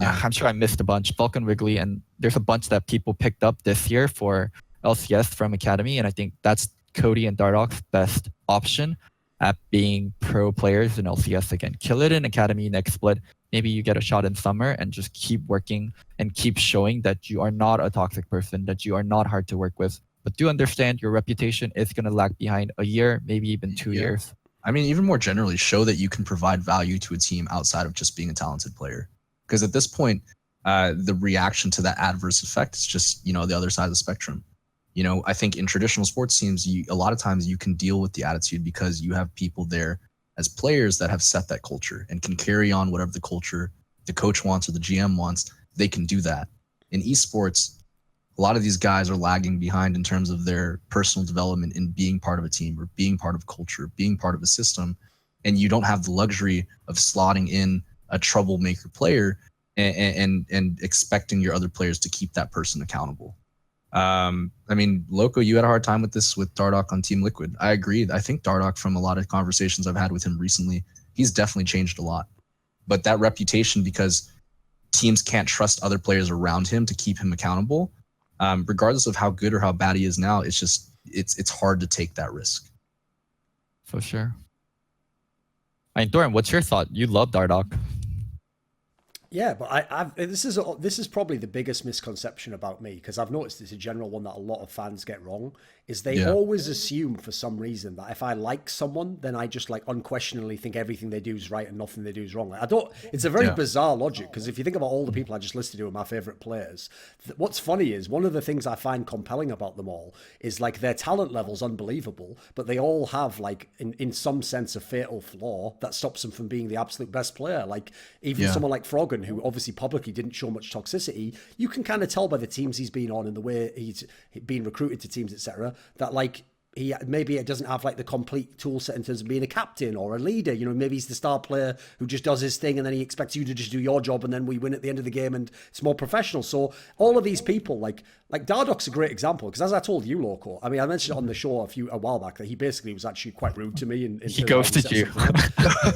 I'm sure I missed a bunch. Vulcan, Wiggly, and there's a bunch that people picked up this year for LCS from Academy, and I think that's Cody and Dardok's best option at being pro players in LCS again. Kill it in Academy next split. Maybe you get a shot in summer and just keep working and keep showing that you are not a toxic person, that you are not hard to work with. But do understand your reputation is going to lag behind a year, maybe even 2 years. I mean, even more generally, show that you can provide value to a team outside of just being a talented player. Because at this point, the reaction to that adverse effect is just, the other side of the spectrum. I think in traditional sports teams, a lot of times you can deal with the attitude because you have people there as players that have set that culture and can carry on whatever the culture the coach wants or the GM wants. They can do that. In esports, a lot of these guys are lagging behind in terms of their personal development in being part of a team or being part of culture, being part of a system. And you don't have the luxury of slotting in a troublemaker player and expecting your other players to keep that person accountable. I mean, Loco, you had a hard time with this with Dardok on Team Liquid. I agree. I think Dardok, from a lot of conversations I've had with him recently, he's definitely changed a lot. But that reputation, because teams can't trust other players around him to keep him accountable, regardless of how good or how bad he is now, it's hard to take that risk. For sure. I mean, Doran, what's your thought? You love Dardok. Yeah, but this is probably the biggest misconception about me, because I've noticed it's a general one that a lot of fans get wrong, is they always assume for some reason that if I like someone, then I just like unquestionably think everything they do is right and nothing they do is wrong. Like, it's a very bizarre logic, because if you think about all the people I just listed who are my favorite players, what's funny is one of the things I find compelling about them all is like their talent level's unbelievable, but they all have like in some sense a fatal flaw that stops them from being the absolute best player. Like even someone like Froggen, who obviously publicly didn't show much toxicity, you can kind of tell by the teams he's been on and the way he's been recruited to teams, etc., that like he maybe it doesn't have like the complete tool set in terms of being a captain or a leader. You know, maybe he's the star player who just does his thing and then he expects you to just do your job and then we win at the end of the game and it's more professional. So all of these people, like Dardoc's a great example, because as I told you, Loco, I mean, I mentioned it on the show a while back that he basically was actually quite rude to me. He ghosted you.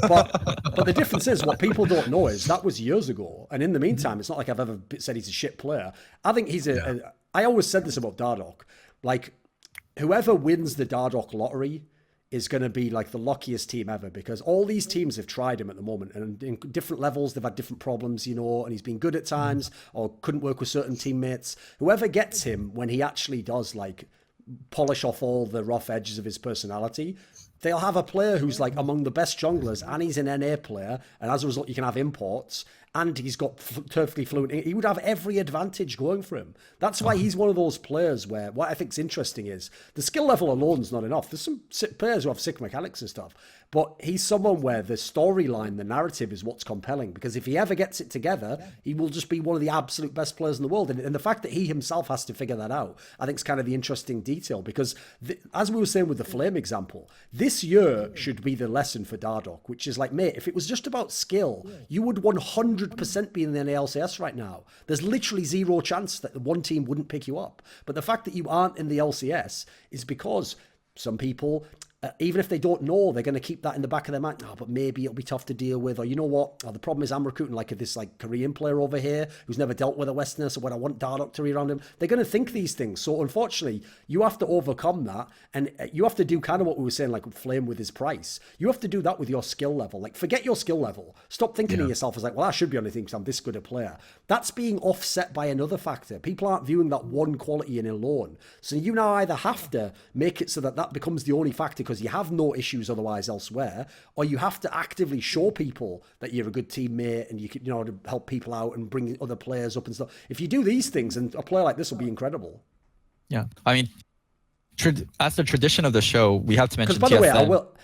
but the difference is, what people don't know is that was years ago. And in the meantime, it's not like I've ever said he's a shit player. I think he's I always said this about Dardoc, like, whoever wins the Dardoc lottery is going to be like the luckiest team ever, because all these teams have tried him at the moment and in different levels, they've had different problems, you know, and he's been good at times or couldn't work with certain teammates. Whoever gets him when he actually does like polish off all the rough edges of his personality, they'll have a player who's like among the best junglers and he's an NA player. And as a result, you can have imports and he's got perfectly fluent. He would have every advantage going for him. That's why he's one of those players where what I think is interesting is the skill level alone is not enough. There's some players who have sick mechanics and stuff, but he's someone where the storyline, the narrative is what's compelling, because if he ever gets it together, he will just be one of the absolute best players in the world. And the fact that he himself has to figure that out, I think is kind of the interesting detail, because as we were saying with the Flame example, this year should be the lesson for Dardoc, which is like, mate, if it was just about skill, you would 100% be in the LCS right now. There's literally zero chance that one team wouldn't pick you up. But the fact that you aren't in the LCS is because some people, even if they don't know, they're going to keep that in the back of their mind. Oh, but maybe it'll be tough to deal with. Or you know what? Oh, the problem is I'm recruiting like this like Korean player over here who's never dealt with a Westerner, so when I want Dardoc to be around him, they're going to think these things. So unfortunately, you have to overcome that, and you have to do kind of what we were saying, like Flame with his price. You have to do that with your skill level. Like, forget your skill level. Stop thinking of yourself as like, well, I should be on the team because I'm this good a player. That's being offset by another factor. People aren't viewing that one quality in alone. So you now either have to make it so that becomes the only factor because you have no issues otherwise elsewhere, or you have to actively show people that you're a good teammate and you can, you know, to help people out and bring other players up and stuff. If you do these things, and a player like this will be incredible. Yeah, I mean, as the tradition of the show, we have to mention. Because by the way,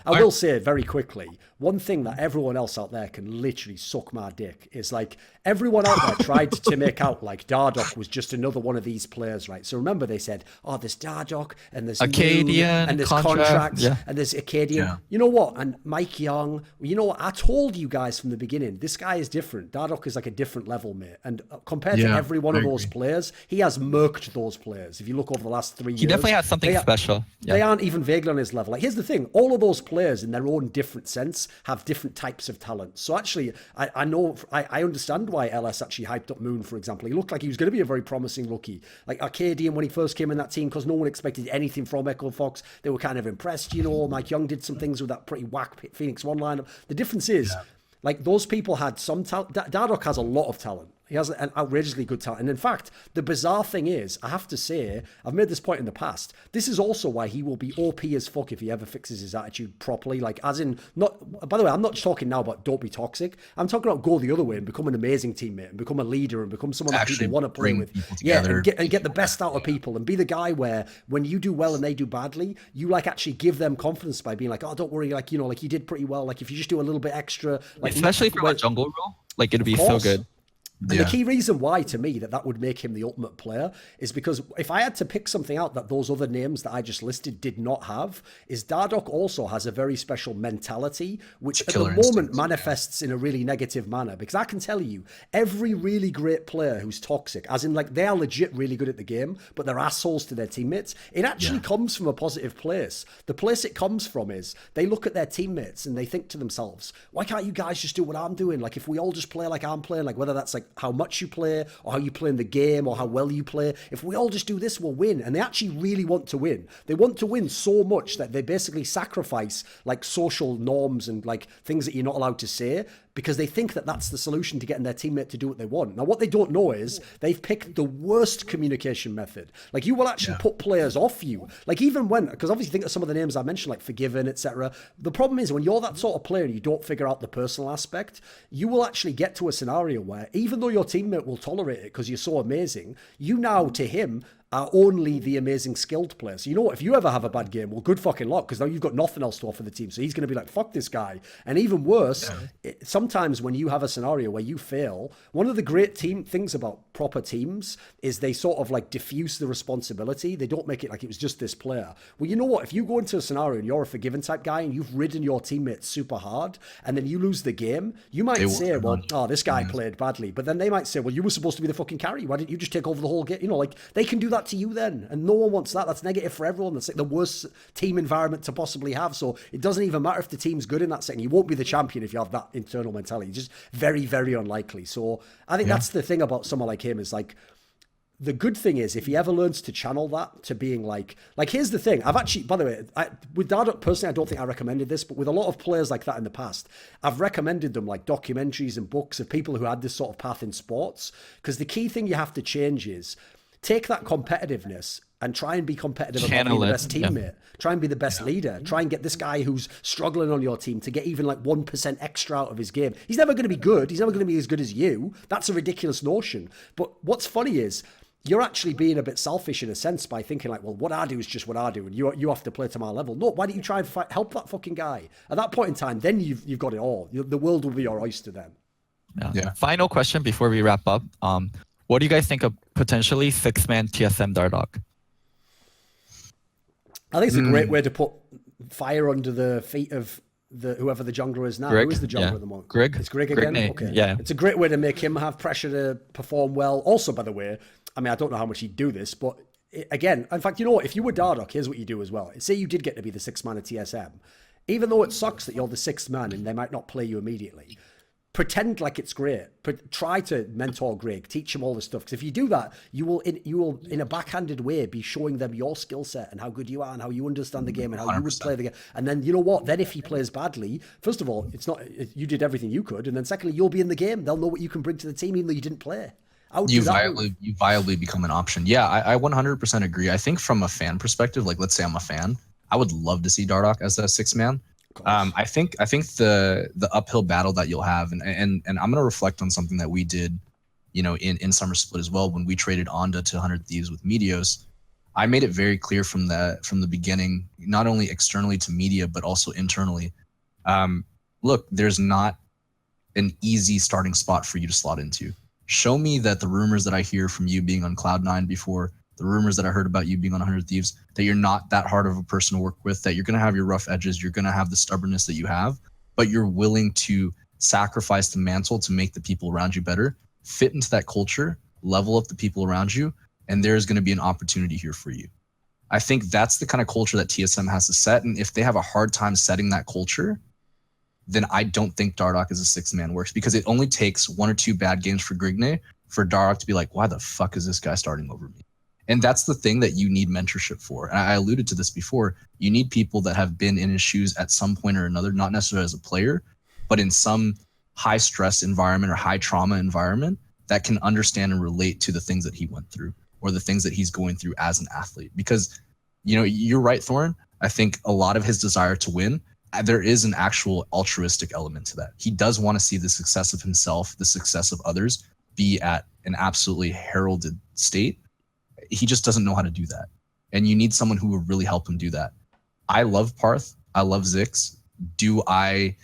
I will say very quickly, one thing that everyone else out there can literally suck my dick is like everyone out there tried to make out like Dardoc was just another one of these players, right? So remember they said, oh, there's Dardoc and there's Acadian and there's Contract and there's Acadian. Yeah. You know what? And Mike Young, you know what? I told you guys from the beginning, this guy is different. Dardoc is like a different level, mate. And compared to every one of those players, he has murked those players. If you look over the last 3 years. He definitely has something special. They aren't even vaguely on his level. Like, here's the thing. All of those players in their own different sense have different types of talent. So actually, I know, I understand why LS actually hyped up Moon, for example. He looked like he was going to be a very promising rookie. Like Arcadian, when he first came in that team, because no one expected anything from Echo Fox, they were kind of impressed, you know. Mike Young did some things with that pretty whack Phoenix 1 lineup. The difference is, like, those people had some talent. Dardoc has a lot of talent. He has an outrageously good talent. And in fact, the bizarre thing is, I have to say, I've made this point in the past, this is also why he will be OP as fuck if he ever fixes his attitude properly. Like, as in, not, by the way, I'm not talking now about don't be toxic. I'm talking about go the other way and become an amazing teammate and become a leader and become someone that people want to play with. Yeah, and get the best out of people and be the guy where when you do well and they do badly, you like actually give them confidence by being like, oh, don't worry, like, you know, like you did pretty well. Like if you just do a little bit extra. Like, especially from a jungle role, like it'd be so good. And the key reason why, to me, that would make him the ultimate player is because if I had to pick something out that those other names that I just listed did not have, is Dardoc also has a very special mentality, which at the moment manifests in a really negative manner. Because I can tell you, every really great player who's toxic, as in like they are legit really good at the game, but they're assholes to their teammates, it actually comes from a positive place. The place it comes from is they look at their teammates and they think to themselves, why can't you guys just do what I'm doing? Like if we all just play like I'm playing, like whether that's like like how much you play or how you play in the game or how well you play. If we all just do this, we'll win. And they actually really want to win. They want to win so much that they basically sacrifice like social norms and like things that you're not allowed to say, because they think that that's the solution to getting their teammate to do what they want. Now, what they don't know is they've picked the worst communication method. Like, you will actually put players off you. Like, even when, because obviously think of some of the names I mentioned, like Forgiven, etc. The problem is when you're that sort of player and you don't figure out the personal aspect, you will actually get to a scenario where even though your teammate will tolerate it because you're so amazing, you now, to him, are only the amazing skilled player. So you know what, if you ever have a bad game, well, good fucking luck, because now you've got nothing else to offer the team. So he's going to be like, fuck this guy. And even worse, sometimes when you have a scenario where you fail, one of the great things about proper teams is they sort of like diffuse the responsibility. They don't make it like it was just this player. Well, you know what, if you go into a scenario and you're a Forgiven type guy and you've ridden your teammates super hard and then you lose the game, you might say, well, oh, this guy played badly. But then they might say, well, you were supposed to be the fucking carry. Why didn't you just take over the whole game? You know, like, they can do that to you then, and no one wants that. That's negative for everyone. That's like the worst team environment to possibly have. So it doesn't even matter if the team's good in that setting. You won't be the champion if you have that internal mentality. Just very, very unlikely. So I think that's the thing about someone like him, is like, the good thing is if he ever learns to channel that to being like here's the thing. I've actually, by the way, with Dardoch personally, I don't think I recommended this, but with a lot of players like that in the past, I've recommended them like documentaries and books of people who had this sort of path in sports, because the key thing you have to change is take that competitiveness and try and be competitive about being the best teammate. Try and be the best leader. Try and get this guy who's struggling on your team to get even like 1% extra out of his game. He's never going to be good. He's never going to be as good as you. That's a ridiculous notion. But what's funny is you're actually being a bit selfish in a sense by thinking like, well, what I do is just what I do, and you have to play to my level. No, why don't you try and help that fucking guy? At that point in time, then you've got it all. The world will be your oyster then. Yeah. Final question before we wrap up. What do you guys think of potentially 6-man TSM Dardoch? I think it's a great way to put fire under the feet of whoever the jungler is now. Greg? Who is the jungler at the moment? Greg? It's Greg again? Okay. Yeah. It's a great way to make him have pressure to perform well. Also, by the way, I mean, I don't know how much he'd do this, but again, in fact, you know what? If you were Dardoch, here's what you do as well. Say you did get to be the 6th man at TSM. Even though it sucks that you're the 6th man and they might not play you immediately, pretend like it's great. Try to mentor Greg, teach him all this stuff. Because if you do that, you will, in a backhanded way, be showing them your skill set and how good you are and how you understand the game and how 100%. You would play the game. And then, you know what? Then if he plays badly, first of all, you did everything you could. And then secondly, you'll be in the game. They'll know what you can bring to the team, even though you didn't play. You viably become an option. Yeah, I 100% agree. I think from a fan perspective, like let's say I'm a fan, I would love to see Dardoch as a 6th man. I think the uphill battle that you'll have, and I'm gonna reflect on something that we did, in Summer Split as well, when we traded Onda to 100 Thieves with Meteos. I made it very clear from the beginning, not only externally to media but also internally. Look, there's not an easy starting spot for you to slot into. Show me that the rumors that I hear from you being on Cloud9 before, the rumors that I heard about you being on 100 Thieves, that you're not that hard of a person to work with, that you're going to have your rough edges, you're going to have the stubbornness that you have, but you're willing to sacrifice the mantle to make the people around you better, fit into that culture, level up the people around you, and there's going to be an opportunity here for you. I think that's the kind of culture that TSM has to set, and if they have a hard time setting that culture, then I don't think Dardoch as a 6th man works, because it only takes 1 or 2 bad games for Grigne for Dardoch to be like, why the fuck is this guy starting over me? And that's the thing that you need mentorship for. And I alluded to this before. You need people that have been in his shoes at some point or another, not necessarily as a player, but in some high stress environment or high trauma environment that can understand and relate to the things that he went through or the things that he's going through as an athlete. Because, you're right, Thorin. I think a lot of his desire to win, there is an actual altruistic element to that. He does want to see the success of himself, the success of others be at an absolutely heralded state. He just doesn't know how to do that. And you need someone who will really help him do that. I love Parth. I love Zix. Do I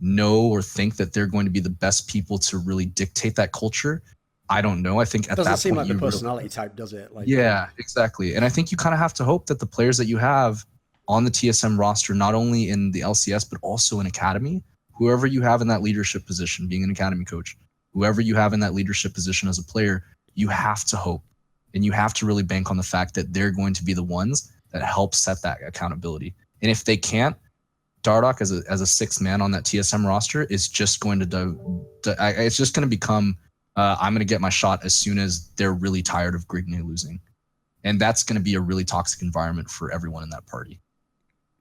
know or think that they're going to be the best people to really dictate that culture? I don't know. I think at that point, doesn't seem like the personality type, does it? Yeah, exactly. And I think you kind of have to hope that the players that you have on the TSM roster, not only in the LCS, but also in Academy, whoever you have in that leadership position, being an Academy coach, whoever you have in that leadership position as a player, you have to hope. And you have to really bank on the fact that they're going to be the ones that help set that accountability. And if they can't, Dardoch as a 6th man on that TSM roster is just going to it's just going to become I'm going to get my shot as soon as they're really tired of greeting and losing. And that's going to be a really toxic environment for everyone in that party.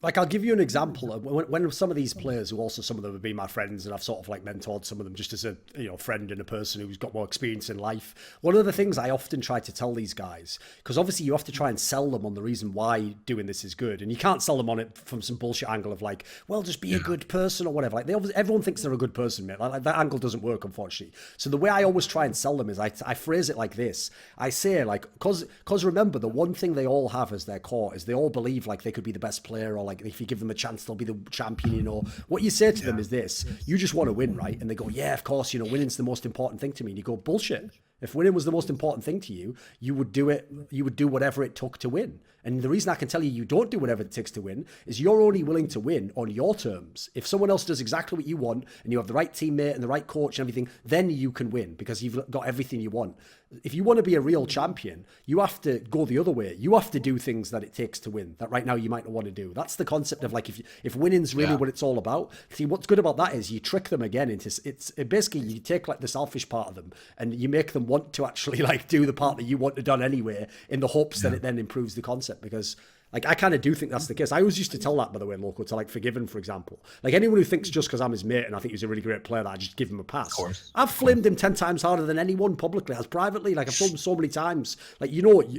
Like, I'll give you an example of when some of these players, who also some of them have been my friends, and I've sort of like mentored some of them just as a friend and a person who's got more experience in life. One of the things I often try to tell these guys, because obviously you have to try and sell them on the reason why doing this is good, and you can't sell them on it from some bullshit angle of like, well, just be a good person or whatever. Like, everyone thinks they're a good person, mate. Like that angle doesn't work, unfortunately. So the way I always try and sell them is I phrase it like this. I say, like, because remember, the one thing they all have as their core is they all believe like they could be the best player, or like if you give them a chance they'll be the champion. What you say to them is this: you just want to win, right? And they go, yeah, of course, winning's the most important thing to me. And you go, bullshit. If winning was the most important thing to you, you would do it. You would do whatever it took to win. And the reason I can tell you don't do whatever it takes to win is you're only willing to win on your terms. If someone else does exactly what you want and you have the right teammate and the right coach and everything, then you can win because you've got everything you want. If you want to be a real champion, you have to go the other way. You have to do things that it takes to win that right now you might not want to do. That's the concept of like, if winning's really what it's all about. See, what's good about that is you trick them again into basically you take like the selfish part of them and you make them want to actually like do the part that you want to done anyway, in the hopes that it then improves the concept. Because like, I kind of do think that's the case. I always used to tell that, by the way, Loco, to like Forgiven, for example. Like, anyone who thinks just because I'm his mate and I think he's a really great player that I just give him a pass. Of course. I've flamed him 10 times harder than anyone publicly, as privately. Like, I've told him so many times. Like,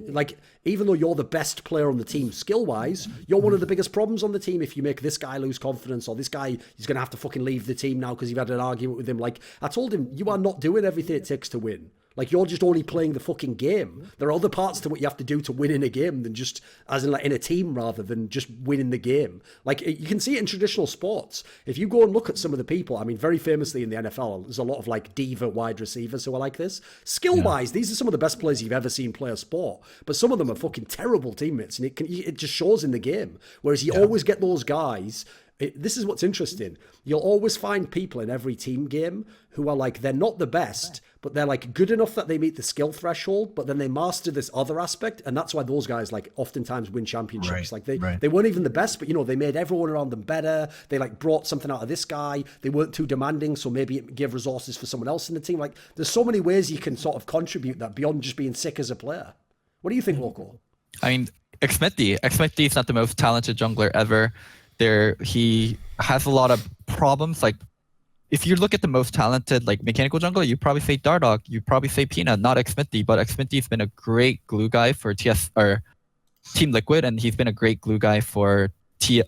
like, even though you're the best player on the team skill-wise, you're one of the biggest problems on the team if you make this guy lose confidence, or this guy, he's going to have to fucking leave the team now because you've had an argument with him. Like, I told him, you are not doing everything it takes to win. Like, you're just only playing the fucking game. There are other parts to what you have to do to win in a game than just, as in like in a team, rather than just winning the game. Like, you can see it in traditional sports. If you go and look at some of the people, I mean, very famously in the NFL, there's a lot of like diva wide receivers who are like this. Skill-wise, these are some of the best players you've ever seen play a sport. But some of them are fucking terrible teammates, and it just shows in the game. Whereas you always get those guys. This is what's interesting. You'll always find people in every team game who are like, they're not the best, but they're like good enough that they meet the skill threshold, but then they master this other aspect. And that's why those guys like oftentimes win championships. Like they weren't even the best, but they made everyone around them better. They like brought something out of this guy. They weren't too demanding, so maybe it gave resources for someone else in the team. Like, there's so many ways you can sort of contribute that beyond just being sick as a player. What do you think, Loco? I mean, Xmithty is not the most talented jungler ever. He has a lot of problems. Like, if you look at the most talented like mechanical jungler, you probably say Dardoch, you probably say Peanut, not Xmithty. But Xmithty's been a great glue guy for Team Liquid, and he's been a great glue guy for Team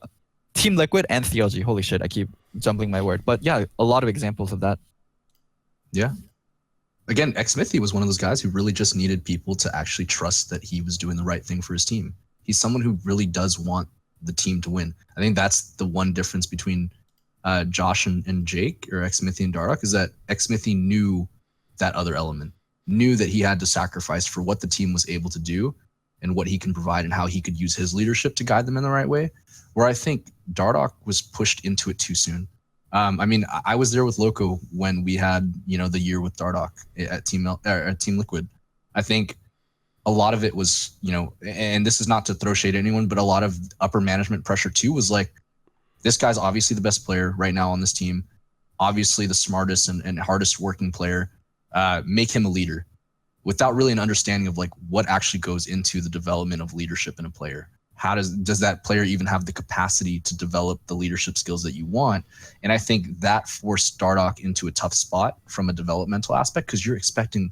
Liquid and CLG. Holy shit, I keep jumbling my word. But yeah, a lot of examples of that. Yeah. Again, Xmithty was one of those guys who really just needed people to actually trust that he was doing the right thing for his team. He's someone who really does want the team to win. I think that's the one difference between Josh and Jake, or Xmithty and Dardoch, is that Xmithty knew that other element, knew that he had to sacrifice for what the team was able to do and what he can provide and how he could use his leadership to guide them in the right way. Where I think Dardoch was pushed into it too soon. I mean, I was there with Loco when we had, the year with Dardoch at Team Liquid. I think a lot of it was, and this is not to throw shade at anyone, but a lot of upper management pressure too was like, this guy's obviously the best player right now on this team, obviously the smartest and hardest working player. Make him a leader, without really an understanding of like what actually goes into the development of leadership in a player. How does that player even have the capacity to develop the leadership skills that you want? And I think that forced Dardoch into a tough spot from a developmental aspect, because you're expecting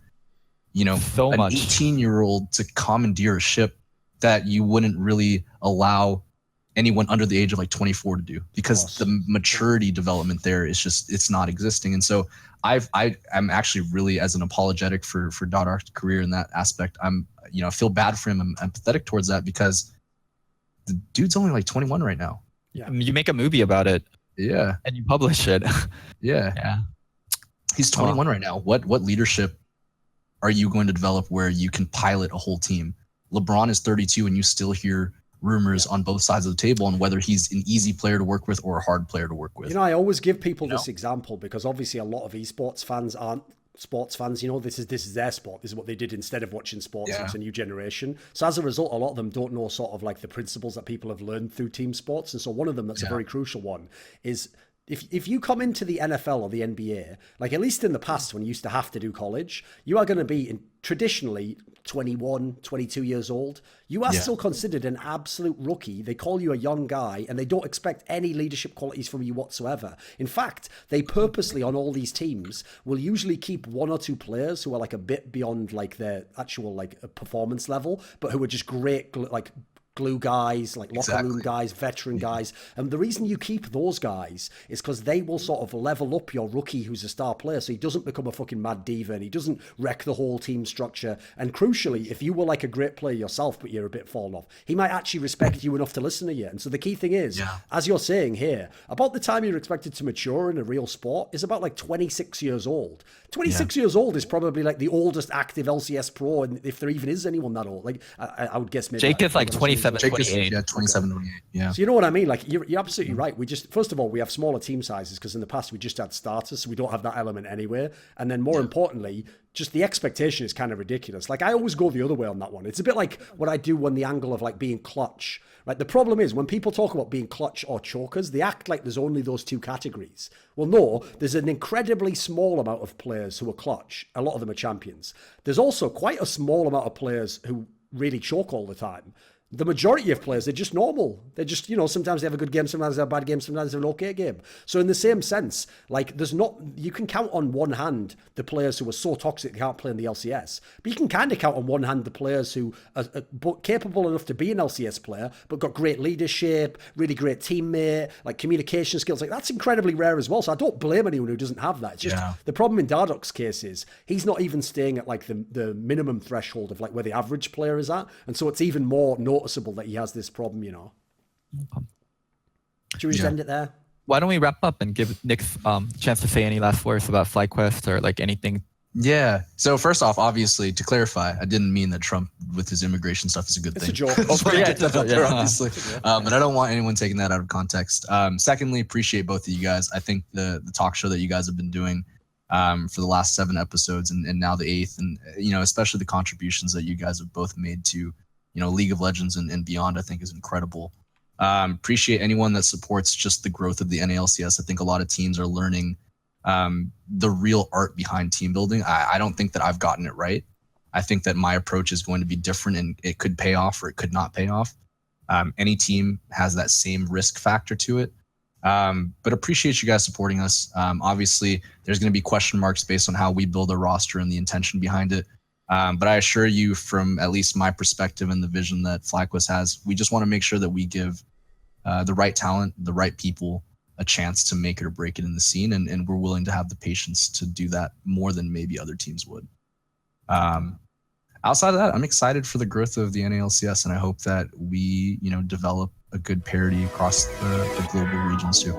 so an much 18-year-old to commandeer a ship that you wouldn't really allow anyone under the age of like 24 to do, because the maturity development there is just, it's not existing. And so I'm actually really, as an apologetic for Dardoch's career in that aspect, I feel bad for him. I'm empathetic towards that, because the dude's only like 21 right now. Yeah, you make a movie about it. Yeah. And you publish it. Yeah. He's 21 right now. What leadership are you going to develop where you can pilot a whole team? LeBron is 32 and you still hear rumors on both sides of the table on whether he's an easy player to work with or a hard player to work with. I always give people this example because obviously a lot of esports fans aren't sports fans. This is their sport. This is what they did instead of watching sports. It's a new generation. So as a result, a lot of them don't know sort of like the principles that people have learned through team sports. And so one of them that's a very crucial one is if you come into the NFL or the NBA, like at least in the past when you used to have to do college, you are going to be traditionally 21, 22 years old. You are still considered an absolute rookie. They call you a young guy and they don't expect any leadership qualities from you whatsoever. In fact, they purposely on all these teams will usually keep one or two players who are like a bit beyond like their actual like performance level, but who are just great, like glue guys, like locker room guys, veteran guys. And the reason you keep those guys is because they will sort of level up your rookie who's a star player so he doesn't become a fucking mad diva and he doesn't wreck the whole team structure. And crucially, if you were like a great player yourself but you're a bit fallen off, he might actually respect you enough to listen to you. And so the key thing is, as you're saying here, about the time you're expected to mature in a real sport is about like 26 years old. 26 years old is probably like the oldest active LCS pro, and if there even is anyone that old. Like I would guess maybe Jake is like 27, Jake 28. is, 27, 28. Yeah. So you know what I mean? Like you're absolutely right. We just, first of all, we have smaller team sizes because in the past we just had starters, so we don't have that element anywhere. And then more importantly, just the expectation is kind of ridiculous. Like I always go the other way on that one. It's a bit like what I do when the angle of like being clutch, right? The problem is when people talk about being clutch or chokers, they act like there's only those two categories. Well, no, there's an incredibly small amount of players who are clutch. A lot of them are champions. There's also quite a small amount of players who really choke all the time. The majority of players, they're just normal. They're just, you know, sometimes they have a good game, sometimes they have a bad game, sometimes they have an okay game. So in the same sense, like there's not, you can count on one hand the players who are so toxic they can't play in the LCS, but you can kind of count on one hand the players who are capable enough to be an LCS player, but got great leadership, really great teammate, like communication skills. Like that's incredibly rare as well. So I don't blame anyone who doesn't have that. It's just the problem in Dardok's case is he's not even staying at like the minimum threshold of like where the average player is at. And so it's even more noticeable that he has this problem, you know. Should we just end it there? Why don't we wrap up and give Nick chance to say any last words about Flyquest or like anything? Yeah. So first off, obviously, to clarify, I didn't mean that Trump with his immigration stuff is a good thing. It's a joke. Obviously. But I don't want anyone taking that out of context. Secondly, appreciate both of you guys. I think the talk show that you guys have been doing for the last 7 episodes and now the 8th, and you know, especially the contributions that you guys have both made to, you know, League of Legends and beyond, I think is incredible. Appreciate anyone that supports just the growth of the NALCS. I think a lot of teams are learning the real art behind team building. I don't think that I've gotten it right. I think that my approach is going to be different and it could pay off or it could not pay off. Any team has that same risk factor to it. But appreciate you guys supporting us. Obviously, there's going to be question marks based on how we build a roster and the intention behind it. But I assure you, from at least my perspective and the vision that Flyquest has, we just want to make sure that we give the right talent, the right people a chance to make it or break it in the scene. And we're willing to have the patience to do that more than maybe other teams would. Outside of that, I'm excited for the growth of the NALCS, and I hope that we, you know, develop a good parity across the global regions too.